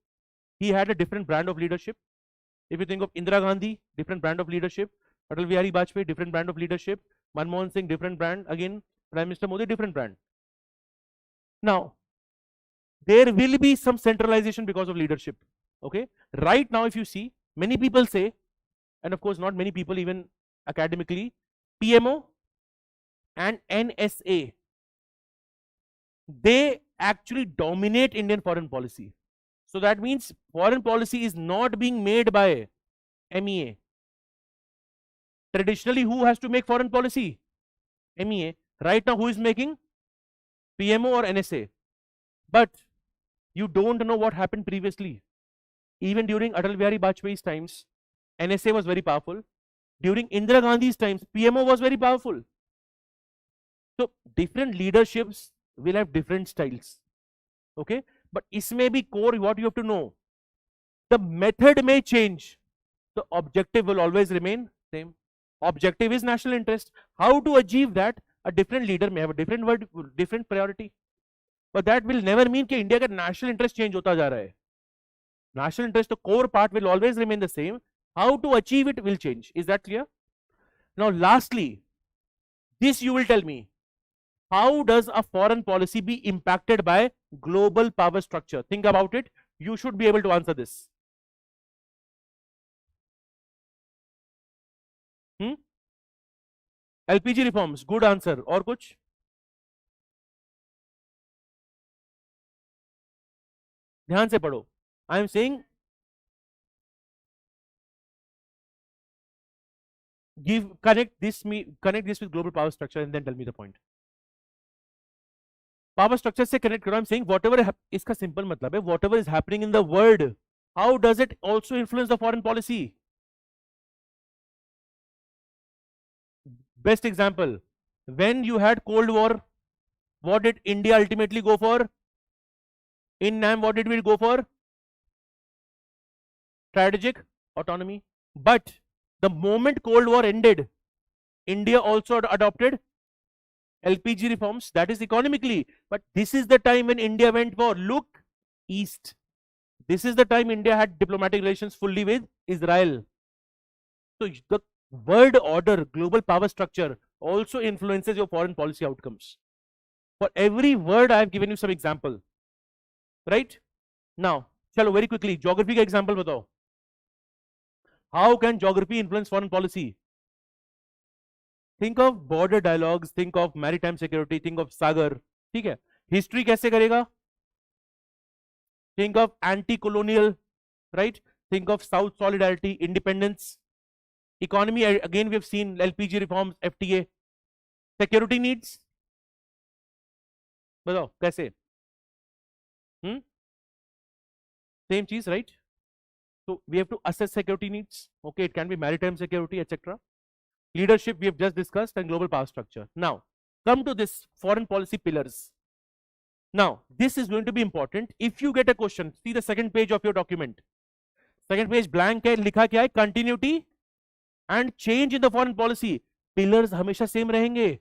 he had a different brand of leadership. If you think of Indira Gandhi, different brand of leadership. Atal Bihari Vajpayee, different brand of leadership. Manmohan Singh, different brand. Again, Prime Minister Modi, different brand. Now, there will be some centralization because of leadership. Okay. Right now, if you see, many people say, and of course, not many people, even academically, PMO and NSA, they actually dominate Indian foreign policy. So that means foreign policy is not being made by MEA. Traditionally, who has to make foreign policy? MEA. Right now, who is making? PMO or NSA. But you don't know what happened previously. Even during Atal Bihari Vajpayee's times, NSA was very powerful. During Indira Gandhi's times, PMO was very powerful. So different leaderships will have different styles. Okay, but isme bhi core what you have to know. The method may change. The objective will always remain same. Objective is national interest. How to achieve that? A different leader may have a different word, different priority. But that will never mean that India ka national interest change hota ja raha hai. National interest, the core part will always remain the same. How to achieve it will change. Is that clear? Now, lastly, this you will tell me. How does a foreign policy be impacted by global power structure? Think about it. You should be able to answer this. LPG reforms, good answer. और कुछ? ध्यान से पढ़ो. I am saying connect this with global power structure and then tell me the point. Power structure से connect करो. I'm saying whatever इसका simple मतलब है whatever is happening in the world, how does it also influence the foreign policy? Best example, when you had Cold War, what did India ultimately go for? In NAM, what did we go for? Strategic autonomy. But the moment Cold War ended, India also adopted LPG reforms, that is economically. But this is the time when India went for, look east. This is the time India had diplomatic relations fully with Israel. So the world order, global power structure also influences your foreign policy outcomes. For every word I have given you some example, right? Now, chalo very quickly, geography का example बताओ. How can geography influence foreign policy? Think of border dialogues, think of maritime security, think of सागर, ठीक है? History कैसे करेगा? Think of anti-colonial, right? Think of South solidarity, independence. Economy, again we have seen LPG reforms, FTA. Security needs, बताओ कैसे? Same cheese, right? So we have to assess security needs. Okay, it can be maritime security, etc. Leadership we have just discussed, and global power structure. Now, come to this foreign policy pillars. Now, this is going to be important. If you get a question, see the second page of your document. Second page blank है, लिखा क्या है? Continuity and change in the foreign policy. Pillars हमेशा same रहेंगे.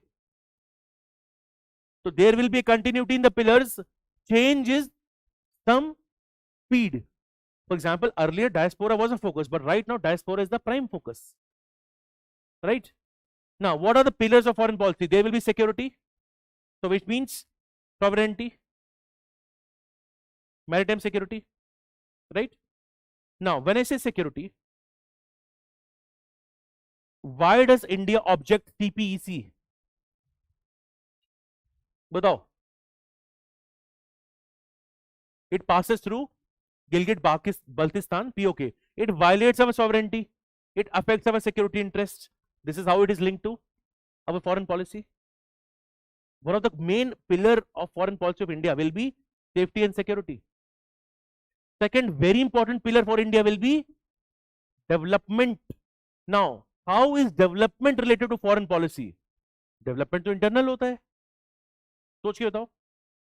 So there will be a continuity in the pillars. Change is some speed. For example, earlier diaspora was a focus, but right now diaspora is the prime focus. Right? Now, what are the pillars of foreign policy? There will be security, so which means sovereignty, maritime security, right? Now, when I say security, why does India object TPEC? बताओ. It passes through Gilgit-Baltistan, POK. It violates our sovereignty. It affects our security interests. This is how it is linked to our foreign policy. One of the main pillar of foreign policy of India will be safety and security. Second very important pillar for India will be development. Now, how is development related to foreign policy? Development तो internal होता है. सोच के बताओ.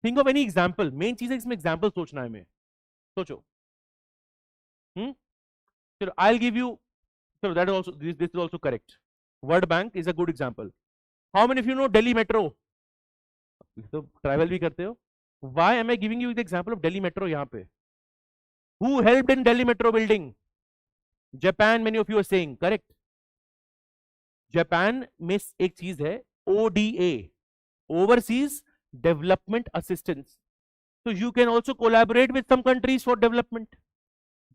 Think of any example. Main चीज है इसमें example सोचना है हमें. सोचो. So I'll give you. So that is also this is also correct. World Bank is a good example. How many of you know Delhi Metro? तो travel भी करते हो. Why am I giving you the example of Delhi Metro यहाँ पे? Who helped in Delhi Metro building? Japan. Many of you are saying correct. Japan में एक चीज है ODA, Overseas Development Assistance. So you can also collaborate with some countries for development.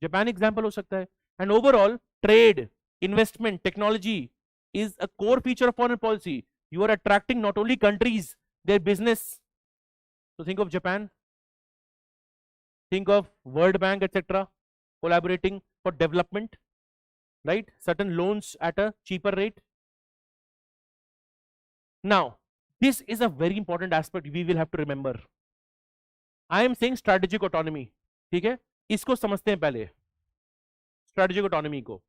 Japan example हो सकता है. And overall, trade, investment, technology is a core feature of foreign policy. You are attracting not only countries, their business. So think of Japan, think of World Bank, etc. collaborating for development, right? Certain loans at a cheaper rate. Now, this is a very important aspect we will have to remember. I am saying strategic autonomy. ठीक है, इसको समझते हैं पहले. Strategic autonomy को.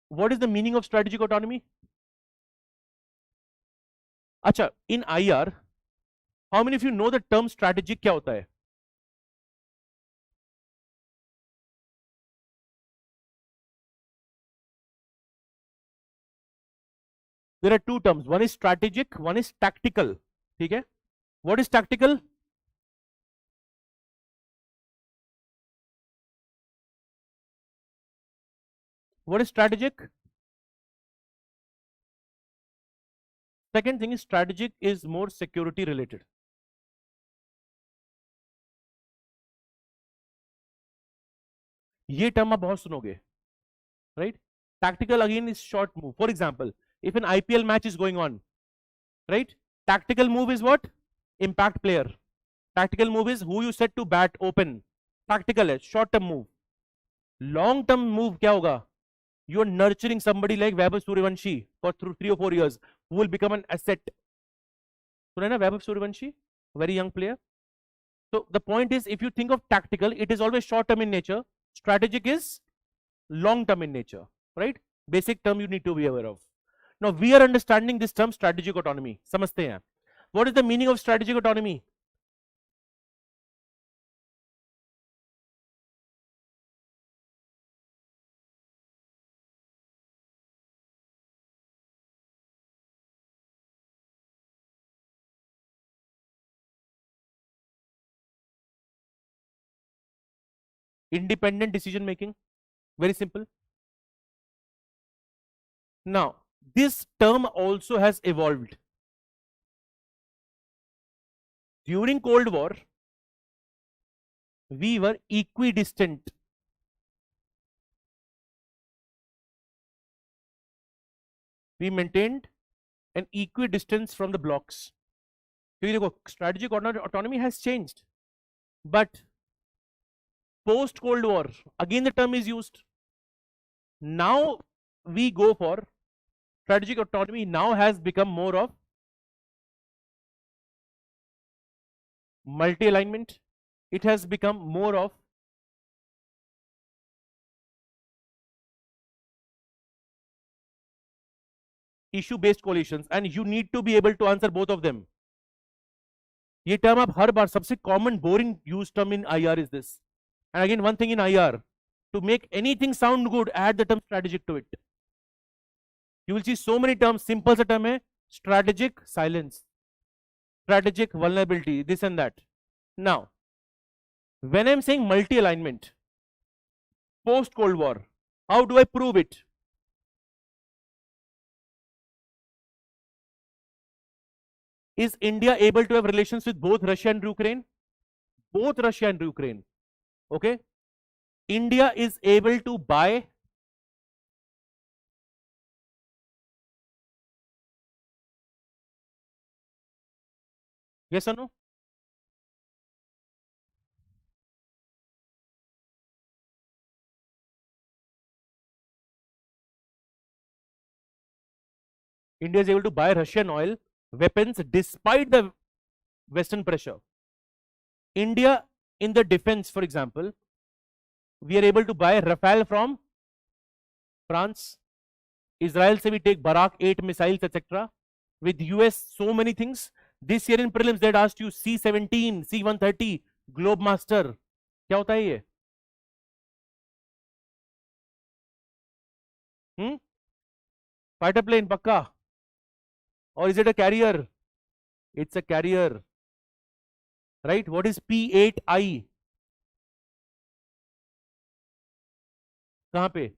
What is the meaning of strategic autonomy? अच्छा, in IR, how many of you know the term strategic क्या होता है? There are two terms. One is strategic, one is tactical. ठीक है? What is tactical? What is strategic? Second thing is strategic is more security related. ये term आप बहुत सुनोगे, right? Tactical again is short move. For example, if an IPL match is going on, right? Tactical move is what? Impact player. Tactical move is who you set to bat open. Tactical है, short term move. Long term move क्या होगा? You are nurturing somebody like Vaibhav Suryavanshi for 3 or 4 years who will become an asset. सुना ना Vaibhav Suryavanshi, very young player. So the point is, if you think of tactical, it is always short term in nature. Strategic is long term in nature, right? Basic term you need to be aware of. Now we are understanding this term strategic autonomy. समझते हैं. What is the meaning of strategic autonomy? Independent decision making. Very simple. Now, this term also has evolved. During Cold War, we were equidistant. We maintained an equidistance from the blocks. क्योंकि देखो, strategic autonomy has changed, but post Cold War, again the term is used. Now we go for strategic autonomy. Now has become more of multi-alignment. It has become more of issue-based coalitions, and you need to be able to answer both of them. ये term आप हर बार सबसे common boring used term in IR is this. And again, one thing in IR, to make anything sound good, add the term strategic to it. You will see so many terms. Simple सा term है strategic silence, strategic vulnerability, this and that. Now, when I'm saying multi-alignment, post Cold War, how do I prove it? Is India able to have relations with both Russia and Ukraine? Both Russia and Ukraine. Okay. India is able to buy yes or no? India is able to buy Russian oil, weapons, despite the Western pressure. India in the defense, for example, we are able to buy Rafale from France. Israel se we take Barak 8 missiles, etc. With US, so many things. This year in prelims, they had asked you C-17, C-130, Globemaster. क्या होता है ये? Fighter plane, पक्का? Or is it a carrier? It's a carrier. Right? What is P-8I? कहाँ पे?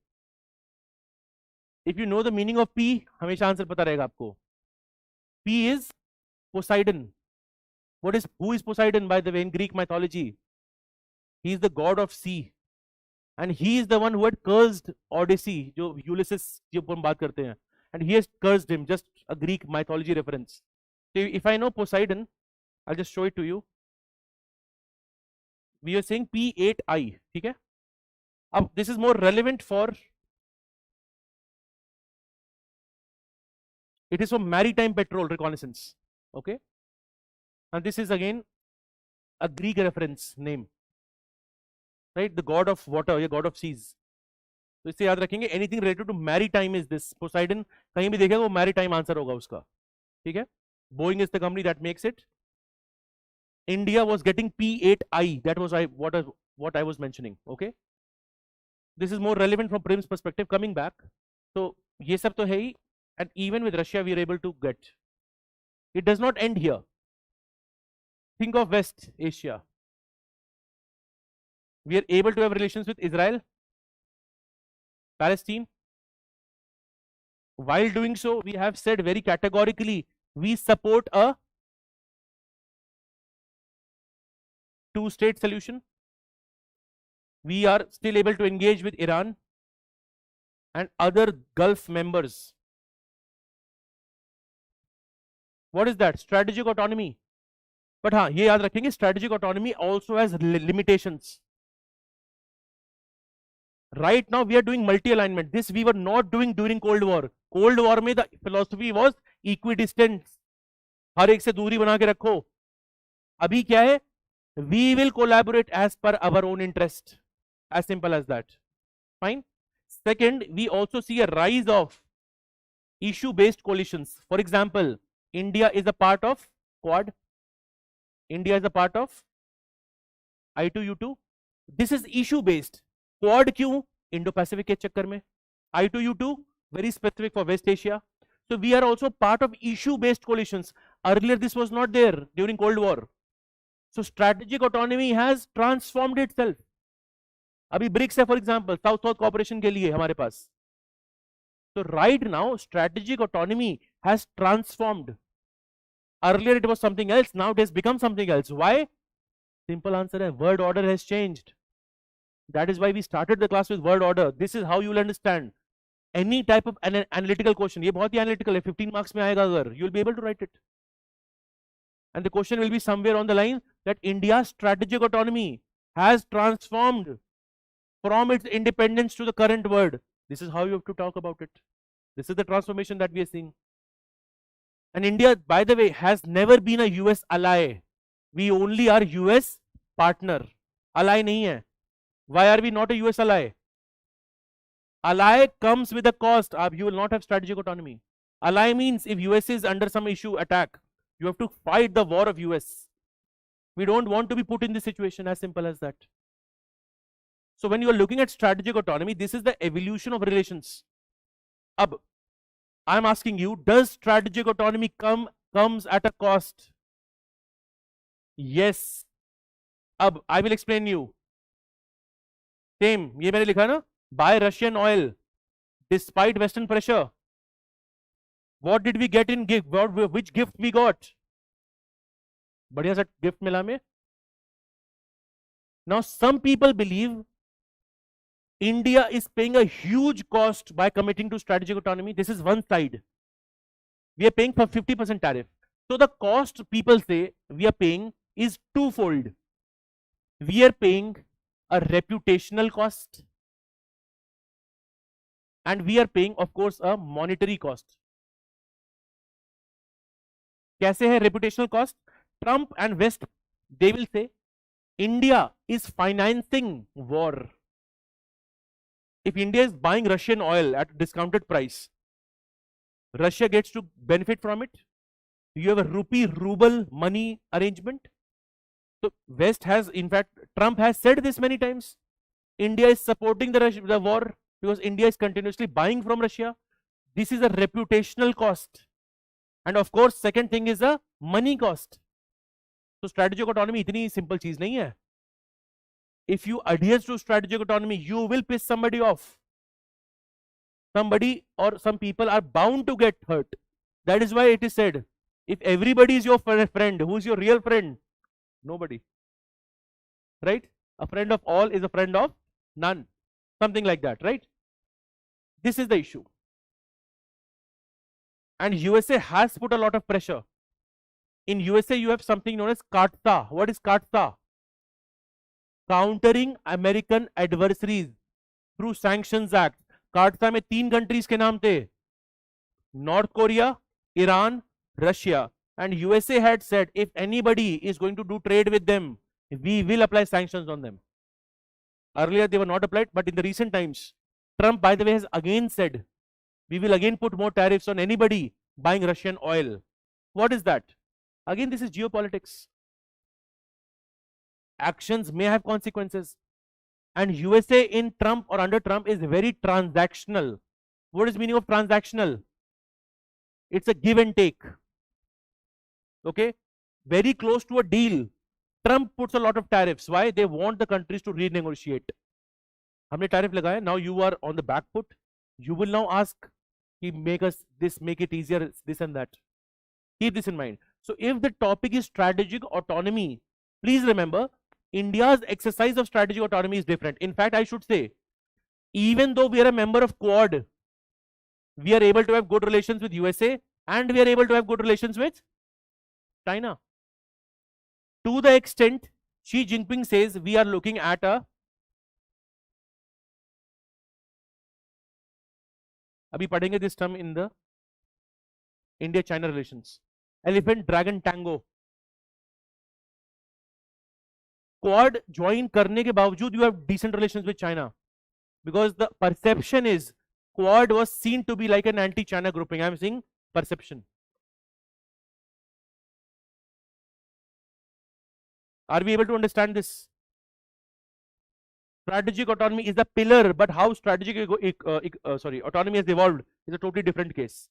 If you know the meaning of P, हमेशा answer पता रहेगा आपको. P is Poseidon. Who is Poseidon, by the way, in Greek mythology? He is the god of sea. And he is the one who had cursed Odyssey, जो Ulysses के ऊपर हम बात करते हैं. And he has cursed him, just a Greek mythology reference. So if I know Poseidon, I'll just show it to you. We are saying P8I, ठीक है? अब this is more relevant for, it is for maritime patrol reconnaissance, okay? And this is again a Greek reference name, right? The god of water, या god of seas. तो इससे याद रखेंगे, anything related to maritime is this. Poseidon कहीं भी देखेगा वो maritime answer होगा उसका, ठीक है? Boeing is the company that makes it. India was getting P8I. That was what I was mentioning. Okay. This is more relevant from Prim's perspective. Coming back, so ये सब तो है ही, and even with Russia we are able to get. It does not end here. Think of West Asia. We are able to have relations with Israel, Palestine. While doing so, we have said very categorically, we support a two-state solution. We are still able to engage with Iran, and other Gulf members. What is that? Strategic autonomy. But हाँ ये याद रखेंगे, strategic autonomy also has limitations. Right now we are doing multi-alignment. This we were not doing during Cold War. Cold War में the philosophy was equidistance. हर एक से दूरी बना के रखो. अभी क्या है? We will collaborate as per our own interest. As simple as that. Fine. Second, we also see a rise of issue-based coalitions. For example, India is a part of Quad. India is a part of I2U2. This is issue-based. Quad क्यों? Indo-Pacific के चक्कर में. I2U2 very specific for West Asia. So we are also part of issue-based coalitions. Earlier this was not there during Cold War. So strategic autonomy has transformed itself. अभी BRICS है for example, South-South cooperation के लिए हमारे पास. So right now strategic autonomy has transformed. Earlier it was something else, now it has become something else. Why? Simple answer है, word order has changed. That is why we started the class with word order. This is how you will understand any type of analytical question. ये बहुत ही analytical है, 15 marks में आएगा अगर, you will be able to write it. And the question will be somewhere on the line that India's strategic autonomy has transformed from its independence to the current world. This is how you have to talk about it. This is the transformation that we are seeing. And India, by the way, has never been a US ally. We only are US partner. Ally nahi hai. Why are we not a US ally? Ally comes with a cost. You will not have strategic autonomy. Ally means if US is under some issue attack, you have to fight the war of US. We don't want to be put in this situation, as simple as that. So when you are looking at strategic autonomy, this is the evolution of relations. Ab, I am asking you, does strategic autonomy comes at a cost? Yes. Ab, I will explain you. Same, ये मैंने लिखा ना, buy Russian oil despite Western pressure. What did we get in gift? Which gift we got? बढ़िया सा gift मिला हमें. Now some people believe India is paying a huge cost by committing to strategic autonomy. This is one side. We are paying for 50% tariff. So the cost people say we are paying is twofold. We are paying a reputational cost and we are paying of course a monetary cost. कैसे है reputational cost? Trump and West, they will say India is financing war. If India is buying Russian oil at a discounted price, Russia gets to benefit from it. You have a rupee-ruble money arrangement. So West has, in fact, Trump has said this many times. India is supporting the war because India is continuously buying from Russia. This is a reputational cost. And of course, second thing is a money cost. So strategic autonomy इतनी simple चीज नहीं है. If you adhere to strategic autonomy, you will piss somebody off. Somebody or some people are bound to get hurt. That is why it is said, if everybody is your friend, who is your real friend? Nobody. Right? A friend of all is a friend of none. Something like that, right? This is the issue. And USA has put a lot of pressure. In USA, you have something known as CAATSA. What is CAATSA? Countering American Adversaries through Sanctions Act. CAATSA में 3 countries के नाम थे. North Korea, Iran, Russia. And USA had said, if anybody is going to do trade with them, we will apply sanctions on them. Earlier they were not applied, but in the recent times, Trump, by the way, has again said, we will again put more tariffs on anybody buying Russian oil. What is that? Again, this is geopolitics. Actions may have consequences. And USA in Trump or under Trump is very transactional. What is the meaning of transactional? It's a give and take. Okay? Very close to a deal. Trump puts a lot of tariffs. Why? They want the countries to renegotiate. हमने tariff लगाया. Now you are on the back foot. You will now ask, make us this, make it easier, this and that. Keep this in mind. So if the topic is strategic autonomy, please remember, India's exercise of strategic autonomy is different. In fact, I should say, Even though we are a member of Quad, we are able to have good relations with USA and we are able to have good relations with China. To the extent Xi Jinping says we are looking at a, abhi padhenge this term in the India China relations, elephant dragon tango. Quad join करने के बावजूद you have decent relations with China, because the perception is Quad was seen to be like an anti-China grouping. I am saying perception. Are we able to understand this? Strategic autonomy is the pillar, but how strategic autonomy has evolved is a totally different case.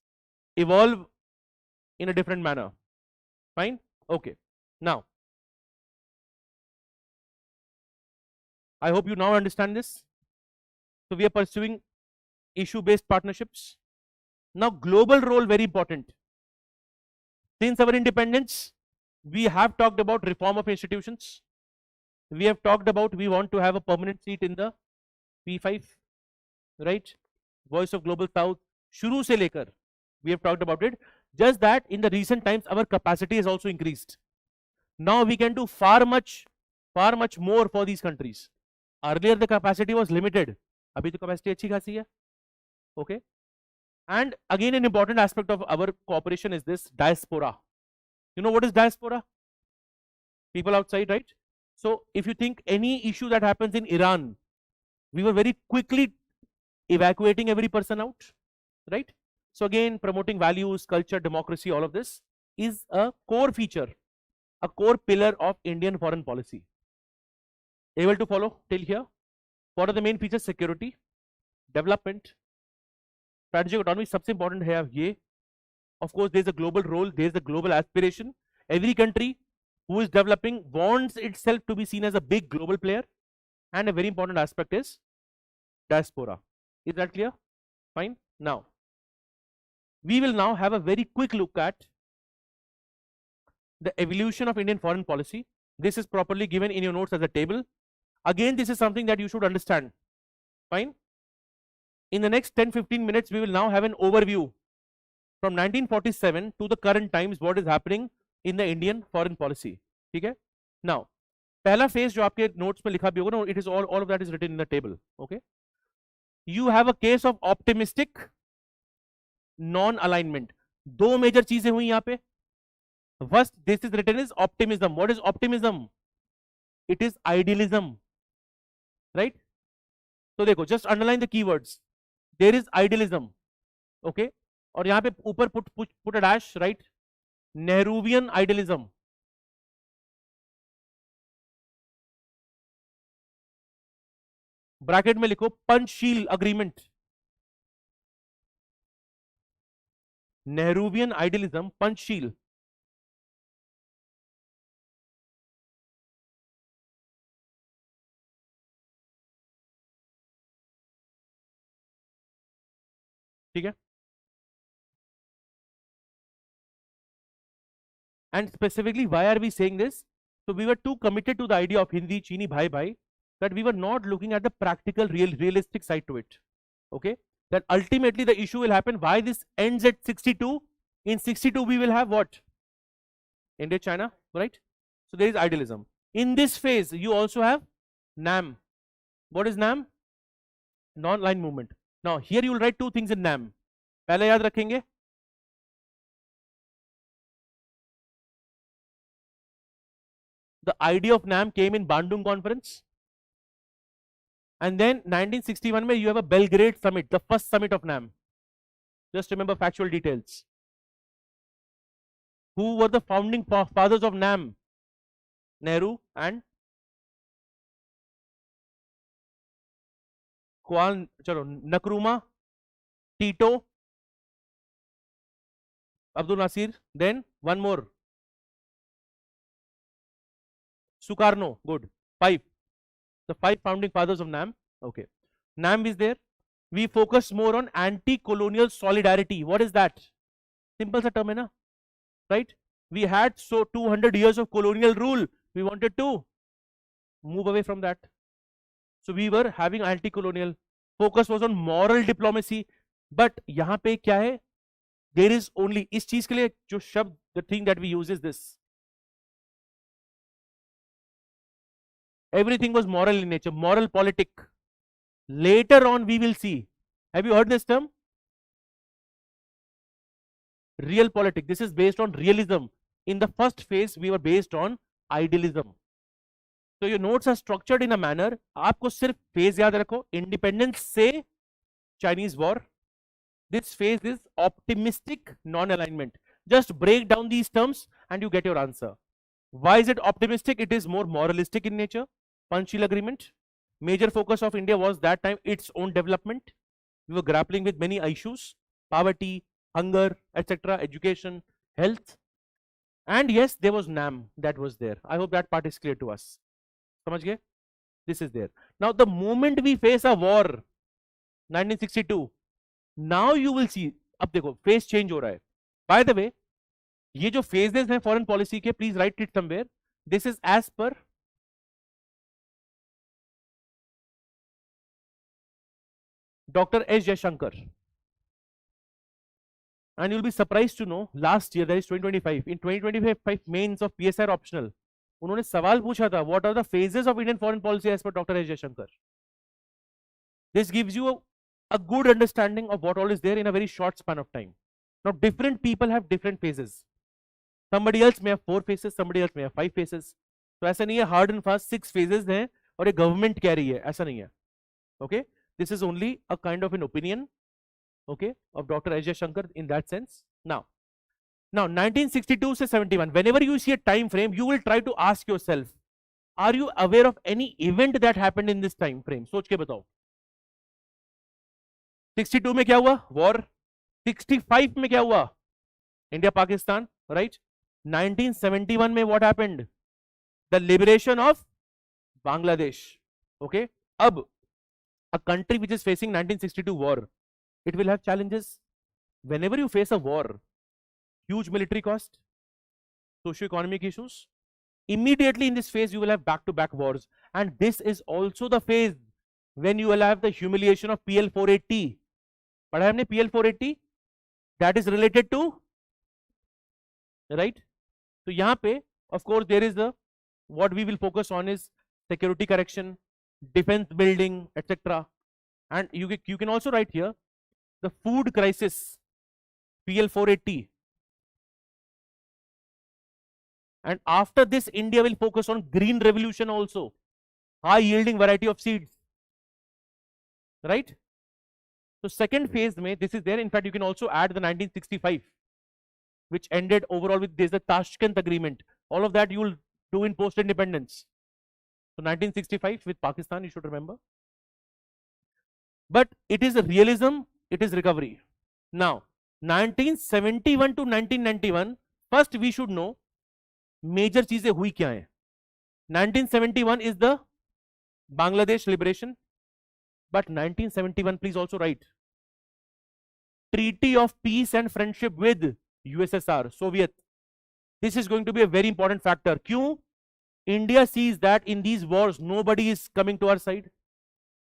Evolve in a different manner. Fine? Okay. Now, I hope you now understand this. So we are pursuing issue-based partnerships. Now, global role, very important. Since our independence, we have talked about reform of institutions. We have talked about we want to have a permanent seat in the P5, right? Voice of Global South. Shuru se lekar, we have talked about it. Just that in the recent times, our capacity has also increased. Now we can do far much more for these countries. Earlier the capacity was limited. Abhi to capacity achhi khasi hai. Okay. And again, an important aspect of our cooperation is this diaspora. You know what is diaspora? People outside, right? So if you think any issue that happens in Iran, we were very quickly evacuating every person out, right? So again, promoting values, culture, democracy, all of this is a core feature, a core pillar of Indian foreign policy. Able to follow till here? What are the main features? Security, development, strategic autonomy. सबसे important है ये. Of course, there is a global role, there is a global aspiration. Every country who is developing wants itself to be seen as a big global player. And a very important aspect is diaspora. Is that clear? Fine. Now, we will now have a very quick look at the evolution of Indian foreign policy. This is properly given in your notes as a table. Again, this is something that you should understand. Fine. In the next 10-15 minutes, we will now have an overview from 1947 to the current times, what is happening in the Indian foreign policy. Okay? Now, पहला phase जो आपके notes में लिखा भी होगा ना, it is all of that is written in the table. Okay? You have a case of optimistic non-alignment. दो major चीजें हुई यहाँ पे. First, this is written as optimism. What is optimism? It is idealism. Right? So देखो, just underline the keywords. There is idealism. Okay? और यहाँ पे ऊपर put a dash, right? Nehruvian idealism. Bracket में लिखो Panchsheel agreement. Nehruvian idealism, Panchsheel. ठीक है. And specifically, why are we saying this? So we were too committed to the idea of Hindi, Chini, Bhai Bhai, that we were not looking at the practical, realistic side to it. Okay, that ultimately the issue will happen. Why this ends at 62? In 62 we will have what? India, China, right? So there is idealism. In this phase, you also have NAM. What is NAM? Non-aligned movement. Now here you will write two things in NAM. पहले याद रखेंगे. The idea of NAM came in Bandung Conference. And then 1961 mein you have a Belgrade summit, the first summit of NAM. Just remember factual details. Who were the founding fathers of NAM? Nehru and Nkrumah, Tito, Abdul Nasir, then one more. Sukarno, good. 5. The 5 founding fathers of NAM. Okay. NAM is there. We focus more on anti-colonial solidarity. What is that? Simple sa term hai na? Right? We had 200 years of colonial rule. We wanted to move away from that. So we were having anti-colonial focus was on moral diplomacy. But यहाँ पे क्या है, there is only, इस चीज के लिए जो शब्द, the thing that we use is this, everything was moral in nature, moral politic. Later on we will see, have you heard this term, real politic? This is based on realism. In the first phase we were based on idealism. So your notes are structured in a manner, आपको सिर्फ phase याद रखो, independence से Chinese war. This phase is optimistic non-alignment. Just break down these terms and you get your answer. Why is it optimistic? It is more moralistic in nature. Panchsheel agreement. Major focus of India was that time its own development. We were grappling with many issues, poverty, hunger, etc., education, health. And yes, there was NAM that was there. I hope that part is clear to us. समझ गए? This is there. Now the moment we face a war, 1962, now you will see, अब देखो phase change हो रहा है. By the way, ये जो phases हैं फॉरेन पॉलिसी के, please write it somewhere. This is as per Dr. S. Jaishankar. And you'll be surprised to know, last year, that is 2025, in 2025 mains of PSR optional, उन्होंने सवाल पूछा था, what are the phases of Indian foreign policy as per Dr. S. Jaishankar. This gives you a good understanding of what all is there in a very short span of time. Now different people have different phases. Somebody else may have 4 phases, somebody else may have 5 phases. तो ऐसा नहीं है hard and fast 6 phases हैं और ये government कह रही है, ऐसा नहीं है. Okay, this is only a kind of an opinion, okay, of Dr. S. Jaishankar in that sense. Now 1962 से 71, whenever you see a time frame, you will try to ask yourself, are you aware of any event that happened in this time frame? सोच के बताओ. 62 में क्या हुआ? War. 65 में क्या हुआ? India Pakistan, right. 1971 में what happened? The liberation of Bangladesh. Okay, अब a country which is facing 1962 war, it will have challenges. Whenever you face a war, huge military cost, socio-economic issues, immediately in this phase you will have back-to-back wars, and this is also the phase when you will have the humiliation of PL 480. पढ़ा हमने PL 480, that is related to, right? तो यहाँ पे of course there is the, what we will focus on is security correction, defense building, etc. And you can also write here the food crisis, PL 480. And after this India will focus on green revolution also, high yielding variety of seeds, right? So second phase mein this is there. In fact you can also add the 1965, which ended overall with this, the Tashkent agreement. All of that you will do in post independence. So 1965 with Pakistan, you should remember. But it is a realism, it is recovery. Now 1971 to 1991, first we should know major चीजें हुई क्या है. 1971 is the Bangladesh liberation. But 1971, please also write, Treaty of Peace and Friendship with USSR, Soviet. This is going to be a very important factor. क्यों? India sees that in these wars nobody is coming to our side.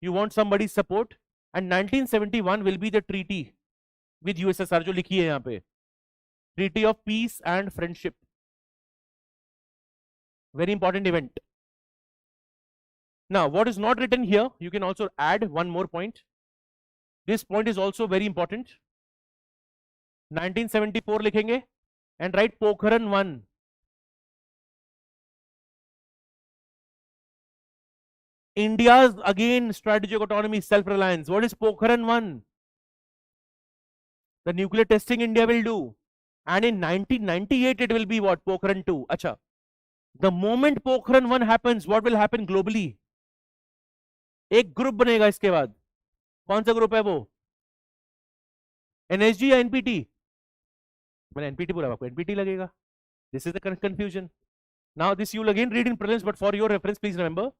You want somebody's support, and 1971 will be the treaty with USSR जो लिखी है यहाँ पे, Treaty of Peace and Friendship. Very important event. Now what is not written here, you can also add one more point. This point is also very important. 1974 लिखेंगे and write Pokhran 1. India's again strategic autonomy, self-reliance. What is Pokhran 1? The nuclear testing India will do. And in 1998 it will be what? Pokhran 2. Acha. The moment Pokhran 1 happens, what will happen globally? एक group बनेगा इसके बाद. कौन सा group है वो? NSG या NPT? मैंने NPT बोला, आपको NPT लगेगा. This is the confusion. Now this you will again read in prelims, but for your reference please remember,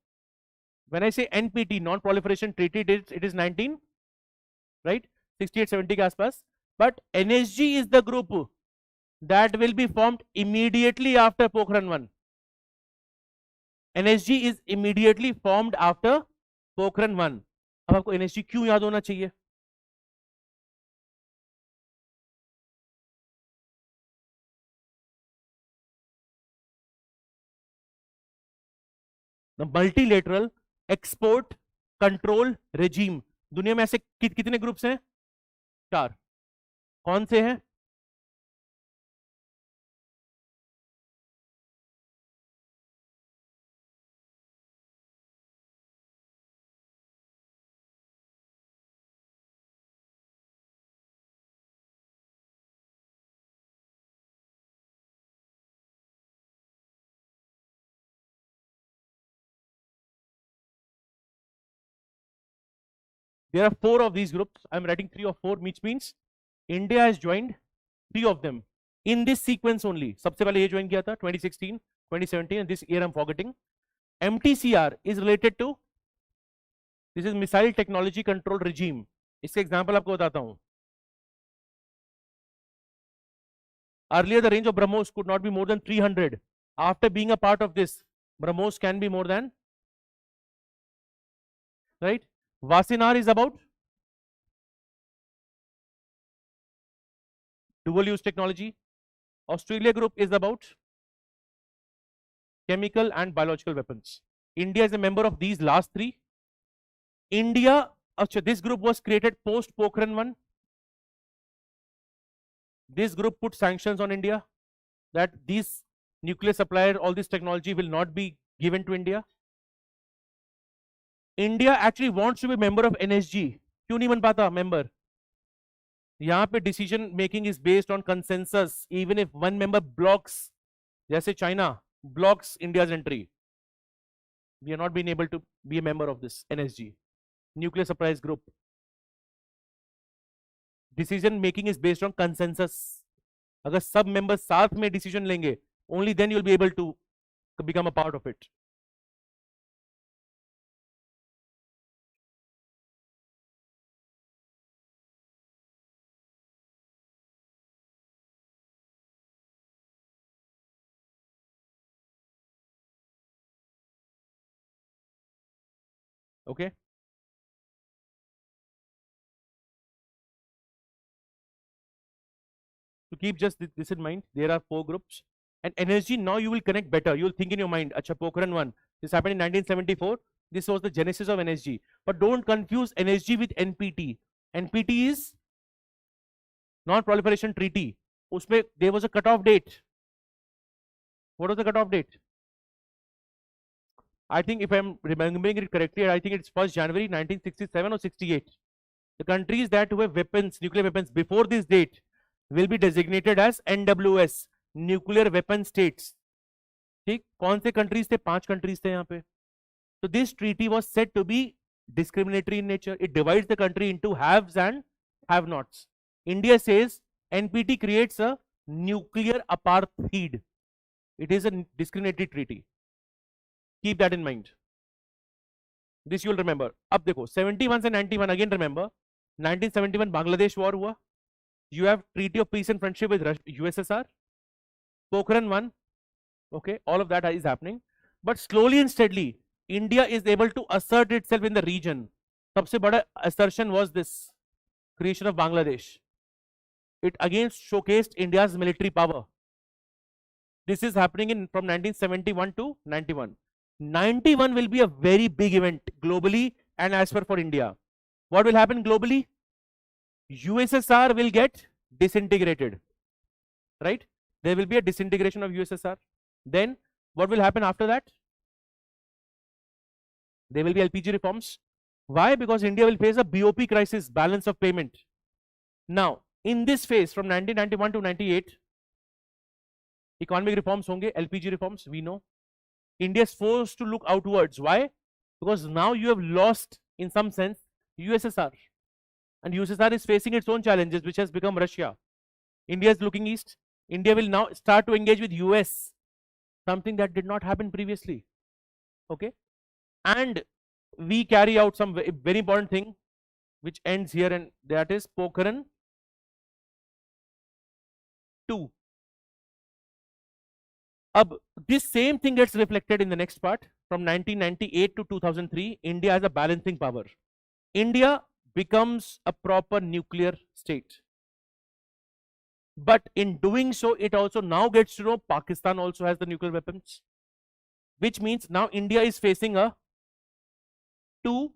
when I say NPT, non-proliferation treaty, it is 19, right? 68-70 के आसपास. But NSG is the group that will be formed immediately after Pokhran 1. NSG is immediately formed after Pokhran 1. अब आपको NSG क्यों याद होना चाहिए? Multilateral export control regime, दुनिया में ऐसे कितने ग्रुप्स हैं? 4। कौन से हैं? There are 4 of these groups. I'm writing 3 or 4, which means India has joined 3 of them in this sequence only. सबसे पहले ये join किया था 2016, 2017, and this year I'm forgetting. MTCR is related to, this is Missile Technology Control Regime. इसके example आपको बताता हूँ. Earlier the range of BrahMos could not be more than 300. After being a part of this, BrahMos can be more than, right? Vasinar is about dual use technology. Australia group is about chemical and biological weapons. India is a member of these last 3. India, this group was created post Pokhran 1. This group put sanctions on India that these nuclear supplier, all this technology will not be given to India. India actually wants to be member of NSG. क्यों नहीं बन पाता member? यहाँ पे decision making is based on consensus. Even if one member blocks, जैसे China blocks India's entry, we are not being able to be a member of this NSG, nuclear suppliers group. Decision making is based on consensus. अगर सब members साथ में decision लेंगे, only then you'll be able to become a part of it. Okay. To keep just this in mind, there are 4 groups. And energy, now you will connect better. You will think in your mind, Acha, Pokhran 1, this happened in 1974. This was the genesis of NSG. But don't confuse NSG with NPT. NPT is Non-Proliferation Treaty. Usme, there was a cutoff date. What was the cutoff date? I think if I'm remembering it correctly, I think it's 1st January 1967 or 68. The countries that have weapons, nuclear weapons before this date will be designated as NWS, nuclear weapon states. ठीक, कौन से countries थे? 5 countries थे यहाँ पे. So this treaty was said to be discriminatory in nature. It divides the country into haves and have-nots. India says NPT creates a nuclear apartheid. It is a discriminatory treaty. Keep that in mind. This you will remember. अब देखो 71 से 91 again remember. 1971 Bangladesh war हुआ. You have Treaty of Peace and Friendship with USSR. Pokhran 1. Okay, all of that is happening. But slowly and steadily, India is able to assert itself in the region. सबसे बड़ा assertion was this creation of Bangladesh. It again showcased India's military power. This is happening in from 1971 to 91. 91 will be a very big event globally and as per for India. What will happen globally? USSR will get disintegrated, right? There will be a disintegration of USSR. Then what will happen after that? There will be LPG reforms. Why? Because India will face a BOP crisis, balance of payment. Now, in this phase from 1991 to 98, economic reforms honge, LPG reforms, we know. India is forced to look outwards. Why? Because now you have lost, in some sense, USSR. And USSR is facing its own challenges, which has become Russia. India is looking east. India will now start to engage with US, something that did not happen previously. Okay? And we carry out some very important thing, which ends here, and that is Pokhran 2. This same thing gets reflected in the next part. From 1998 to 2003, India has a balancing power. India becomes a proper nuclear state. But in doing so, it also now gets to know Pakistan also has the nuclear weapons, which means now India is facing a two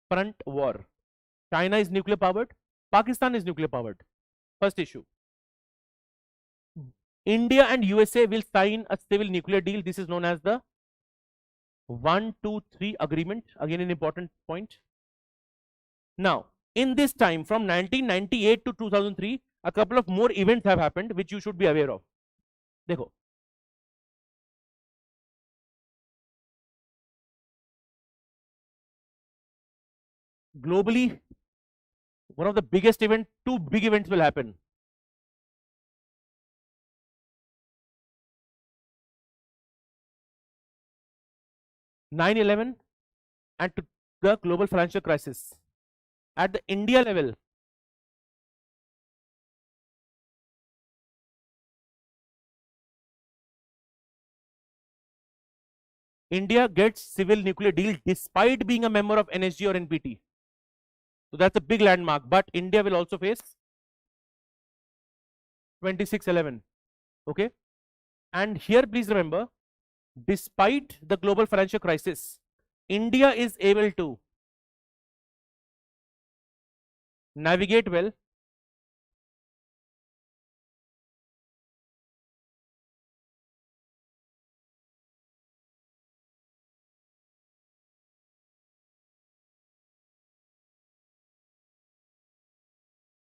front war. China is nuclear powered, Pakistan is nuclear powered. First issue. India and USA will sign a civil nuclear deal. This is known as the 1-2-3 agreement. Again, an important point. Now, in this time from 1998 to 2003, a couple of more events have happened which you should be aware of. Dekho. Globally, one of the biggest events, two big events will happen. (9/11) and to the global financial crisis. At the India level, India gets civil nuclear deal despite being a member of NSG or NPT. So that's a big landmark. But India will also face 26/11. Okay. And here, please remember, despite the global financial crisis, India is able to navigate well.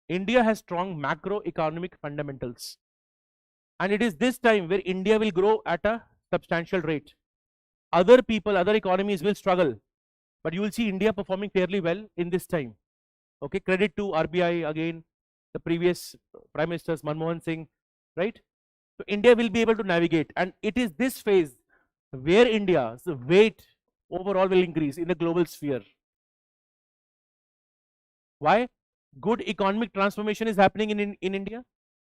India has strong macroeconomic fundamentals. And it is this time where India will grow at a substantial rate. Other people, other economies will struggle. But you will see India performing fairly well in this time. Okay, credit to RBI again, the previous Prime Ministers, Manmohan Singh, right? So India will be able to navigate. And it is this phase where India's weight overall will increase in the global sphere. Why? Good economic transformation is happening in India.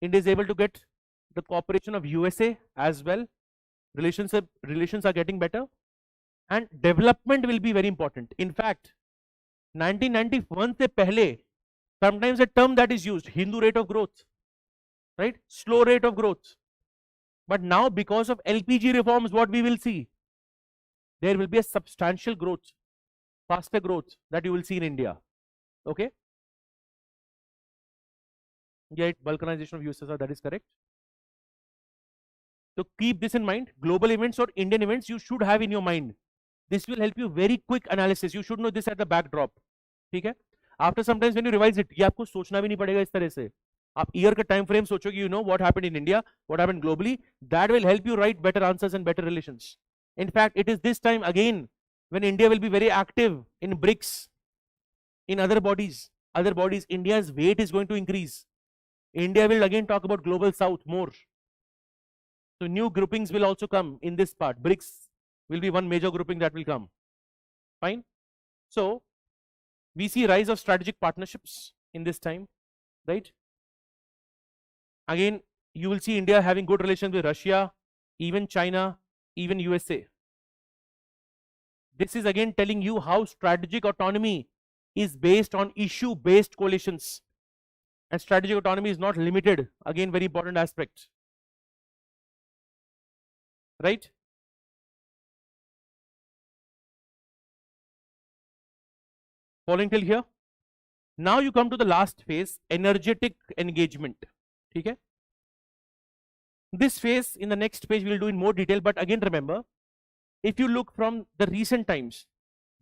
India is able to get the cooperation of USA as well. Relations are getting better. And development will be very important. In fact, 1991 se pehle, sometimes a term that is used, Hindu rate of growth, right? Slow rate of growth. But now because of LPG reforms, what we will see, there will be a substantial growth, faster growth that you will see in India. Okay. Yeah, balkanization of USSR, that is correct. So keep this in mind. Global events or Indian events you should have in your mind. This will help you very quick analysis. You should know this at the backdrop. ठीक है? After sometimes when you revise it, ये आपको सोचना भी नहीं पड़ेगा इस तरह से. आप year का time frame सोचोगे, you know what happened in India, what happened globally. That will help you write better answers and better relations. In fact, it is this time again when India will be very active in BRICS, in other bodies. India's weight is going to increase. India will again talk about global south more. So new groupings will also come in this part. BRICS will be one major grouping that will come. Fine. So we see rise of strategic partnerships in this time, right? Again, you will see India having good relations with Russia, even China, even USA. This is again telling you how strategic autonomy is based on issue-based coalitions. And strategic autonomy is not limited. Again, very important aspect. Right? Following till here. Now you come to the last phase, energetic engagement. Okay? This phase in the next page we will do in more detail, but again remember, if you look from the recent times,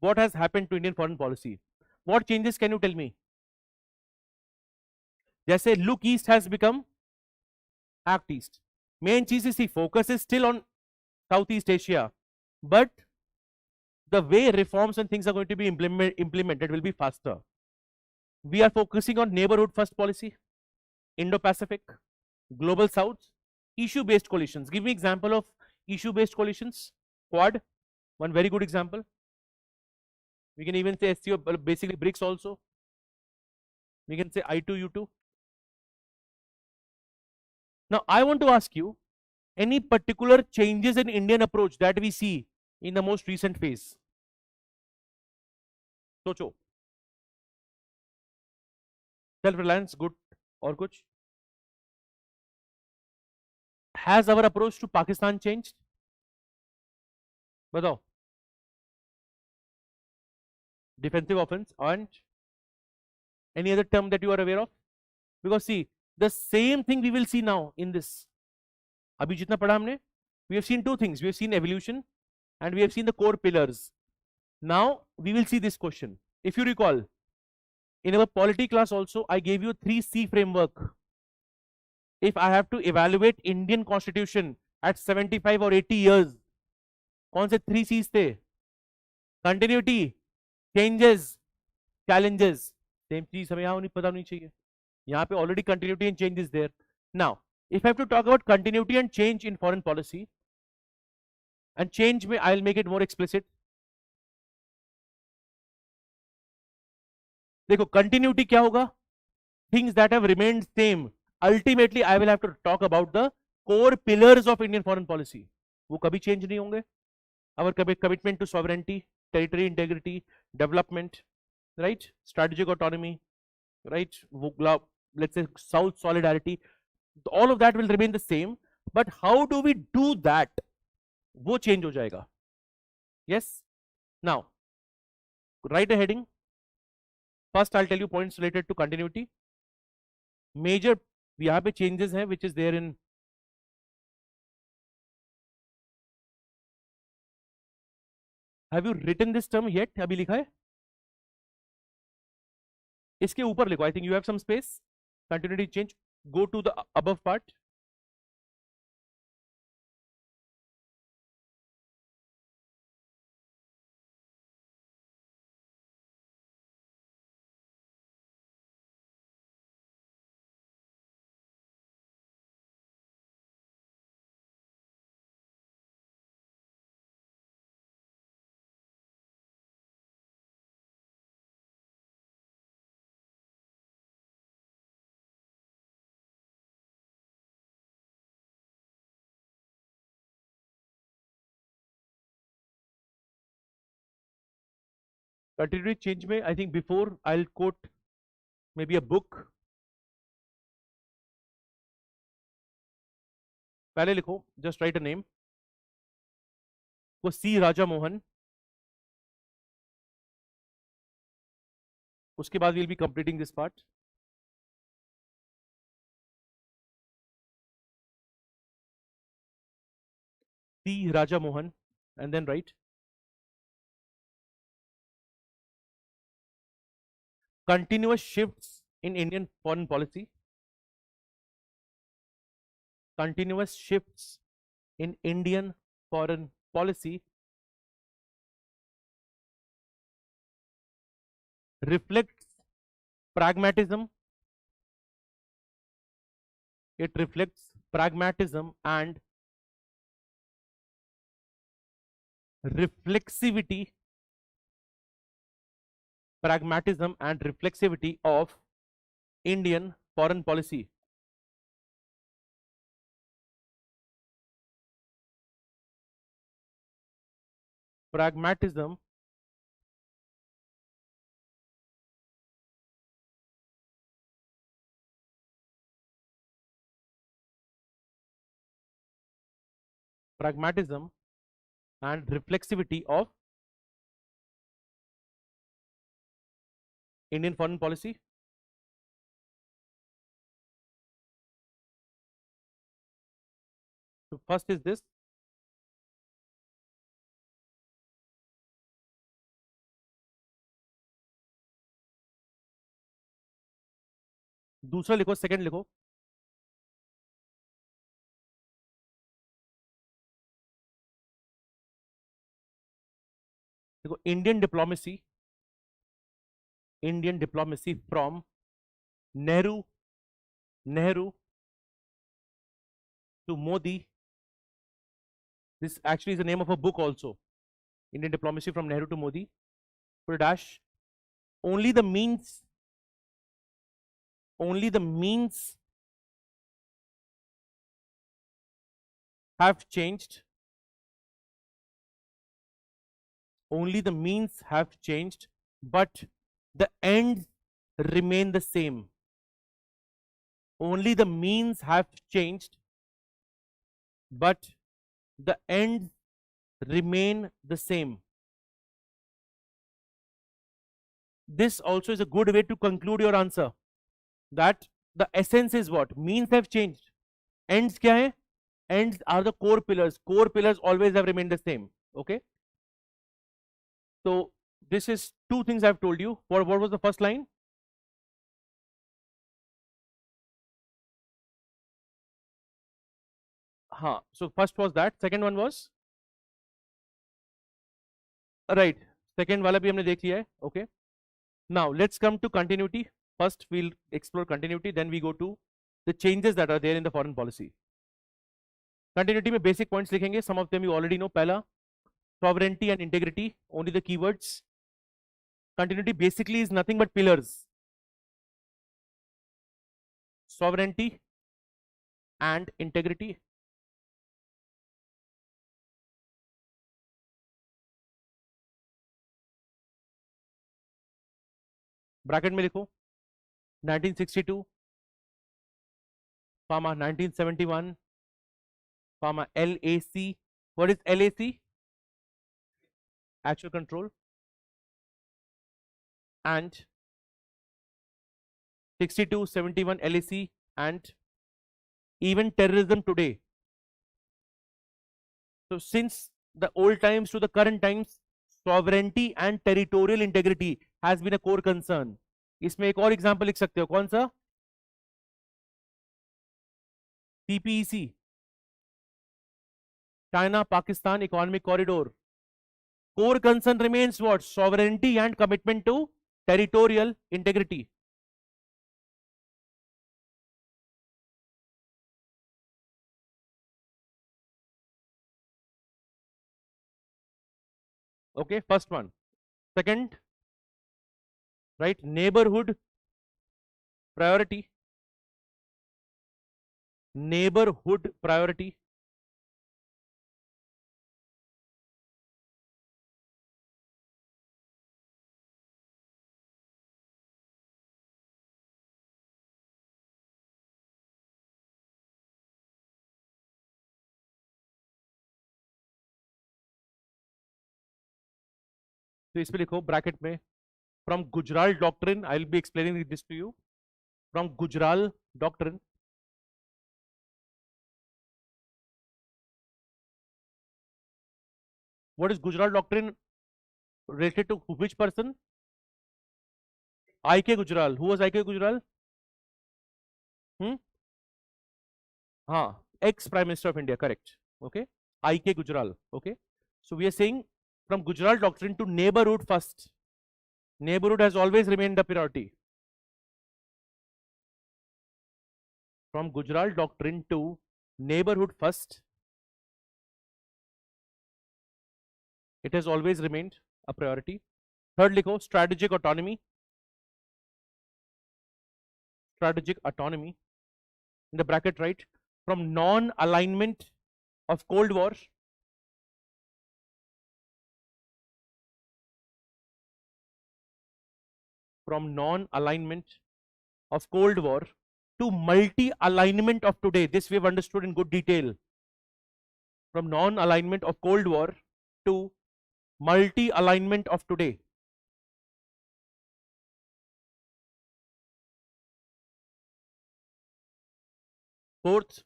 what has happened to Indian foreign policy? What changes can you tell me? जैसे look east has become act east. Main चीज is, see, focus is still on Southeast Asia, but the way reforms and things are going to be implemented will be faster. We are focusing on neighborhood first policy, Indo-Pacific, global south, issue-based coalitions. Give me example of issue-based coalitions. Quad, one very good example. We can even say SCO, basically BRICS also. We can say I2, U2. Now, I want to ask you, any particular changes in Indian approach that we see in the most recent phase? सोचो, self reliance good और कुछ? Has our approach to Pakistan changed? बताओ. Defensive offense and any other term that you are aware of? Because see, the same thing we will see now in this. अभी जितना पढ़ा हमने, we have seen two things. We have seen evolution and we have seen the core pillars. Now we will see this question. If you recall, in our polity class also, I gave you 3C framework. If I have to evaluate Indian constitution at 75 or 80 years, कौन से 3C's थे? Continuity, changes, challenges. Same चीज हमें यहाँ नहीं पता नहीं चाहिए. यहाँ पे already continuity and change is there. Now, if I have to talk about continuity and change in foreign policy, and change में I'll make it more explicit. देखो continuity क्या होगा? Things that have remained same. Ultimately, I will have to talk about the core pillars of Indian foreign policy. वो कभी change नहीं होंगे. Our commitment to sovereignty, territory integrity, development, right? Strategic autonomy, right? Let's say South solidarity. All of that will remain the same. But how do we do that? वो change हो जाएगा. Yes? Now, write a heading. First, I'll tell you points related to continuity. Major यहाँ पे changes हैं which is there in have you written this term yet? अभी लिखा है? इसके ऊपर लिखो. I think you have some space. Continuity change. Go to the above part. Continuity change में I think before I'll quote maybe a book. पहले लिखो, just write a name. वो सी राजा मोहन. उसके बाद we'll be completing this part. C Raja Mohan, and then write continuous shifts in Indian foreign policy. Continuous shifts in Indian foreign policy reflects pragmatism. It reflects pragmatism and reflexivity. Pragmatism and reflexivity of Indian foreign policy. Pragmatism pragmatism and reflexivity of Indian foreign policy. So first is this. दूसरा लिखो, second लिखो. देखो, Indian diplomacy from Nehru to Modi. This actually is the name of a book also. Indian diplomacy from Nehru to Modi. Put a dash. Only the means have changed. Only the means have changed. but the ends remain the same. Only the means have changed, but the ends remain the same. This also is a good way to conclude your answer, that the essence is what? Means have changed. Ends kya hai? Ends are the core pillars. Core pillars always have remained the same. Okay. So this is two things I've told you. What was the first line? So first was that. Second one was? Right. Second wala bhi humne dekh liya hai. Okay. Now let's come to continuity. First we'll explore continuity, then we go to the changes that are there in the foreign policy. Continuity में basic points लिखेंगे. Some of them you already know. पहला, sovereignty and integrity, only the keywords. Continuity basically is nothing but pillars. Sovereignty and integrity. Bracket में लिखो 1962, pharma 1971, pharma LAC. What is LAC? Actual control. And 62, 71 LAC, and even terrorism today. So since the old times to the current times, sovereignty and territorial integrity has been a core concern. इसमें एक और example लिख सकते हो, कौन सा? CPEC, China Pakistan Economic Corridor. Core concern remains what? Sovereignty and commitment to territorial integrity. Okay, first one. Second, right, neighborhood priority. Neighborhood priority. तो इस पे लिखो ब्रैकेट में, from Gujral doctrine, I will be explaining this to you. From Gujral doctrine, what is Gujarat doctrine related to which person? I.K. Gujral. Who was I.K. Gujral? Ex Prime Minister of India, correct. Okay, I.K. Gujral. Okay, so we are saying from Gujarat doctrine to neighborhood first. Neighborhood has always remained the priority. From Gujarat doctrine to neighborhood first, it has always remained a priority. Third लिखो strategic autonomy. Strategic autonomy. In the bracket, right, from non-alignment of Cold War to multi-alignment of today. This we have understood in good detail. From non-alignment of Cold War to multi-alignment of today. Fourth,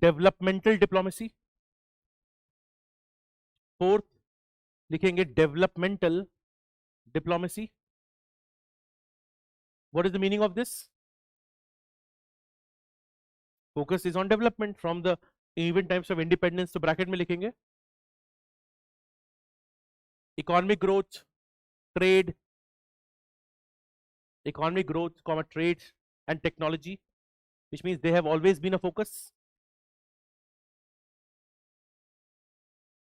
developmental diplomacy. Fourth लिखेंगे developmental diplomacy. What is the meaning of this? Focus is on development from the even times of independence. तो bracket में लिखेंगे economic growth, trade, trade and technology, which means they have always been a focus,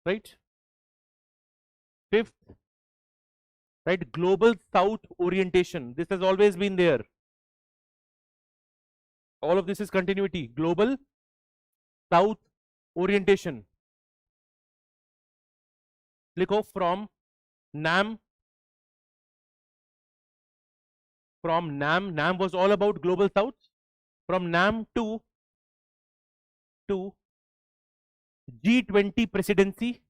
right? Fifth, right, global south orientation. This has always been there. All of this is continuity. Global south orientation. Click off from NAM, from NAM was all about Global South. From NAM to G20 presidency.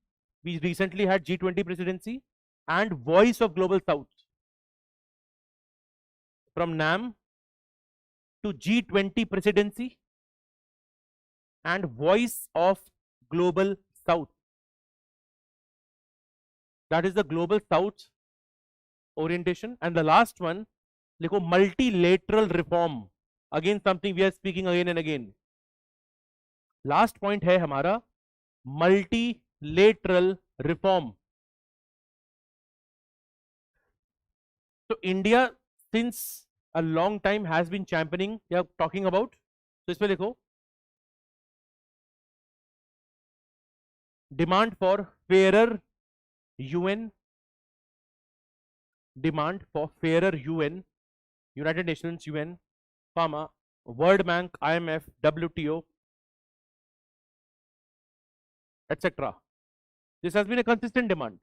We recently had G20 presidency and Voice of Global South. From NAM to G20 presidency and Voice of Global South. That is the Global South orientation. And the last one, देखो, multilateral reform. Again, something we are speaking again and again. Last point है हमारा multilateral reform. So India since a long time has been championing, we are talking about. So इसमें देखो, demand for fairer UN, demand for fairer UN, United Nations UN, Pharma, World Bank, IMF, WTO, etc. This has been a consistent demand.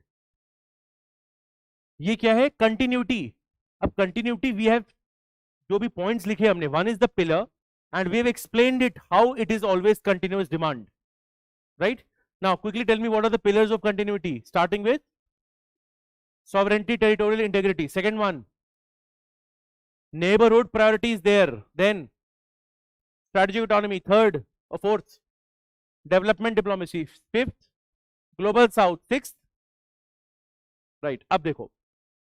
ये क्या है? Continuity. अब continuity we have जो भी points लिखे हमने, one is the pillar and we have explained it how it is always continuous demand, right? Now quickly tell me what are the pillars of continuity, starting with sovereignty, territorial integrity. Second one, neighborhood priority is there. Then strategic autonomy. Third or fourth, development diplomacy. Fifth, global south. Sixth, right? अब देखो,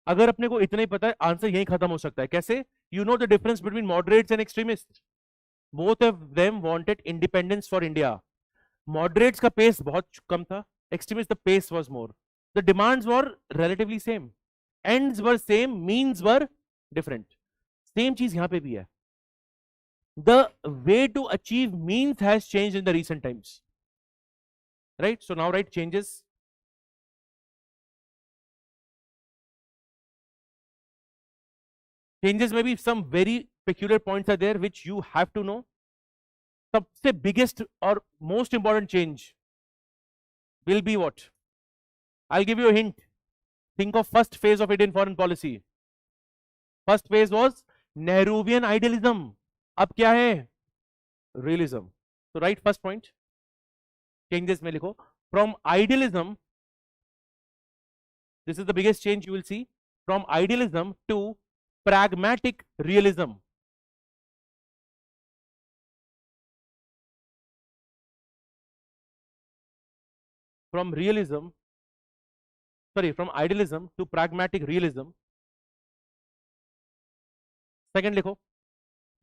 अगर अपने को इतना ही पता है, answer यही खत्म हो सकता है. कैसे? You know the difference between moderates and extremists. Both of them wanted independence for India. Moderates का pace बहुत कम था. Extremists, the pace was more. The demands were relatively same. Ends were same, means were different. Same चीज यहाँ पे भी है. The way to achieve means has changed in the recent times. Right? So now write changes. Changes maybe some very peculiar points are there which you have to know. सबसे biggest or most important change will be what? I'll give you a hint. Think of first phase of Indian foreign policy. First phase was Nehruvian idealism. अब क्या है? Realism. So write first point. Changes में लिखो. From idealism, this is the biggest change you will see. From idealism to pragmatic realism. From idealism to pragmatic realism. Second लिखो,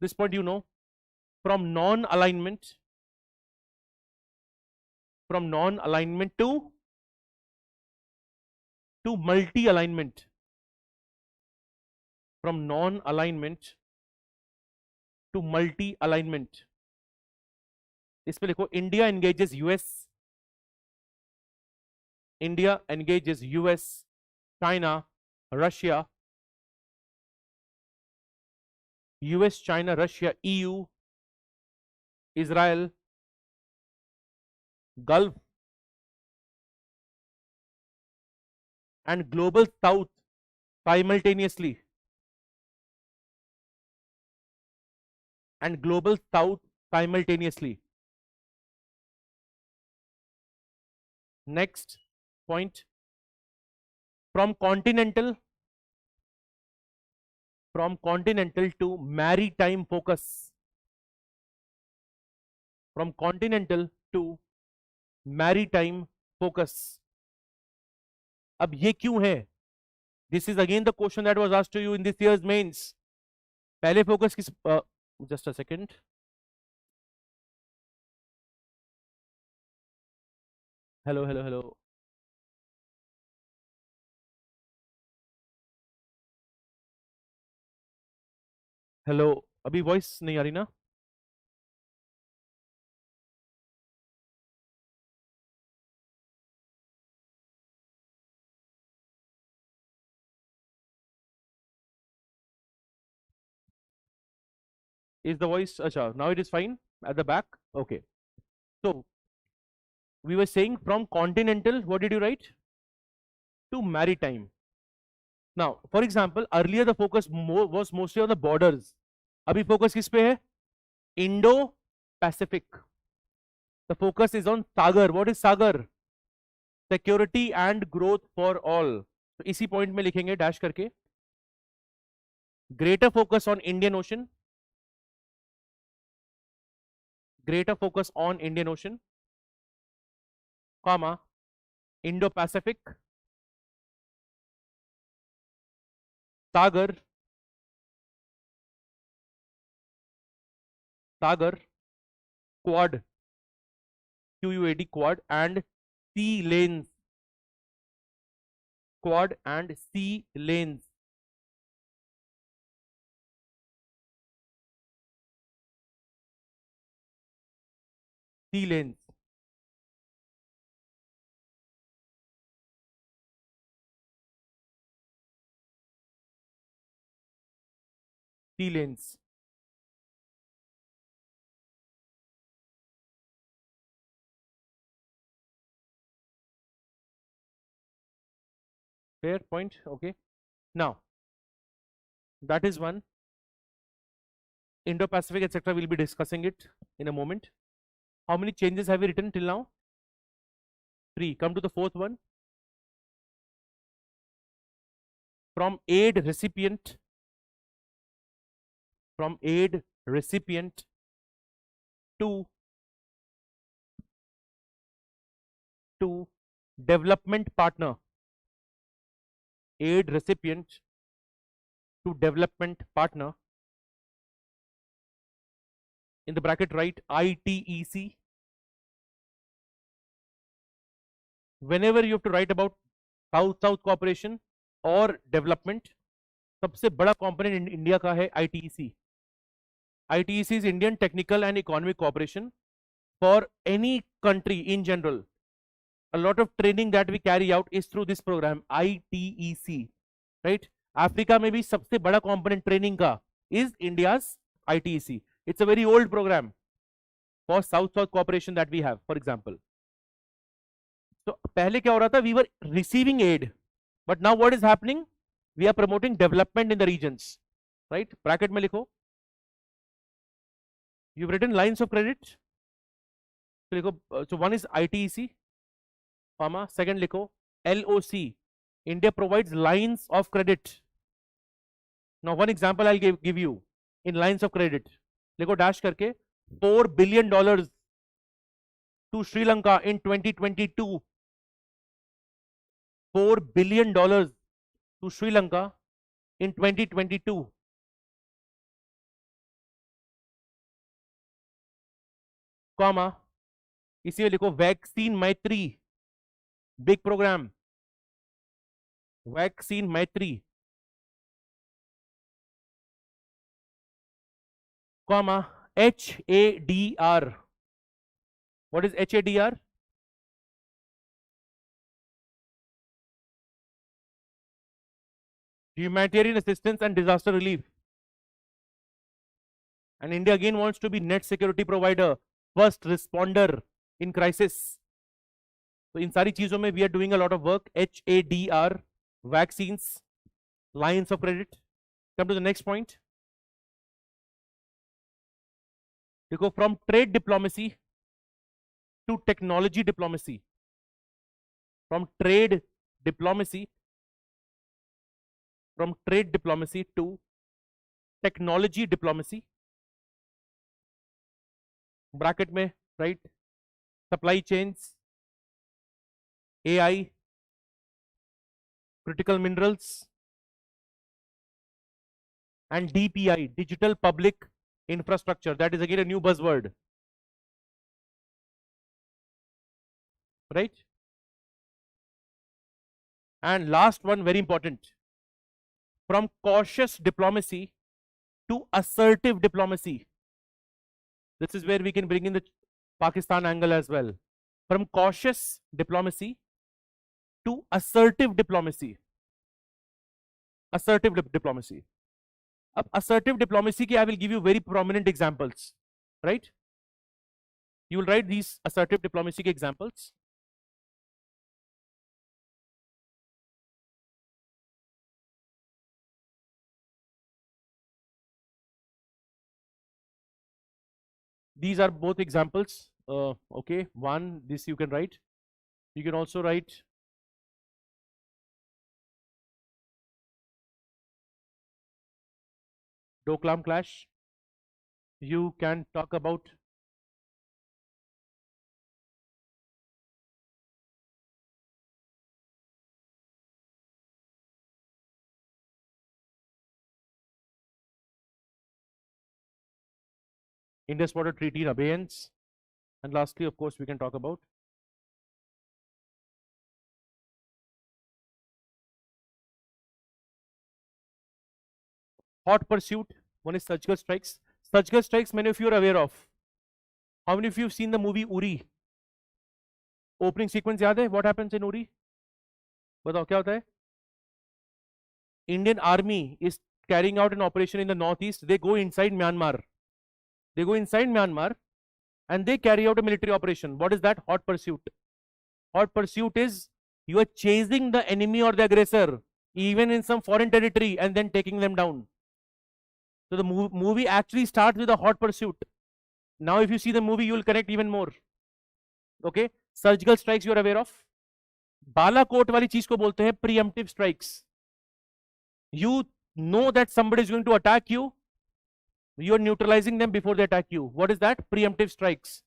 this point you know, from non-alignment to multi-alignment. From non-alignment to multi-alignment. इस पे लिखो, India engages US, China, Russia, US, China, Russia, EU, Israel, Gulf, and Global South simultaneously. Next point, from continental to maritime focus. From continental to maritime focus. अब ये क्यों है? This is again the question that was asked to you in this year's mains. पहले focus किस just a second. Hello. Hello. अभी voice नहीं आ रही ना? Is the voice? Acha, now it is fine at the back. Okay. So we were saying from continental, what did you write? To maritime. Now, for example, earlier the focus was mostly on the borders. Abhi focus किस पे है? Indo-Pacific. The focus is on Sagar. What is Sagar? Security and growth for all. तो इसी point में लिखेंगे dash करके. Greater focus on Indian Ocean. Greater focus on Indian Ocean, comma, Indo-Pacific, Sagar, Quad, QUAD, Quad, and sea lanes, Quad and sea lanes. Sea lanes. Sea lanes. Fair point. Okay. Now, that is one. Indo-Pacific, etc. We'll be discussing it in a moment. How many changes have we written till now? 3. Come to the fourth one. From aid recipient to development partner. Aid recipient to development partner. In the bracket write ITEC. Whenever you have to write about South-South cooperation और development, सबसे बड़ा component in India का है ITEC. ITEC is Indian Technical and Economic Cooperation. For any country in general, a lot of training that we carry out is through this program ITEC, right? Africa में भी सबसे बड़ा component training का is India's ITEC. It's a very old program for South-South cooperation that we have, for example. So पहले क्या हो रहा था? We were receiving aid, but now what is happening? We are promoting development in the regions, right? Bracket में लिखो. You've written lines of credit. So लिखो. So one is ITEC, comma. Second लिखो LOC. India provides lines of credit. Now one example I'll give you in lines of credit. लिखो dash करके $4 billion to Sri Lanka in 2022. $4 billion to Sri Lanka in 2022. Comma. इसी में लिखो vaccine मैत्री, big programme, vaccine मैत्री, comma, HADR. What is HADR? Humanitarian assistance and disaster relief. And India again wants to be net security provider, first responder in crisis. So in सारी चीजों में we are doing a lot of work. HADR, vaccines, lines of credit. Come to the next point. We go from trade diplomacy to technology diplomacy. From trade diplomacy to technology diplomacy. Bracket में right, supply chains, AI, critical minerals, and DPI, digital public infrastructure. That is again a new buzzword, right? And last one, very important, from cautious diplomacy to assertive diplomacy. This is where we can bring in the Pakistan angle as well. From cautious diplomacy to assertive diplomacy. Assertive diplomacy. Ab assertive diplomacy ki I will give you very prominent examples, right? You will write these assertive diplomacy ke examples. these are both examples. Okay, one, this you can write. You can also write Doklam clash. You can talk about Indus Water Treaty in abeyance. And lastly, of course, we can talk about hot pursuit. One is surgical strikes. Surgical strikes, many of you are aware of. How many of you have seen the movie Uri? Opening sequence याद है? What happens in Uri? बताओ क्या होता है? Indian Army is carrying out an operation in the northeast. They go inside Myanmar. They go inside Myanmar and they carry out a military operation. What is that? Hot pursuit. Hot pursuit is you are chasing the enemy or the aggressor, even in some foreign territory, and then taking them down. So the movie actually starts with a hot pursuit. Now if you see the movie, you will connect even more. Okay, surgical strikes you are aware of. Balakot वाली चीज को बोलते हैं preemptive strikes. You know that somebody is going to attack you. You are neutralizing them before they attack you. What is that? Preemptive strikes.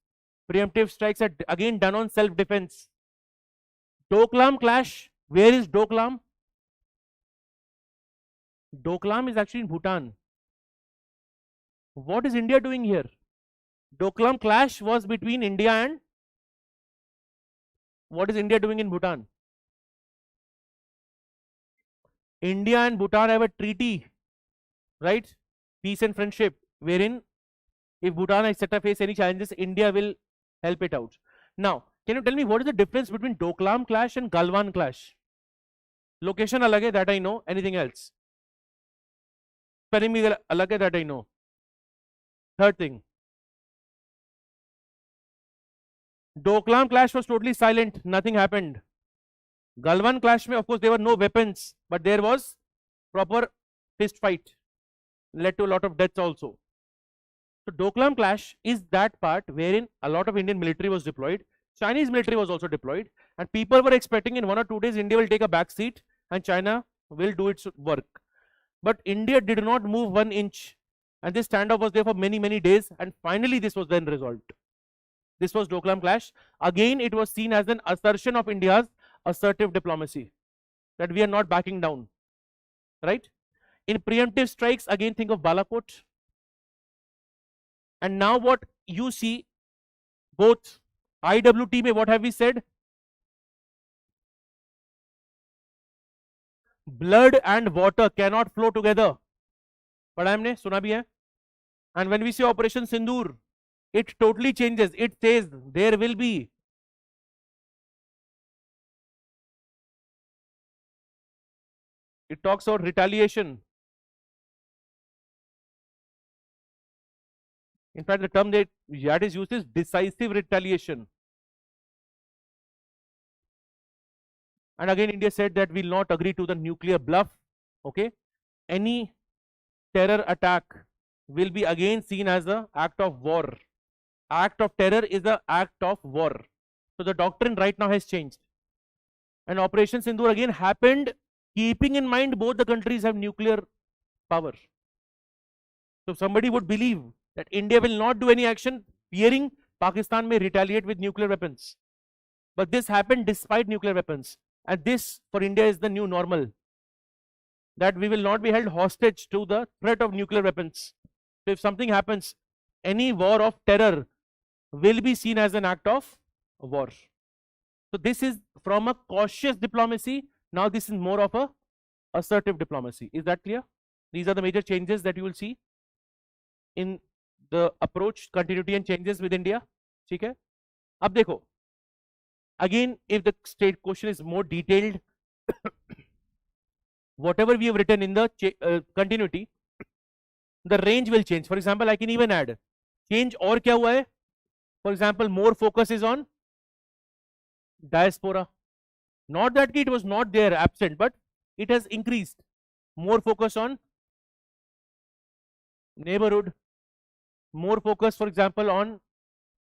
Preemptive strikes are again done on self-defense. Doklam clash. Where is Doklam? Doklam is actually in Bhutan. What is India doing here? Doklam clash was between India and what is India doing in Bhutan? India and Bhutan have a treaty, right? Peace and friendship, wherein if Bhutan etc. face any challenges, India will help it out. Now, can you tell me what is the difference between Doklam clash and Galwan clash? Location alag hai, that I know. Anything else? Spelling bee alag hai, that I know. Third thing. Doklam clash was totally silent. Nothing happened. Galwan clash, of course, there were no weapons, but there was proper fist fight. Led to a lot of deaths also. So Doklam clash is that part wherein a lot of Indian military was deployed. Chinese military was also deployed, and people were expecting in 1 or 2 days India will take a back seat and China will do its work. But India did not move 1 inch, and this standoff was there for many days, and finally this was then resolved. This was Doklam clash. Again, it was seen as an assertion of India's assertive diplomacy, that we are not backing down, right? In preemptive strikes, again think of Balakot. And now what you see, both IWT mein, what have we said? Blood and water cannot flow together. Padha humne, suna bhi hai. And when we say Operation Sindoor, it totally changes. It says there will be it talks about retaliation. In fact, the term that is used is decisive retaliation. And again, India said that we will not agree to the nuclear bluff. Okay, any terror attack will be again seen as an act of war. Act of terror is an act of war. So the doctrine right now has changed. And Operation Sindoor again happened keeping in mind both the countries have nuclear power. So somebody would believe that India will not do any action, fearing Pakistan may retaliate with nuclear weapons. But this happened despite nuclear weapons. And this for India is the new normal. That we will not be held hostage to the threat of nuclear weapons. So if something happens, any war of terror will be seen as an act of war. So this is from a cautious diplomacy. Now this is more of a assertive diplomacy. Is that clear? These are the major changes that you will see in the approach, continuity and changes with India. ठीक है? अब देखो. Again, if the state question is more detailed, whatever we have written in the continuity, the range will change. For example, I can even add change और क्या हुआ है? For example, more focus is on diaspora. Not that it was not there, absent, but it has increased. More focus on neighborhood. More focus, for example, on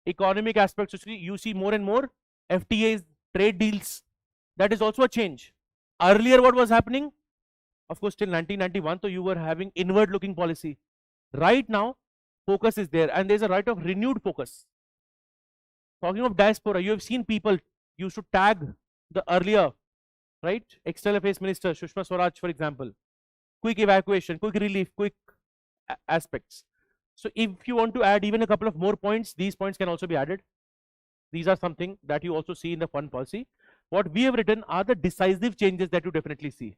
economic aspects, you see more and more FTAs, trade deals. That is also a change. Earlier, what was happening? Of course, till 1991, so you were having inward looking policy. Right now, focus is there, and there's a right of renewed focus. Talking of diaspora, you have seen people used to tag the earlier, right, external affairs minister, Sushma Swaraj, for example. Quick evacuation, quick relief, quick aspects. So if you want to add even a couple of more points, these points can also be added. These are something that you also see in the fund policy. What we have written are the decisive changes that you definitely see,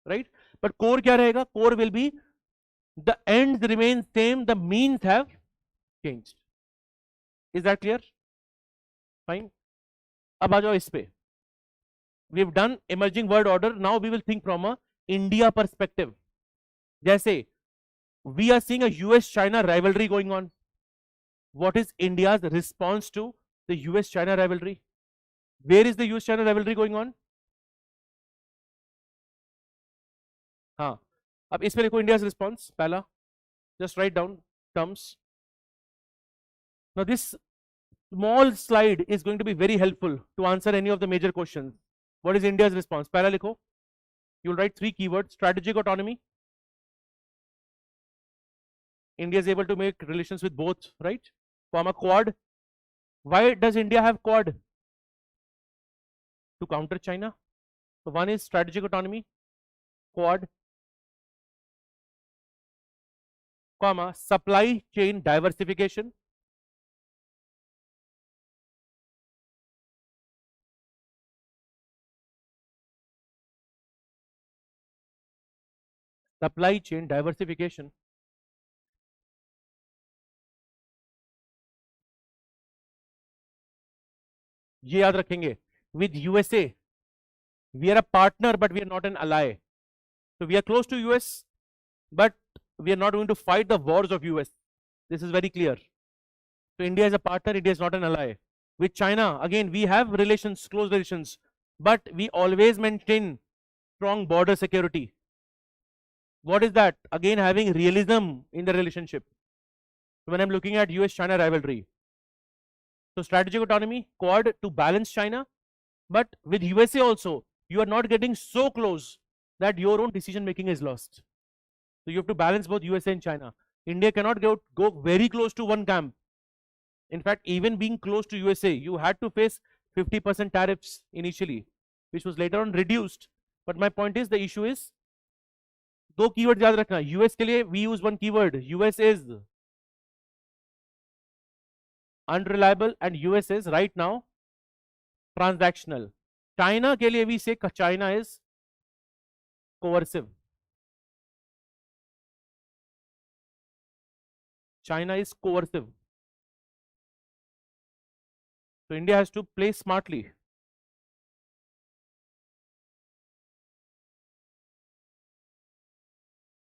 right? But core kya rahega? Core will be the ends remain same, the means have changed. Is that clear? Fine. अब आ जाओ इस पे. We have done emerging world order. Now we will think from a India perspective. जैसे we are seeing a US-China rivalry going on. What is India's response to the US-China rivalry? Where is the US-China rivalry going on? हाँ, अब इस पे देखो India's response. पहला, just write down terms. Now this small slide is going to be very helpful to answer any of the major questions. What is India's response? पहला लिखो. You will write 3 keywords: strategic autonomy. India is able to make relations with both, right? Comma, Quad. Why does India have Quad? To counter China. So one is strategic autonomy, Quad, comma, supply chain diversification. Supply chain diversification. ये याद रखेंगे. With USA, we are a partner, but we are not an ally. So we are close to US, but we are not going to fight the wars of US. This is very clear. So India is a partner, India is not an ally. With China, again, we have relations, close relations, but we always maintain strong border security. What is that? Again, having realism in the relationship. So when I'm looking at US-China rivalry, so strategic autonomy, Quad to balance China, but with USA also, you are not getting so close that your own decision making is lost. So you have to balance both USA and China. India cannot go very close to one camp. In fact, even being close to USA, you had to face 50% tariffs initially, which was later on reduced. But my point is, the issue is, दो keyword याद रखना. US के लिए we use one keyword. US is unreliable and US is right now transactional. China के लिए we say China is coercive. China is coercive. So India has to play smartly.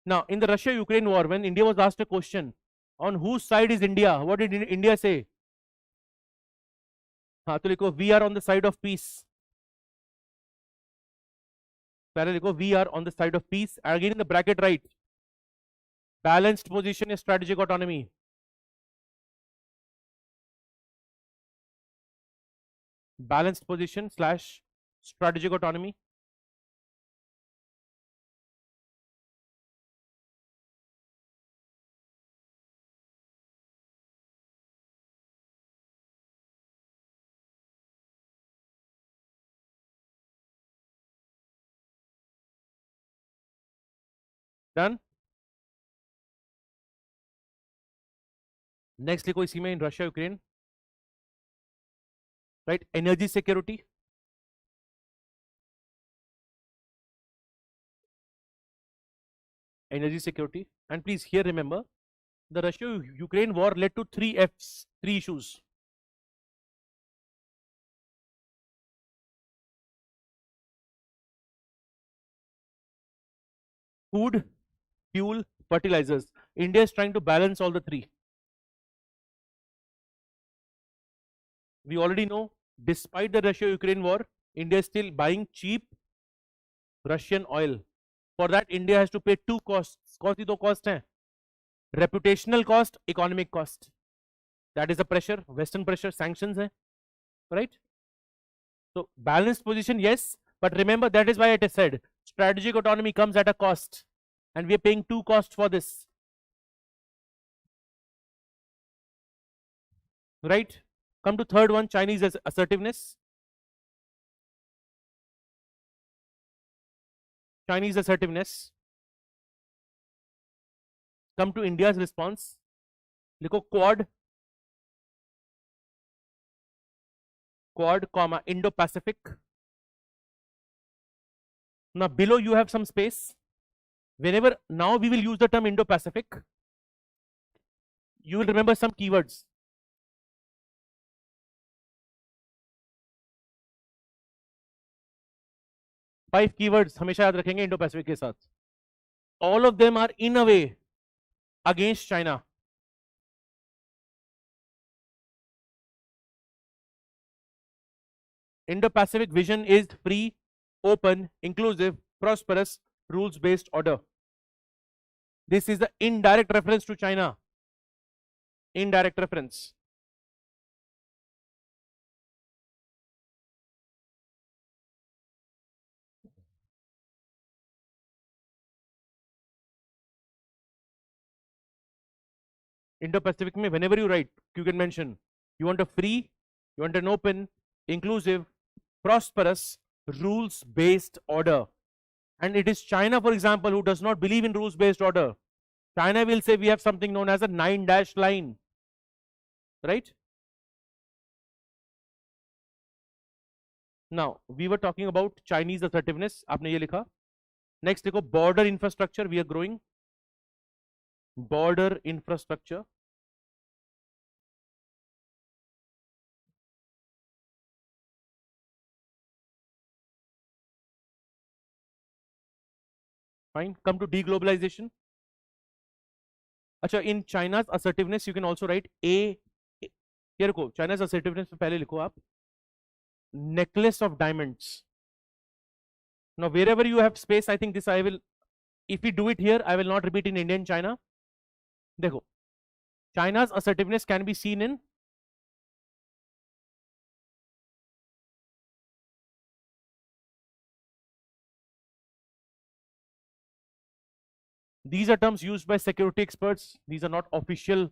Now, in the Russia-Ukraine war, when India was asked a question, on whose side is India? What did India say? हाँ तो लिखो, we are on the side of peace. पहले लिखो, we are on the side of peace. And again in the bracket right, balanced position is strategic autonomy. Balanced position slash strategic autonomy. Done. Next लिखो इसी में, in Russia Ukraine, right, energy security. Energy security. And please here remember, the Russia-Ukraine war led to 3 F's, 3 issues. Food, fuel, fertilizers. India is trying to balance all the 3. We already know, despite the Russia-Ukraine war, India is still buying cheap Russian oil. For that, India has to pay 2 costs. कौन सी 2 cost हैं? Reputational cost, economic cost. That is the pressure, Western pressure, sanctions hai, right? So balanced position, yes, but remember that is why it is said strategic autonomy comes at a cost, and we are paying 2 costs for this, right? Come to third one, Chinese assertiveness. Chinese assertiveness. Come to India's response. Likho Quad, comma Indo-Pacific. Now below you have some space. Whenever now we will use the term Indo-Pacific, you will remember some keywords. Five keywords हमेशा याद रखेंगे Indo-Pacific के साथ. All of them are in a way against China. Indo-Pacific vision is free, open, inclusive, prosperous, rules-based order. This is the indirect reference to China. Indirect reference. Indo-Pacific में whenever you write, you can mention you want a free, you want an open, inclusive, prosperous, rules-based order. And it is China, for example, who does not believe in rules-based order. China will say we have something known as a 9-dash line, right? Now we were talking about Chinese assertiveness. आपने ये लिखा. Next देखो border infrastructure. We are growing. Border infrastructure. Fine. Come to deglobalization. अच्छा, in China's assertiveness you can also write A. ये रखो, China's assertiveness में पहले लिखो आप necklace of diamonds. Now wherever you have space, I think this I will, if we do it here, I will not repeat in India and China. देखो, China's assertiveness can be seen in these are terms used by security experts. These are not official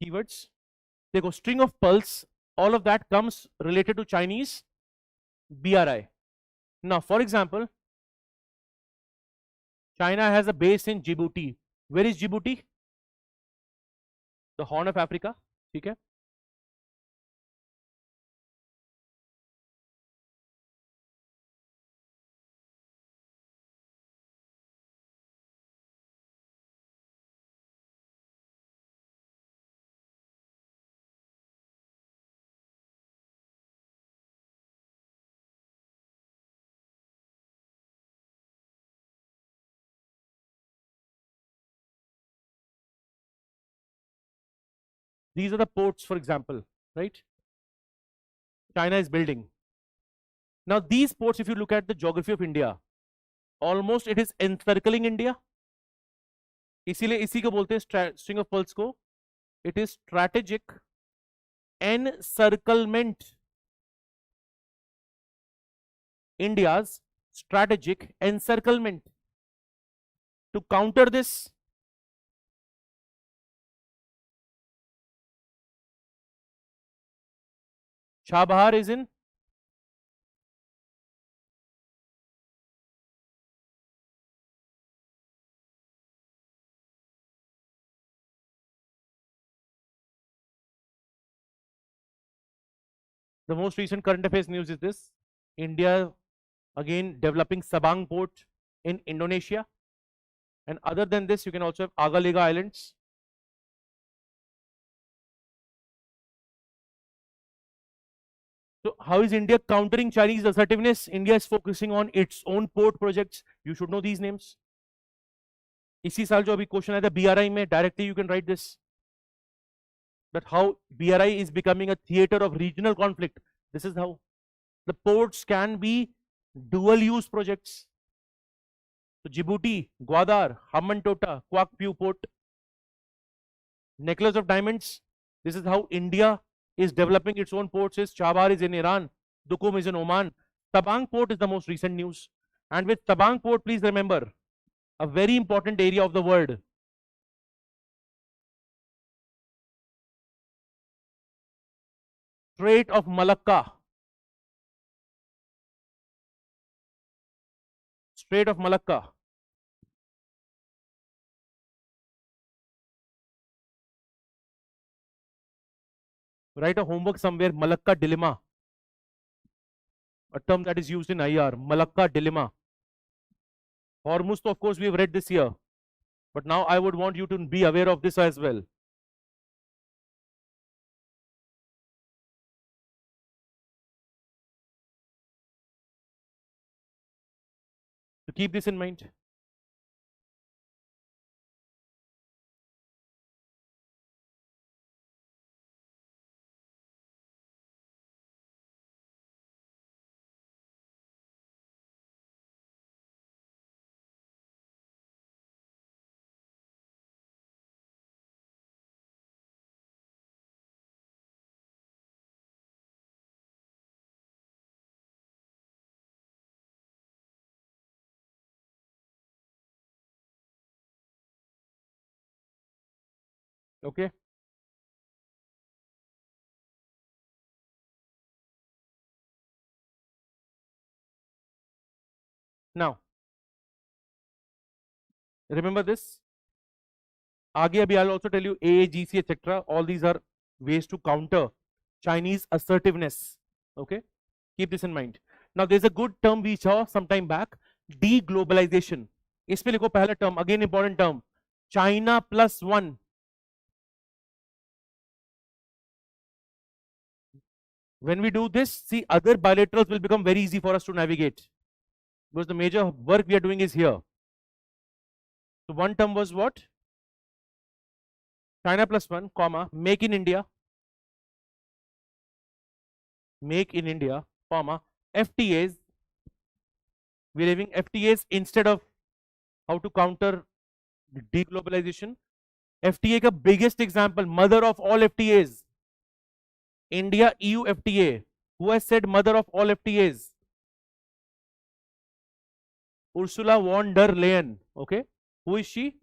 keywords. देखो, string of pulse, all of that comes related to Chinese BRI. Now, for example, China has a base in Djibouti. Where is Djibouti? The Horn of Africa. ठीक है? These are the ports, for example, right? China is building. Now, these ports, if you look at the geography of India, almost it is encircling India. इसीलिए इसी को बोलते हैं string of pearls को. It is strategic encirclement. India's strategic encirclement. To counter this, Chabahar is in the most recent current affairs news is this: India again developing Sabang port in Indonesia. And other than this, you can also have Agalega Islands. So how is India countering Chinese assertiveness? India is focusing on its own port projects. You should know these names. इसी साल जो अभी question आया था BRI में, directly you can write this. But how BRI is becoming a theater of regional conflict. This is how the ports can be dual use projects. So Djibouti, Gwadar, Hambantota, Kwakpiu port. Necklace of diamonds, This is how India is developing its own ports. Chabahar is in Iran, Duqm is in Oman. Tabang port is the most recent news. And with Tabang port, please remember, a very important area of the world. Strait of Malacca. Strait of Malacca. Write a homework somewhere, Malacca dilemma. A term that is used in IR, Malacca dilemma. Hormuz, of course, we have read this year. But now I would want you to be aware of this as well. So keep this in mind. Okay. Now, remember this. Aage abhi I'll also tell you AAGC, etc. All these are ways to counter Chinese assertiveness. Okay. Keep this in mind. Now, there's a good term we saw some time back, deglobalization. इसमें लिखो पहला term, again important term, China +1. When we do this, see, other bilaterals will become very easy for us to navigate, because the major work we are doing is here. So one term was what? China +1, comma, make in India, comma, FTAs. We're having FTAs instead of how to counter deglobalization. FTA ka biggest example, mother of all FTAs, India EU FTA. Who has said mother of all FTAs? Ursula von der Leyen. Okay, who is she?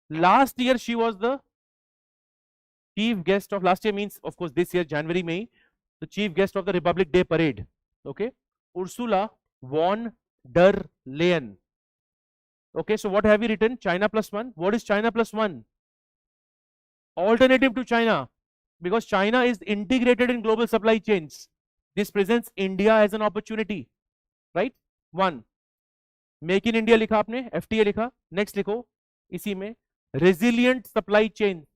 Last year she was the chief guest of, last year means of course this year January, May, the chief guest of the Republic Day parade. Okay, Ursula von der Leyen. Okay, so what have we written? China +1. What is China +1? Alternative to China, because China is integrated in global supply chains. This presents India as an opportunity, right? One, make in India लिखा आपने, FTA लिखा. Next लिखो इसी में resilient supply chain.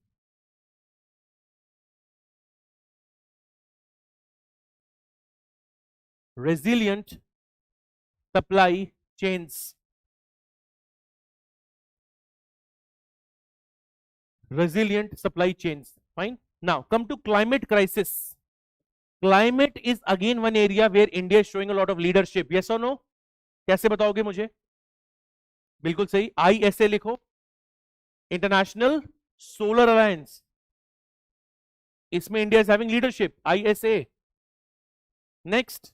Resilient supply chains. Resilient supply chains. Fine. Now come to climate crisis. Climate is again one area where India is showing a lot of leadership. Yes or no? कैसे बताओगे मुझे? बिल्कुल सही. ISA लिखो, International Solar Alliance. इसमें India is having leadership. ISA. Next.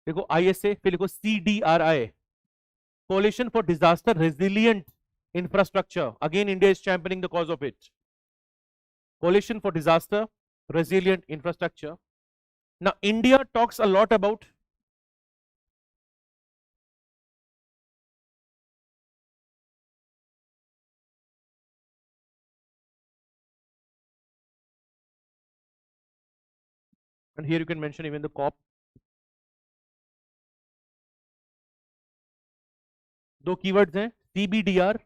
देखो ISA, फिर लिखो CDRI, Coalition for Disaster Resilient Infrastructure. Again, India is championing the cause of it. Coalition for Disaster Resilient Infrastructure. Now, India talks a lot about and here you can mention even the COP. दो keywords हैं, CBDR,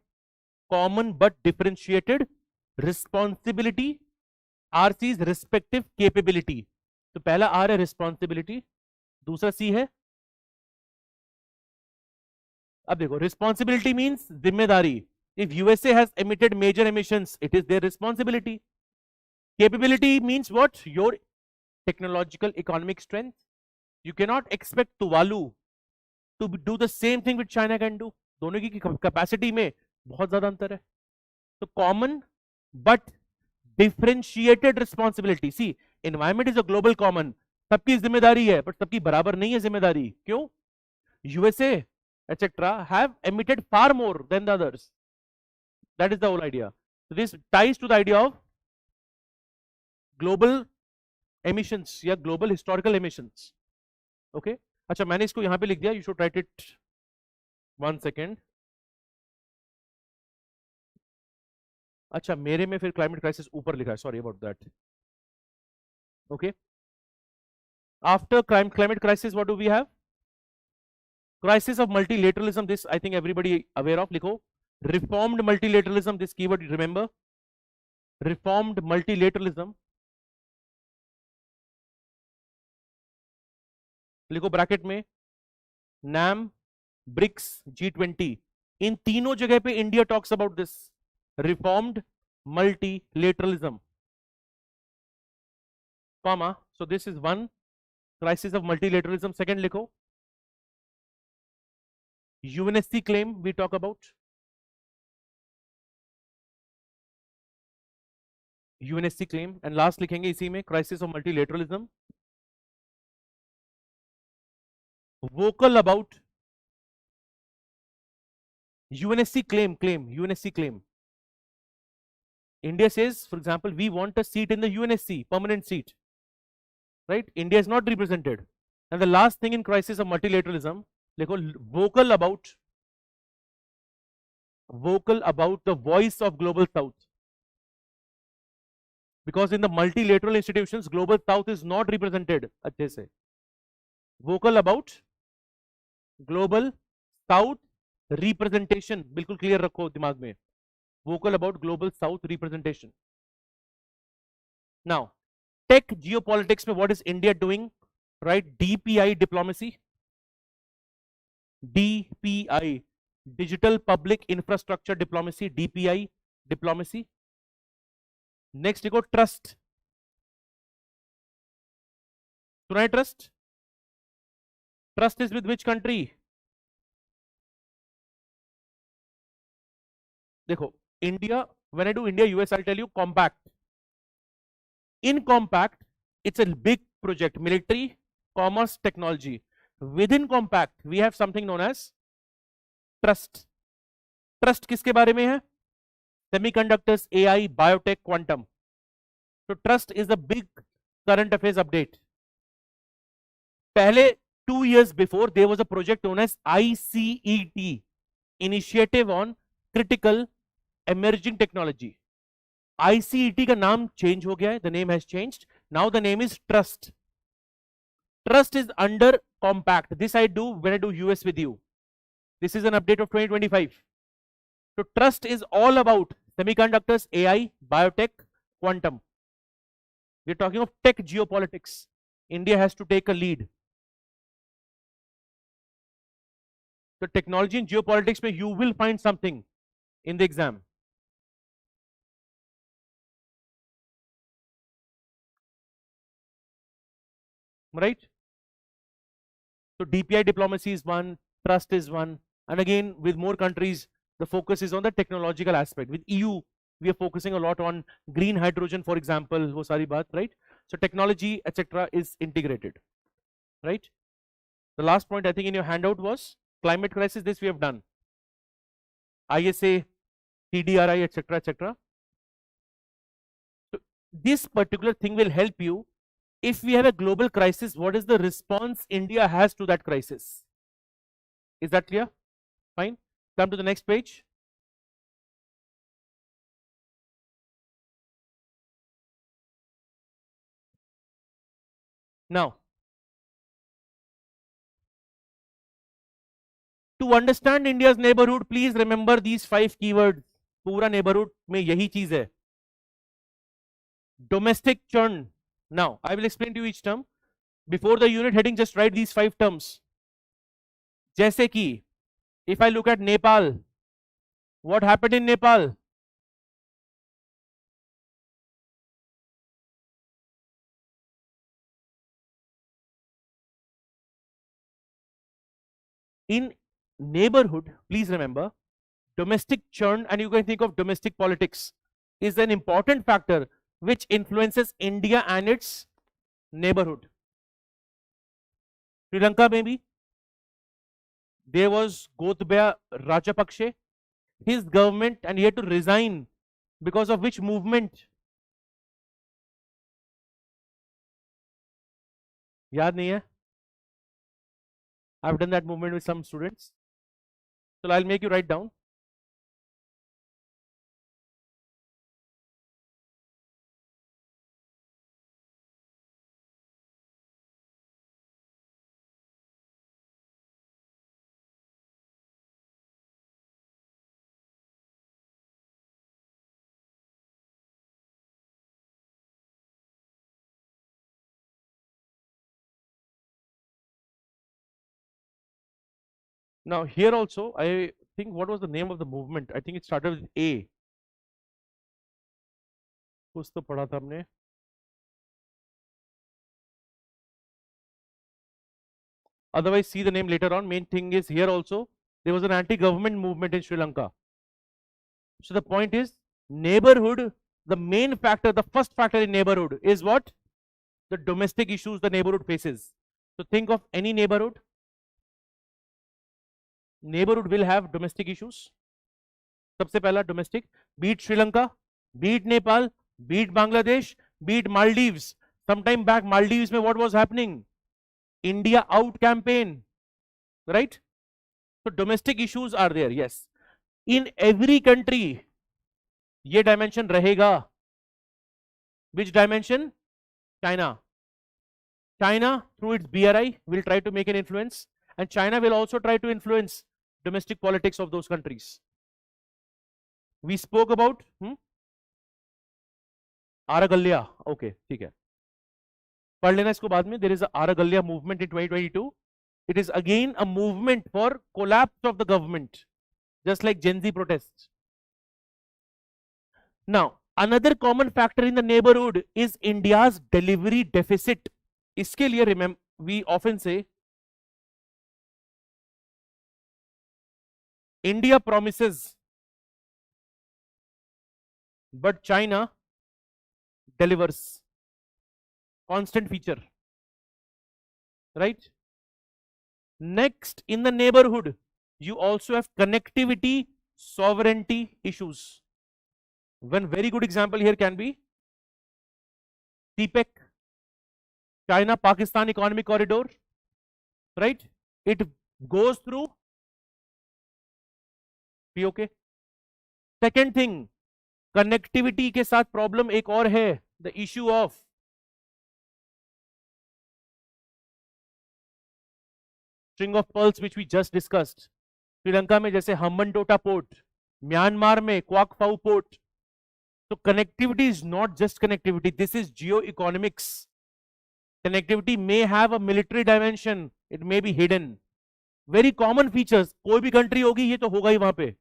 Common but Differentiated Responsibility, RC's Respective Capability. तो पहला R है responsibility, दूसरा C है, अब देखो responsibility means जिम्मेदारी. If USA has emitted major emissions, it is their responsibility. Capability means what? Your technological economic strength. You cannot expect Tuvalu to do the same thing which China can do. दोनों की capacity में बहुत ज्यादा अंतर है. तो common but differentiated responsibility. See, environment is a global common. सबकी जिम्मेदारी है बट सबकी बराबर नहीं है जिम्मेदारी. क्यों? USA etc. have emitted far more than the others. That is the whole idea. So this ties to the idea of global emissions या global historical emissions. Okay? अच्छा, मैंने इसको यहां पे लिख दिया. You should write it. 1 second. अच्छा, मेरे में फिर क्लाइमेट क्राइसिस ऊपर लिखा है. Sorry about that. Okay. After climate crisis, what do we have? Crisis of multilateralism. This I think everybody aware of. लिखो. Reformed multilateralism. This keyword remember. Reformed multilateralism. लिखो bracket में. NAM, BRICS, G20. इन तीनों जगह पे India talks about this reformed multilateralism, comma. So this is one crisis of multilateralism. Second लिखो. UNSC claim we talk about. UNSC claim. And last लिखेंगे इसी में crisis of multilateralism. Vocal about UNSC claim. UNSC claim. India says, for example, we want a seat in the UNSC, permanent seat. Right? India is not represented. And the last thing in crisis of multilateralism, vocal about the voice of global south. Because in the multilateral institutions, global south is not represented. अच्छे से. Vocal about global south representation. बिल्कुल clear रखो दिमाग में. Vocal about global south representation. Now, tech geopolitics में what is India doing? Right? DPI diplomacy. DPI, digital public infrastructure diplomacy. DPI diplomacy. Next you go trust. सुना है trust? Trust is with which country? देखो, India, when I do India US, I'll tell you compact. In compact, it's a big project, military, commerce, technology. Within compact, we have something known as trust. Trust किसके बारे में है? Semiconductors, AI, biotech, quantum. So trust is a big current affairs update. पहले 2 years before, there was a project known as ICET, Initiative on Critical Emerging Technology. ICET का नाम change हो गया है. The name has changed. Now the name is Trust. Trust is under compact. This I do when I do US with you. This is an update of 2025. So trust is all about semiconductors, AI, biotech, quantum. We're talking of tech geopolitics. India has to take a lead. So technology and geopolitics mein you will find something in the exam. Right? So DPI diplomacy is one, trust is one, and again with more countries the focus is on the technological aspect. With EU we are focusing a lot on green hydrogen, for example, wo sari baat, right? So technology etc. is integrated, right? The last point I think in your handout was climate crisis. This we have done. ISA, TDRI etc. etc. So this particular thing will help you. If we have a global crisis, what is the response India has to that crisis? Is that clear? Fine. Come to the next page. Now, to understand India's neighborhood, please remember these 5 keywords. पूरा neighborhood में यही चीज है. Domestic churn. Now, I will explain to you each term. Before the unit heading, just write these 5 terms. जैसे कि, if I look at Nepal, what happened in Nepal? In neighborhood, please remember, domestic churn, and you can think of domestic politics, is an important factor which influences India and its neighborhood. Sri Lanka, maybe there was Gotabaya Rajapakse, his government, and he had to resign because of which movement? याद नहीं है? I've done that movement with some students, so I'll make you write down. Now here also, I think, what was the name of the movement? I think it started with A. कुछ तो पढ़ा था हमने. Otherwise, see the name later on. Main thing is here also, there was an anti-government movement in Sri Lanka. So the point is, neighborhood, the main factor, the first factor in neighborhood is what? The domestic issues the neighborhood faces. So think of any neighborhood. Neighborhood will have domestic issues. सबसे पहला domestic, be it Sri Lanka, be it Nepal, be it Bangladesh, be it Maldives. Sometime back, Maldives, what was happening? India out campaign, right? So domestic issues are there, yes. In every country, ये dimension रहेगा. Which dimension? China. China, through its BRI, will try to make an influence, and China will also try to influence domestic politics of those countries. We spoke about Aragalya. Okay, ठीक है. पढ़ लेना इसको बाद में. There is a Aragalya movement in 2022. It is again a movement for collapse of the government, just like Gen Z protests. Now, another common factor in the neighborhood is India's delivery deficit. इसके लिए remember, we often say India promises, but China delivers. Constant feature, right? Next, in the neighborhood, you also have connectivity, sovereignty issues. One very good example here can be CPEC, China-Pakistan Economic Corridor, right? It goes through POK. Second thing, connectivity के साथ problem एक और है, the issue of string of pearls, which we just discussed. Sri Lanka में जैसे Hambantota port, Myanmar में Kwak Phau port. So connectivity is not just connectivity, this is geo-economics. Connectivity may have a military dimension, it may be hidden. Very common features, कोई भी country होगी ये तो होगा ही वहां पे.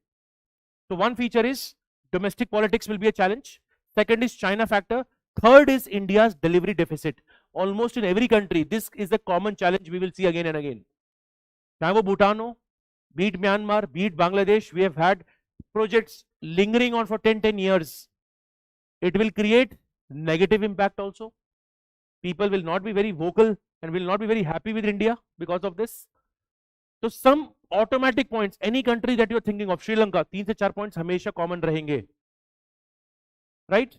So one feature is domestic politics will be a challenge. Second is China factor. Third is India's delivery deficit. Almost in every country, this is the common challenge we will see again and again. चाहे वो भूटान हो, be it Myanmar, be it Bangladesh, we have had projects lingering on for 10 years. It will create negative impact also. People will not be very vocal and will not be very happy with India because of this. So some automatic points, any country that you are thinking of, Sri Lanka, 3 से 4 points हमेशा common रहेंगे. Right?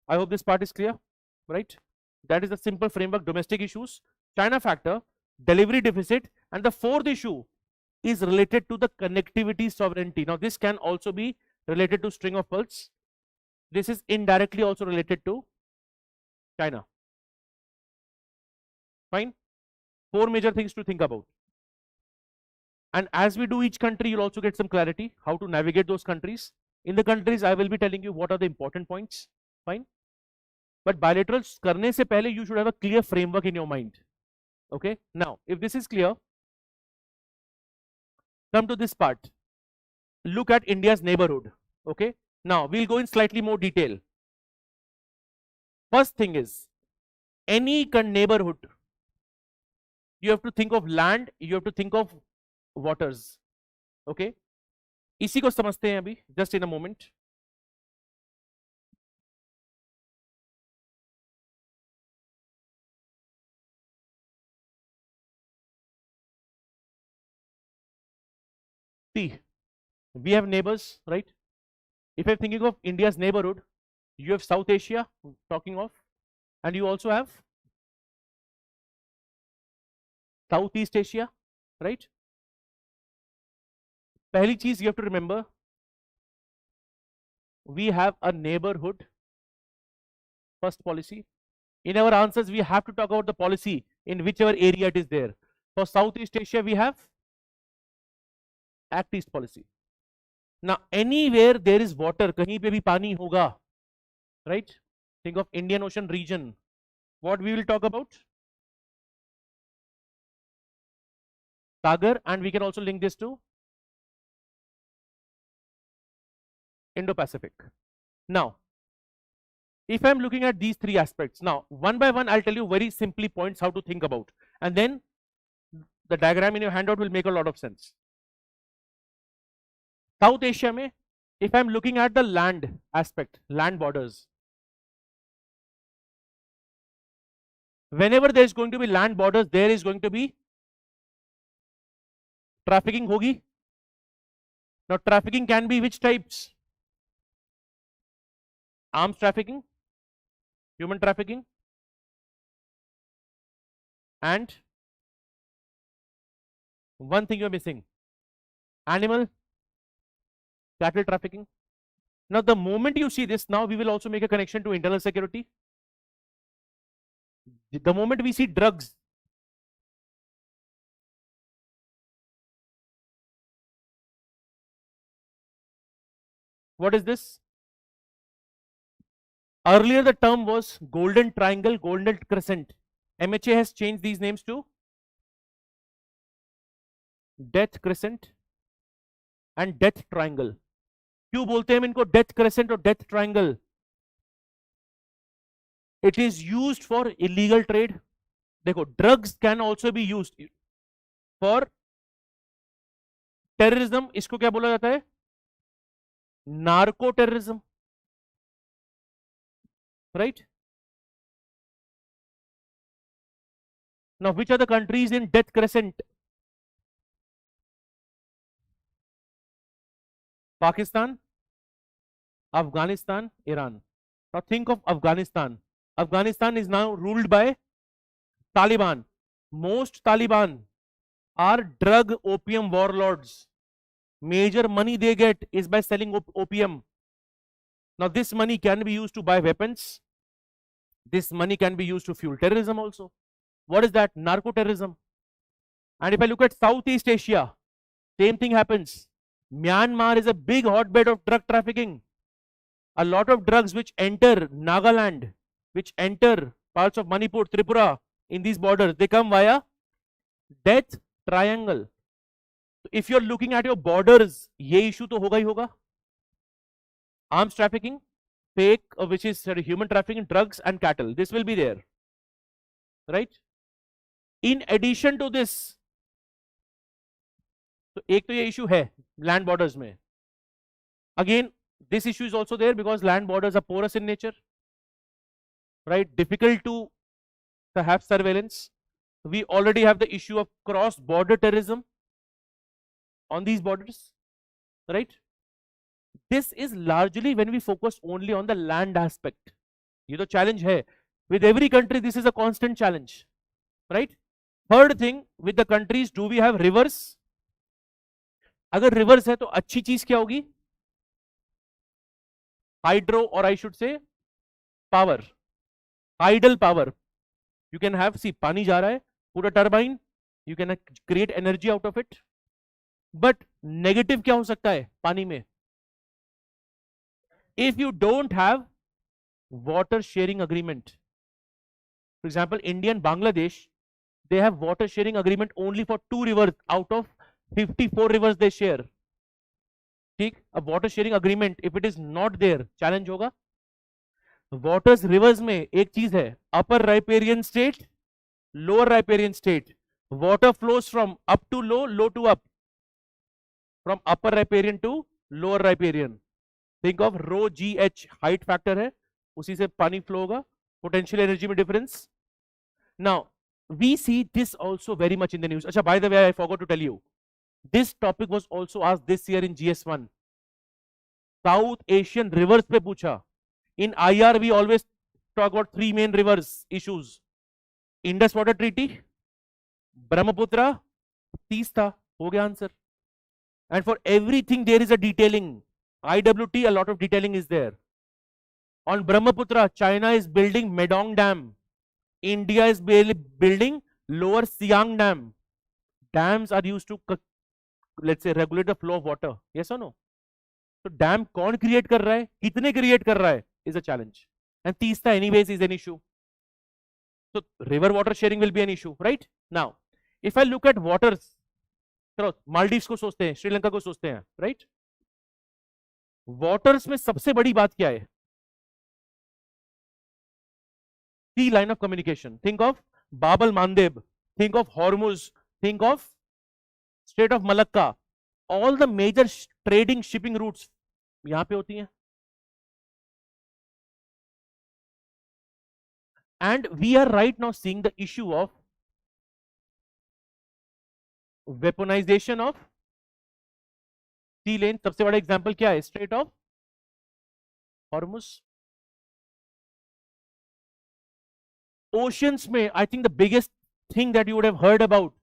I hope this part is clear. Right? That is the simple framework: domestic issues, China factor, delivery deficit, and the fourth issue is related to the connectivity sovereignty. Now this can also be related to string of pearls. This is indirectly also related to China. Fine? 4 major things to think about. And as we do each country, you'll also get some clarity how to navigate those countries. In the countries, I will be telling you what are the important points. Fine? But bilaterals करने से पहले you should have a clear framework in your mind. Okay? Now, if this is clear, come to this part. Look at India's neighborhood. Okay? Now, we'll go in slightly more detail. First thing is, any neighborhood, you have to think of land, you have to think of waters. Okay, इसी को समझते हैं अभी, just in a moment. See, we have neighbors, right? If I'm thinking of India's neighborhood, you have South Asia, talking of, and you also have Southeast Asia, right? पहली चीज you have to remember, we have a neighborhood first policy. In our answers, we have to talk about the policy in whichever area it is there. For Southeast Asia, we have Act East policy. Now, anywhere there is water, kahin pe bhi pani hoga, right? Think of Indian Ocean region. What we will talk about? Sagar, and we can also link this to Indo-Pacific. Now, if I'm looking at these three aspects, now one by one, I'll tell you very simply points how to think about, and then the diagram in your handout will make a lot of sense. South Asia mein, if I'm looking at the land aspect, land borders, whenever there is going to be land borders, there is going to be trafficking hogi. Now, trafficking can be which types? Arms trafficking, human trafficking, and one thing you're missing, animal, cattle trafficking. Now, the moment you see this, now we will also make a connection to internal security. The moment we see drugs, what is this? Earlier the term was golden triangle, golden crescent. MHA has changed these names to death crescent and death triangle. क्यों बोलते हैं हम इनको death crescent और death triangle? It is used for illegal trade. देखो, drugs can also be used for terrorism. इसको क्या बोला जाता है? Narco terrorism, right? Now, which are the countries in death crescent? Pakistan, Afghanistan, Iran. Now think of Afghanistan. Afghanistan is now ruled by Taliban. Most Taliban are drug opium warlords. Major money they get is by selling opium. Now this money can be used to buy weapons. This money can be used to fuel terrorism also. What is that? Narco terrorism. And if I look at Southeast Asia, same thing happens. Myanmar is a big hotbed of drug trafficking. A lot of drugs which enter Nagaland, which enter parts of Manipur, Tripura, in these borders, they come via death triangle. So if you're looking at your borders, ये issue तो होगा ही होगा. Arms trafficking, fake, which is human trafficking, drugs and cattle. This will be there, right? In addition to this, तो एक तो ये issue है land borders में. Again, this issue is also there because land borders are porous in nature, right? Difficult to have surveillance. We already have the issue of cross-border terrorism on these borders, right? This is largely when we focus only on the land aspect. ये तो challenge है. With every country, this is a constant challenge, right? Third thing, with the countries, do we have rivers? अगर rivers है तो अच्छी चीज क्या होगी? Hydro, or I should say power, tidal power. You can have, see, पानी जा रहा है, put a turbine, you can create energy out of it. But negative क्या हो सकता है पानी में? If you don't have water sharing agreement, for example, India and Bangladesh, they have water sharing agreement only for 2 rivers out of 54 rivers they share. ठीक, a water sharing agreement, if it is not there, challenge होगा. Waters rivers में एक चीज है, upper riparian state, lower riparian state. Water flows from up to low, low to up. from upper riparian to lower riparian. Think of rho GH, height factor है, उसी से पानी flow होगा, potential energy में difference. Now we see this also very much in the news. Acha, by the way, I forgot to tell you, this topic was also asked this year in GS1. South Asian rivers पे पूछा. In IR we always talk about three main rivers issues: Indus Water Treaty, Brahmaputra, Teesta. हो गया answer. And for everything there is a detailing. IWT, a lot of detailing is there. On Brahmaputra, China is building Medong Dam. India is building Lower Siang Dam. Dams are used to, let's say, regulate the flow of water. Yes or no? So dam कौन create कर रहा है, कितने create कर रहा है, is a challenge. And Teesta anyways is an issue. So river water sharing will be an issue, right? Now, if I look at waters, चलो मालदीव्स को सोचते हैं, श्रीलंका को सोचते हैं, राइट? वाटर्स में सबसे बड़ी बात क्या है? Sea line of communication. Think of Bab el Mandeb, think of Hormuz, think of Strait of Malacca. All the major trading shipping routes यहां पे होती हैं. And we are right now seeing the issue of weaponization of sea lane. सबसे बड़ा example क्या है? Straight of Hormuz. Oceans में I think the biggest thing that you would have heard about,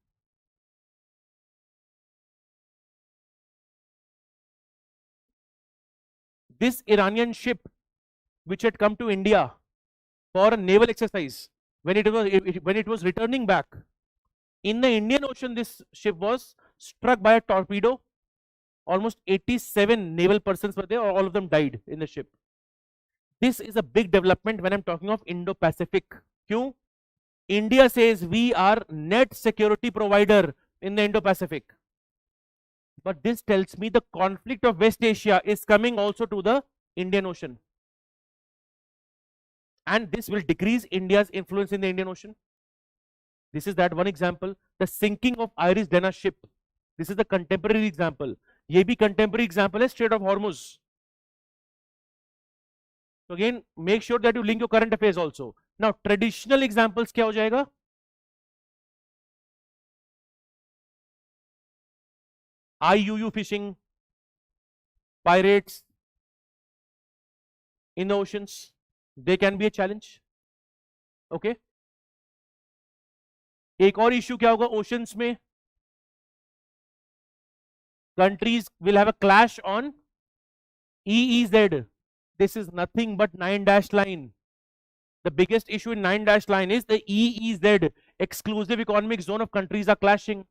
this Iranian ship which had come to India for a naval exercise, when it was returning back in the Indian Ocean, this ship was struck by a torpedo. Almost 87 naval persons were there, all of them died in the ship. This is a big development when I'm talking of Indo-Pacific. Kyun? India says we are net security provider in the Indo-Pacific. But this tells me the conflict of West Asia is coming also to the Indian Ocean. And this will decrease India's influence in the Indian Ocean. This is that one example. The sinking of Iris Dena ship. This is the contemporary example. ये भी contemporary example है, Strait of Hormuz. So again, make sure that you link your current affairs also. Now, traditional examples क्या हो जाएगा? IUU fishing, pirates in the oceans, they can be a challenge. Okay. एक और issue क्या होगा oceans में? Countries will have a clash on EEZ. This is nothing but 9-dash line. The biggest issue in 9-dash line is the EEZ, exclusive economic zone of countries are clashing.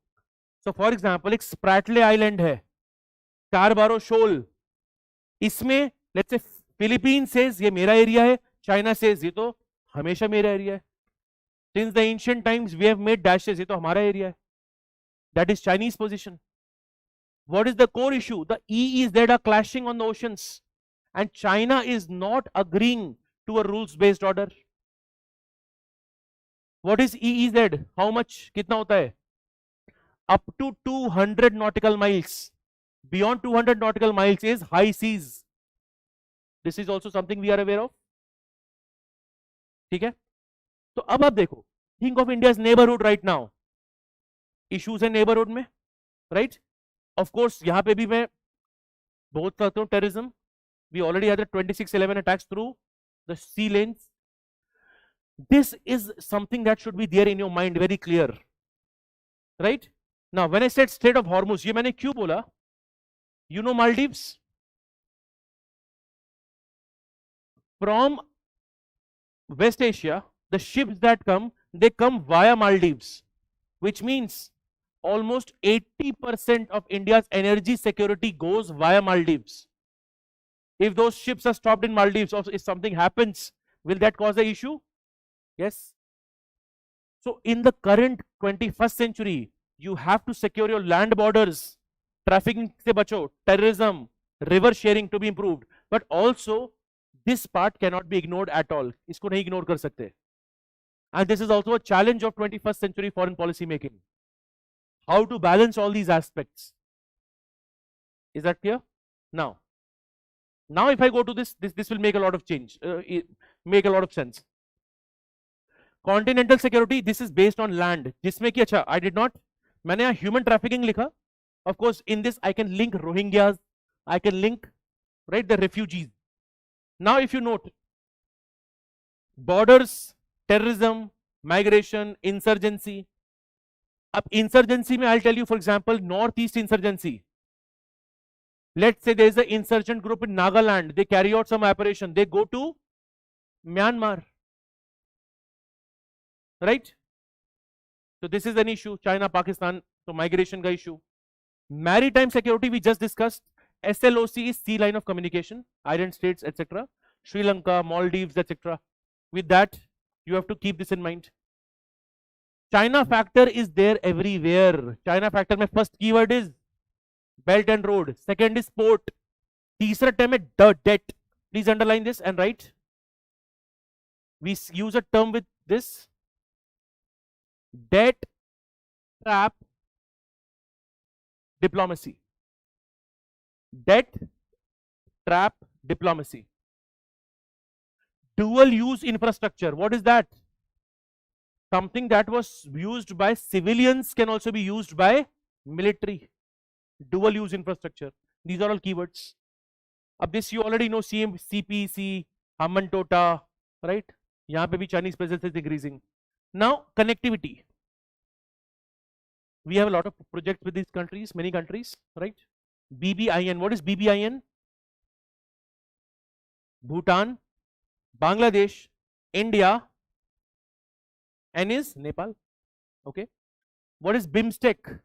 So for example, एक Spratly Island है, Scarborough Shoal. इसमें let's say Philippines says ये मेरा area है, China says ये तो हमेशा मेरा area है. Since the ancient times we have made dashes, ये तो हमारा area है. That is Chinese position. What is the core issue? The EEZ are clashing on the oceans, and China is not agreeing to a rules-based order. What is EEZ? How much? कितना होता है? Up to 200 nautical miles. Beyond 200 nautical miles is high seas. This is also something we are aware of. ठीक है? तो अब आप देखो, think of India's neighborhood right now. Issues है neighborhood में, right? Of course, यहाँ पे भी मैं बोल सकता हूँ terrorism. We already had the 26/11 attacks through the sea lanes. This is something that should be there in your mind, very clear, right? Now, when I said Strait of Hormuz, ये मैंने क्यों बोला? You know Maldives? From West Asia, the ships that come, they come via Maldives, which means almost 80% of India's energy security goes via Maldives. If those ships are stopped in Maldives, or if something happens, will that cause an issue? Yes. So in the current 21st century, you have to secure your land borders, trafficking se bacho, terrorism, river sharing to be improved. But also, this part cannot be ignored at all. Isko nahi ignore kar sakte. And this is also a challenge of 21st century foreign policy making. How to balance all these aspects. Is that clear? Now if I go to this will make a lot of change, make a lot of sense. Continental security, this is based on land. जिसमें कि अच्छा I did not, मैंने यहाँ human trafficking लिखा. Of course in this I can link Rohingyas, I can link, right, the refugees. Now if you note, borders, terrorism, migration, insurgency. अब insurgency में I'll tell you, for example, northeast insurgency. Let's say there is an insurgent group in Nagaland, they carry out some operation, they go to Myanmar, right? So this is an issue, China, Pakistan, so migration ka issue. Maritime security we just discussed. SLOC is sea line of communication, island states, etc. Sri Lanka, Maldives, etc. With that, you have to keep this in mind. China factor is there everywhere. China factor mein first keyword is belt and road. Second is port. तीसरा term है debt. Please underline this and write. We use a term with this. Debt trap diplomacy. Debt trap diplomacy. Dual use infrastructure. What is that? Something that was used by civilians can also be used by military. Dual use infrastructure. These are all keywords. Of this you already know, CPC, Hammantota, right? यहाँ पे भी Chinese presence is increasing. Now connectivity. We have a lot of projects with these countries, many countries, right? BBIN. What is BBIN? Bhutan, Bangladesh, India, N is Nepal. Okay. What is BIMSTEC?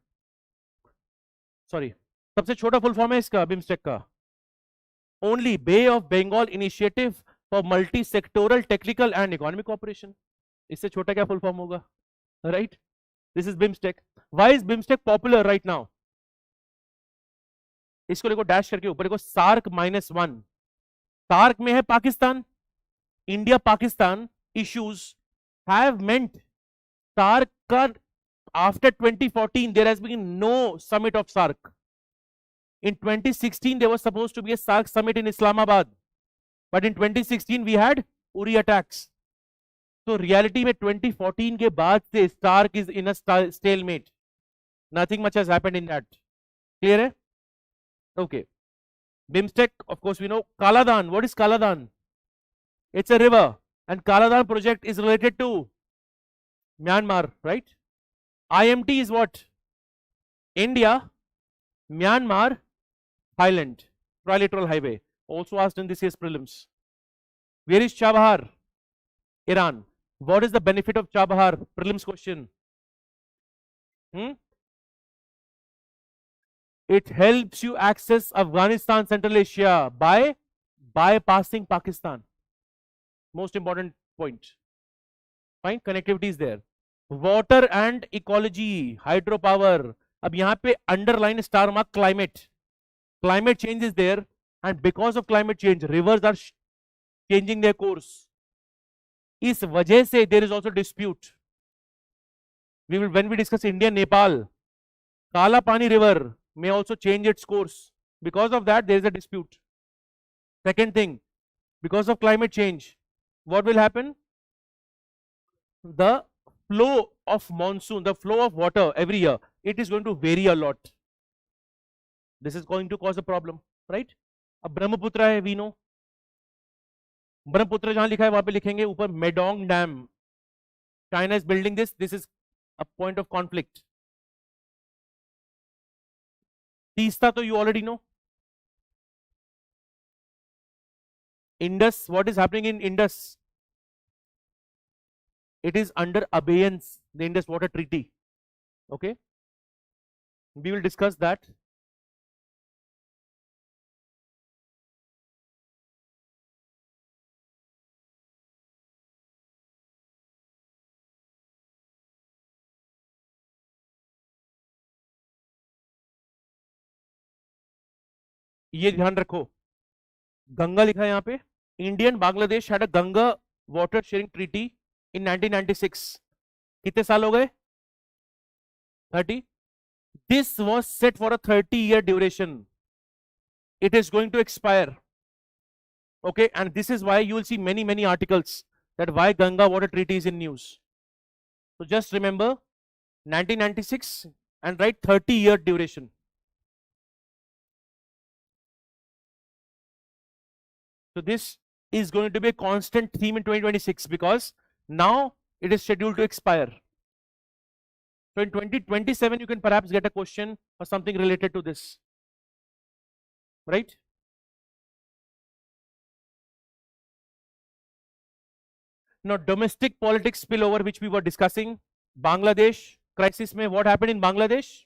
Sorry, सबसे छोटा full form है इसका BIMSTEC का. Only Bay of Bengal Initiative for Multi-Sectoral Technical and Economic Cooperation. इससे छोटा क्या full form होगा? Right? This is BIMSTEC. Why is BIMSTEC popular right now? इसको देखो डैश करके ऊपर देखो SARC -1. SARC में है Pakistan. India Pakistan issues have meant SARC का after 2014 there has been no summit of SARC. In 2016 there was supposed to be a SARC summit in Islamabad, but in 2016 we had Uri attacks. So reality में 2014 के बाद से SARC is in a stalemate. Nothing much has happened in that. Clear है? Okay. BIMSTEC, of course we know. Kaladan. What is Kaladan? It's a river, and Kaladan project is related to Myanmar, right? IMT is what? India, Myanmar, Thailand, trilateral highway. Also asked in this year's prelims. Where is Chabahar? Iran. What is the benefit of Chabahar? Prelims question. It helps you access Afghanistan, Central Asia by bypassing Pakistan. Most important point. Fine, connectivity is there. Water and ecology, hydropower. अब यहाँ पे underline star mark climate. Climate change is there, and because of climate change, rivers are changing their course. इस वजह से there is also dispute. When we discuss India, Nepal, Kala Pani River may also change its course. Because of that, there is a dispute. Second thing, because of climate change, what will happen? The flow of monsoon, the flow of water every year, it is going to vary a lot. This is going to cause a problem, right? अब ब्रह्मपुत्र है, we know. Brahmaputra जहां लिखा है वहां पे लिखेंगे ऊपर मेडोंग dam. China is building this. This is a point of conflict. तीसरा तो you already know. Indus, what is happening in Indus? It is under abeyance, the Indus Water Treaty. Okay, we will discuss that. ये ध्यान रखो, गंगा लिखा है यहाँ पे. Indian Bangladesh had a Ganga water sharing treaty in 1996. कितने साल हो गए? 30. This was set for a 30-year duration. it is going to expire. Okay, and this is why you will see many articles that why Ganga water treaty is in news. So just remember 1996 and write 30-year duration. So this is going to be a constant theme in 2026 because now it is scheduled to expire. So in 2027 you can perhaps get a question or something related to this, right? Now domestic politics spillover, which we were discussing. Bangladesh crisis mein what happened in Bangladesh?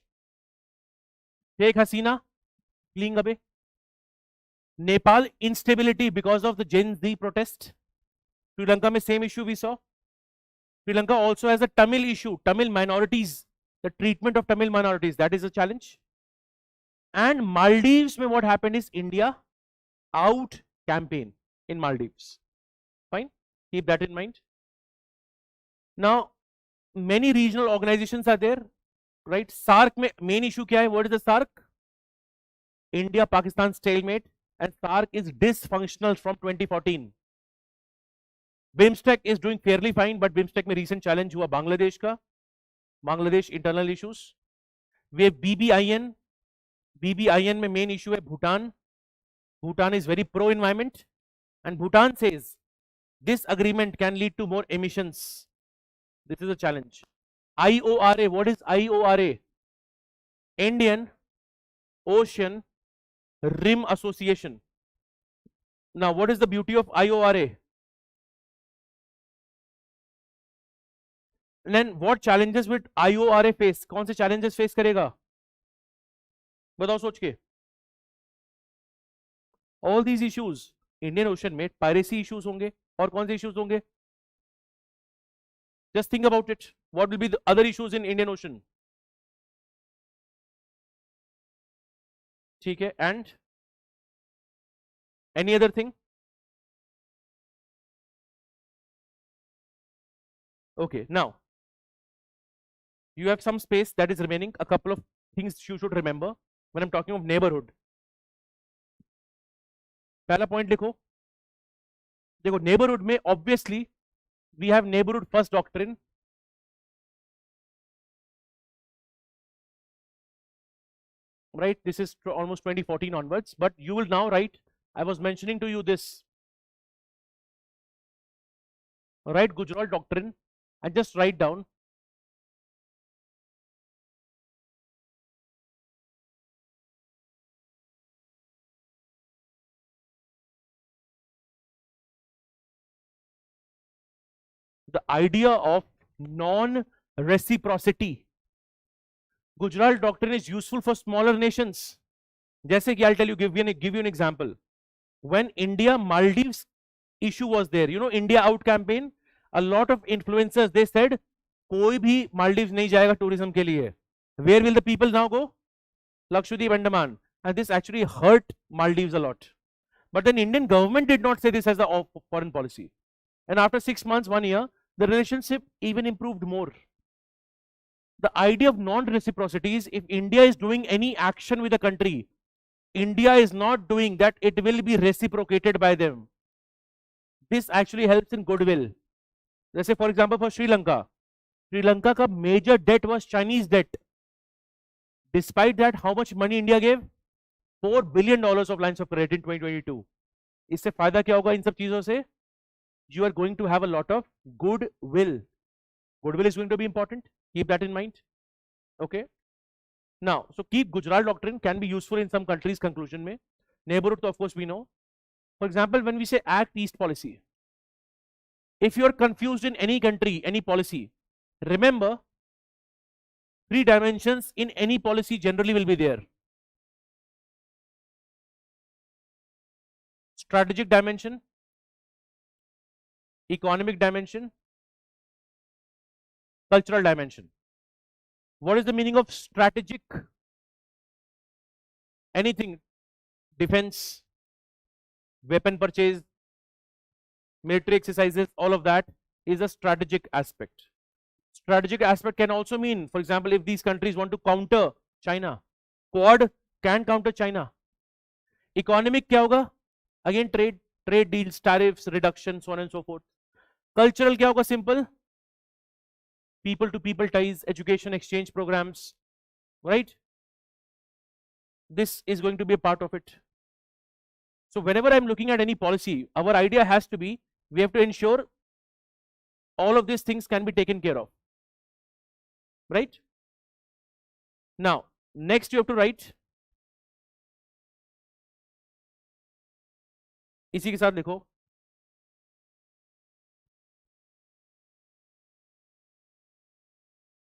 Sheikh Hasina fleeing away. Nepal instability because of the Gen Z protest. Sri Lanka mein same issue we saw. Sri Lanka also has a Tamil issue, Tamil minorities, the treatment of Tamil minorities, that is a challenge. And Maldives mein what happened is India out campaign in Maldives. Fine, keep that in mind. Now many regional organizations are there, right? SARC mein main issue kya hai? What is the SARC? India Pakistan stalemate, and SARC is dysfunctional from 2014. BIMSTEC is doing fairly fine, but BIMSTEC में recent challenge हुआ बांग्लादेश का, Bangladesh internal issues. We have BBIN, BBIN में main issue है Bhutan. Bhutan is very pro environment, and Bhutan says this agreement can lead to more emissions. This is a challenge. IORA, what is IORA? Indian Ocean Rim Association. Now what is the beauty of IORA? And then what challenges with IORA face? कौन से challenges face करेगा? बताओ सोच के. All these issues Indian Ocean में piracy issues होंगे, और कौन से issues होंगे? Just think about it. What will be the other issues in Indian Ocean? ठीक है, and any other thing? Okay, now you have some space that is remaining. A couple of things you should remember when I'm talking of neighborhood. पहला point लिखो. देखो neighborhood में obviously we have neighborhood first doctrine. Right, this is almost 2014 onwards, but you will now write, I was mentioning to you this, write Gujarat doctrine and just write down the idea of non-reciprocity. Gujarat doctrine is useful for smaller nations. जैसे कि I'll tell you, give you an example. When India Maldives issue was there, you know, India out campaign, a lot of influencers, they said कोई भी Maldives नहीं जाएगा tourism के लिए. Where will the people now go? Lakshadweep, Andaman. And this actually hurt Maldives a lot. But then Indian government did not say this as a foreign policy. And after 6 months, 1 year, the relationship even improved more. The idea of non-reciprocity is if India is doing any action with a country, India is not doing that, it will be reciprocated by them. This actually helps in goodwill. Let's say for example for Sri Lanka ka major debt was Chinese debt. Despite that, how much money India gave? $4 billion of lines of credit in 2022. इससे फायदा क्या होगा इन सब चीजों से? You are going to have a lot of goodwill. Goodwill is going to be important. Keep that in mind. Okay. Now, so keep Gujarat doctrine can be useful in some countries. Conclusion में neighborhood, of course we know. For example, when we say Act East policy, if you are confused in any country, any policy, remember 3 dimensions in any policy generally will be there. Strategic dimension, economic dimension, cultural dimension. What is the meaning of strategic? Anything, defense, weapon purchase, military exercises, all of that is a strategic aspect. Strategic aspect can also mean, for example, if these countries want to counter China, Quad can counter China. Economic क्या होगा? Again trade deals, tariffs, reduction, so on and so fourth. Cultural क्या होगा? Simple, people to people ties, education, exchange programs, right? This is going to be a part of it. So whenever I'm looking at any policy, our idea has to be, we have to ensure all of these things can be taken care of, right? Now next you have to write, इसी के साथ लिखो,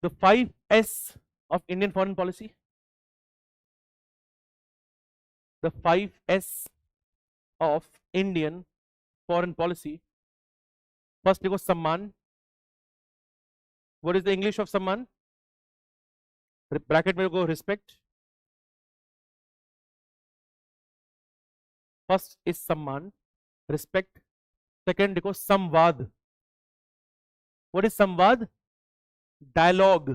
the 5S of Indian foreign policy. The 5S of Indian foreign policy. First लिखो सम्मान. What is the English of सम्मान? Bracket में लिखो respect. First is सम्मान, respect. Second लिखो संवाद. What is संवाद? Dialogue.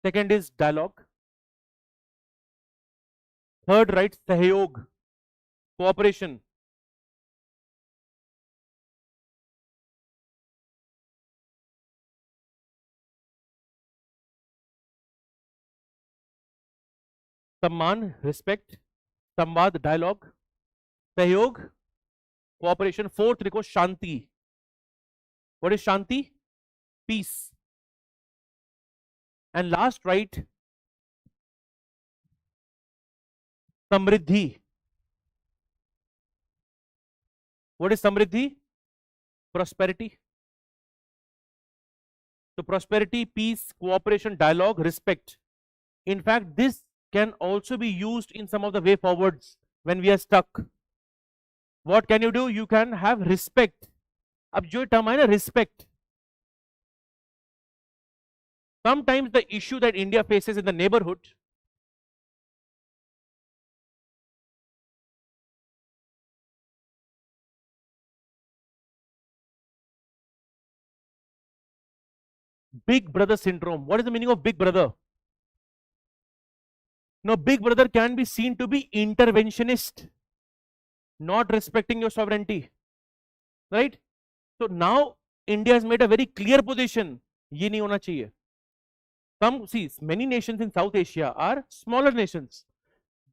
Second is dialogue. Third write सहयोग, cooperation. सम्मान, respect, संवाद, dialogue, सहयोग, cooperation. Fourth लिखो शांति. What is Shanti? Peace. And last write Samriddhi. What is Samriddhi? Prosperity. So prosperity, peace, cooperation, dialogue, respect. In fact, this can also be used in some of the way forwards when we are stuck. What can you do? You can have respect. अब जो term है ना respect. Sometimes the issue that India faces in the neighborhood, big brother syndrome. What is the meaning of big brother? Now, big brother can be seen to be interventionist, not respecting your sovereignty, right? So now India has made a very clear position. ये नहीं होना चाहिए. Some, see, many nations in South Asia are smaller nations.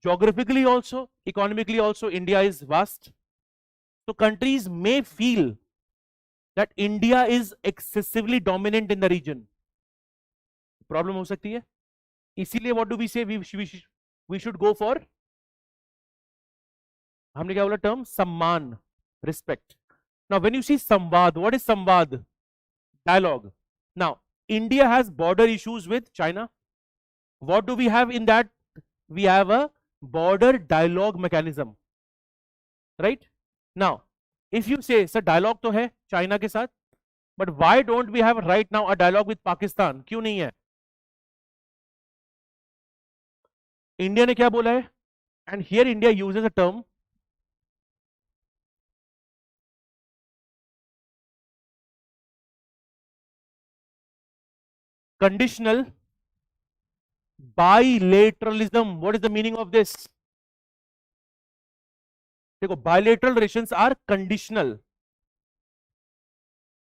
Geographically also, economically also, India is vast. So countries may feel that India is excessively dominant in the region. Problem हो सकती है. इसीलिए what do we say? We should go for, हमने क्या बोला term? सम्मान, respect. Now when you see संवाद, what is संवाद? Dialogue. Now India has border issues with China. What do we have in that? We have a border dialogue mechanism, right? Now if you say sir dialogue तो है China के साथ, but why don't we have right now a dialogue with Pakistan? क्यों नहीं है? India ने क्या बोला है? And here India uses a term conditional bilateralism. What is the meaning of this? देखो bilateral relations are conditional.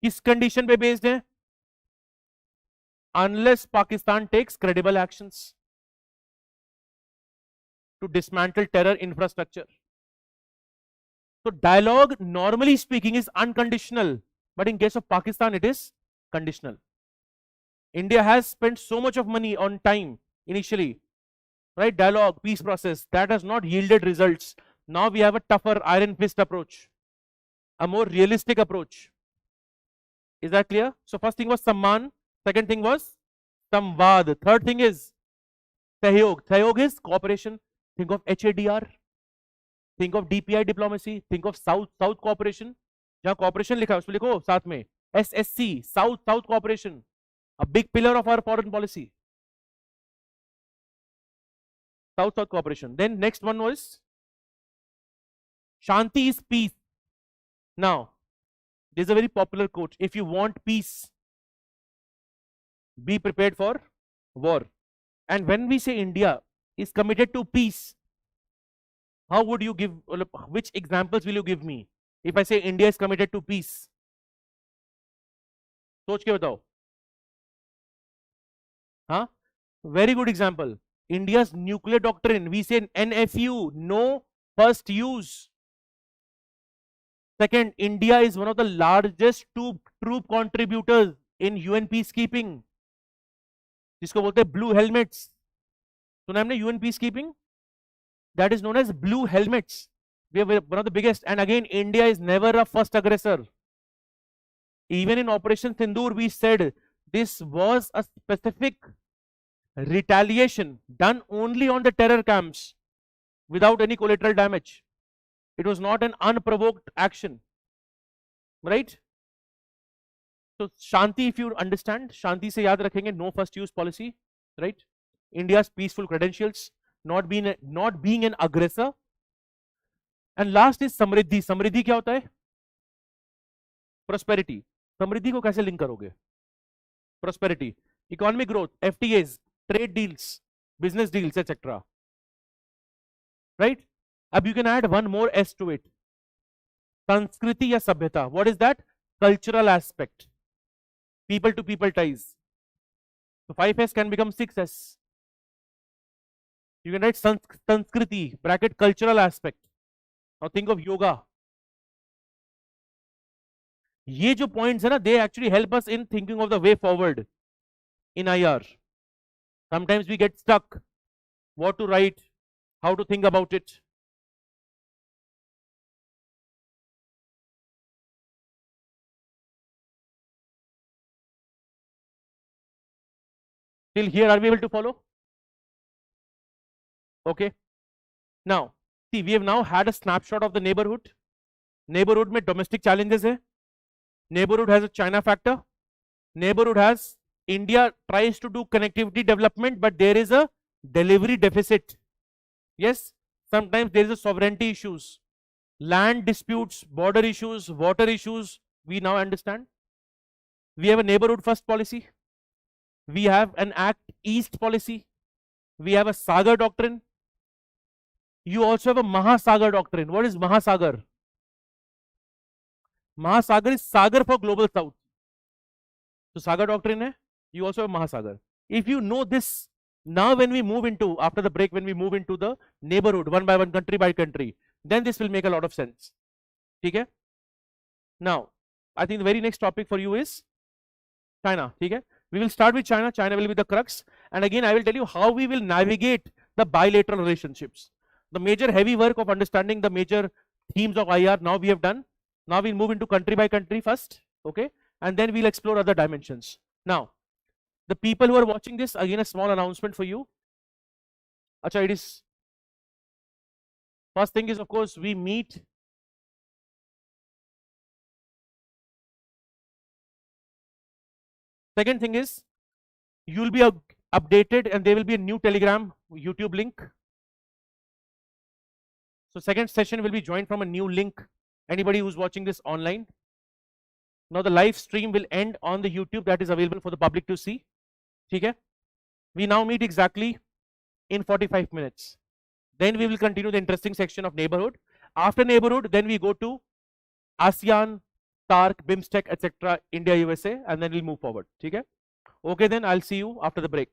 किस condition पे based है? Unless Pakistan takes credible actions to dismantle terror infrastructure. So dialogue, normally speaking, is unconditional, but in case of Pakistan it is conditional. India has spent so much of money on time initially, right? Dialogue, peace process, that has not yielded results. Now we have a tougher iron fist approach, a more realistic approach. Is that clear? So first thing was samman, second thing was samvad, third thing is sahyog. Sahyog is cooperation. Think of HADR, think of DPI diplomacy, think of South cooperation. जहाँ cooperation लिखा है उसमें लिखो साथ में SSC, South cooperation, a big pillar of our foreign policy. South cooperation. Then next one was Shanti is peace. Now, this is a very popular quote. If you want peace, be prepared for war. And when we say India is committed to peace, How would you give, which examples will you give me if I say India is committed to peace? सोच के बताओ. Huh? Very good example. India's nuclear doctrine, we say NFU, no first use. Second, India is one of the largest troop contributors in UN peacekeeping, जिसको बोलते हैं blue helmets. सुना हमने UN peacekeeping? That is known as blue helmets. We are one of the biggest, and again, India is never a first aggressor. Even in Operation Sindoor, we said this was a specific retaliation done only on the terror camps without any collateral damage. It was not an unprovoked action, right? So Shanti, if you understand, Shanti se yaad rakhenge, no first use policy, right? India's peaceful credentials, not being an aggressor. And last is Samriddhi. Samriddhi क्या होता है? Prosperity. समृद्धि को कैसे link करोगे? Prosperity, economic growth, FTAs, trade deals, business deals, etc. Right? Ab you can add one more S to it. Sanskriti ya sabhyata. What is that? Cultural aspect. People to people ties. So 5S can become 6S. You can write Sanskriti, bracket cultural aspect. Now think of yoga. ये जो points है ना, they actually help us in thinking of the way forward in IR. Sometimes we get stuck. What to write, how to think about it. Till here, are we able to follow? Okay. Now, see, we have now had a snapshot of the neighborhood. Neighborhood में domestic challenges है. Neighborhood has a China factor. Neighborhood has India tries to do connectivity development, but there is a delivery deficit. Yes, sometimes there is a sovereignty issues, land disputes, border issues, water issues. We now understand. We have a neighborhood first policy. We have an Act East policy. We have a Sagar doctrine. You also have a Mahasagar doctrine. What is Mahasagar? Mahasagar is Sagar for global south. So Sagar doctrine hai. You also have Mahasagar. If you know this, now when we move into, after the break, when we move into the neighborhood, one by one, country by country, then this will make a lot of sense. Okay? Now, I think the very next topic for you is China. Okay? We will start with China. China will be the crux. And again, I will tell you how we will navigate the bilateral relationships. The major heavy work of understanding the major themes of IR now we have done. Now we'll move into country by country first. Okay? And then we'll explore other dimensions. Now, the people who are watching this, again a small announcement for you. Acha, it is, first thing is, of course, we meet. Second thing is, you will be updated and there will be a new Telegram YouTube link. So second session will be joined from a new link. Anybody who's watching this online. Now the live stream will end on the YouTube that is available for the public to see. Okay? We now meet exactly in 45 minutes. Then we will continue the interesting section of neighborhood. After neighborhood, then we go to ASEAN, SAARC, BIMSTEC, etc., India, USA, and then we'll move forward. Okay? Okay, then I'll see you after the break.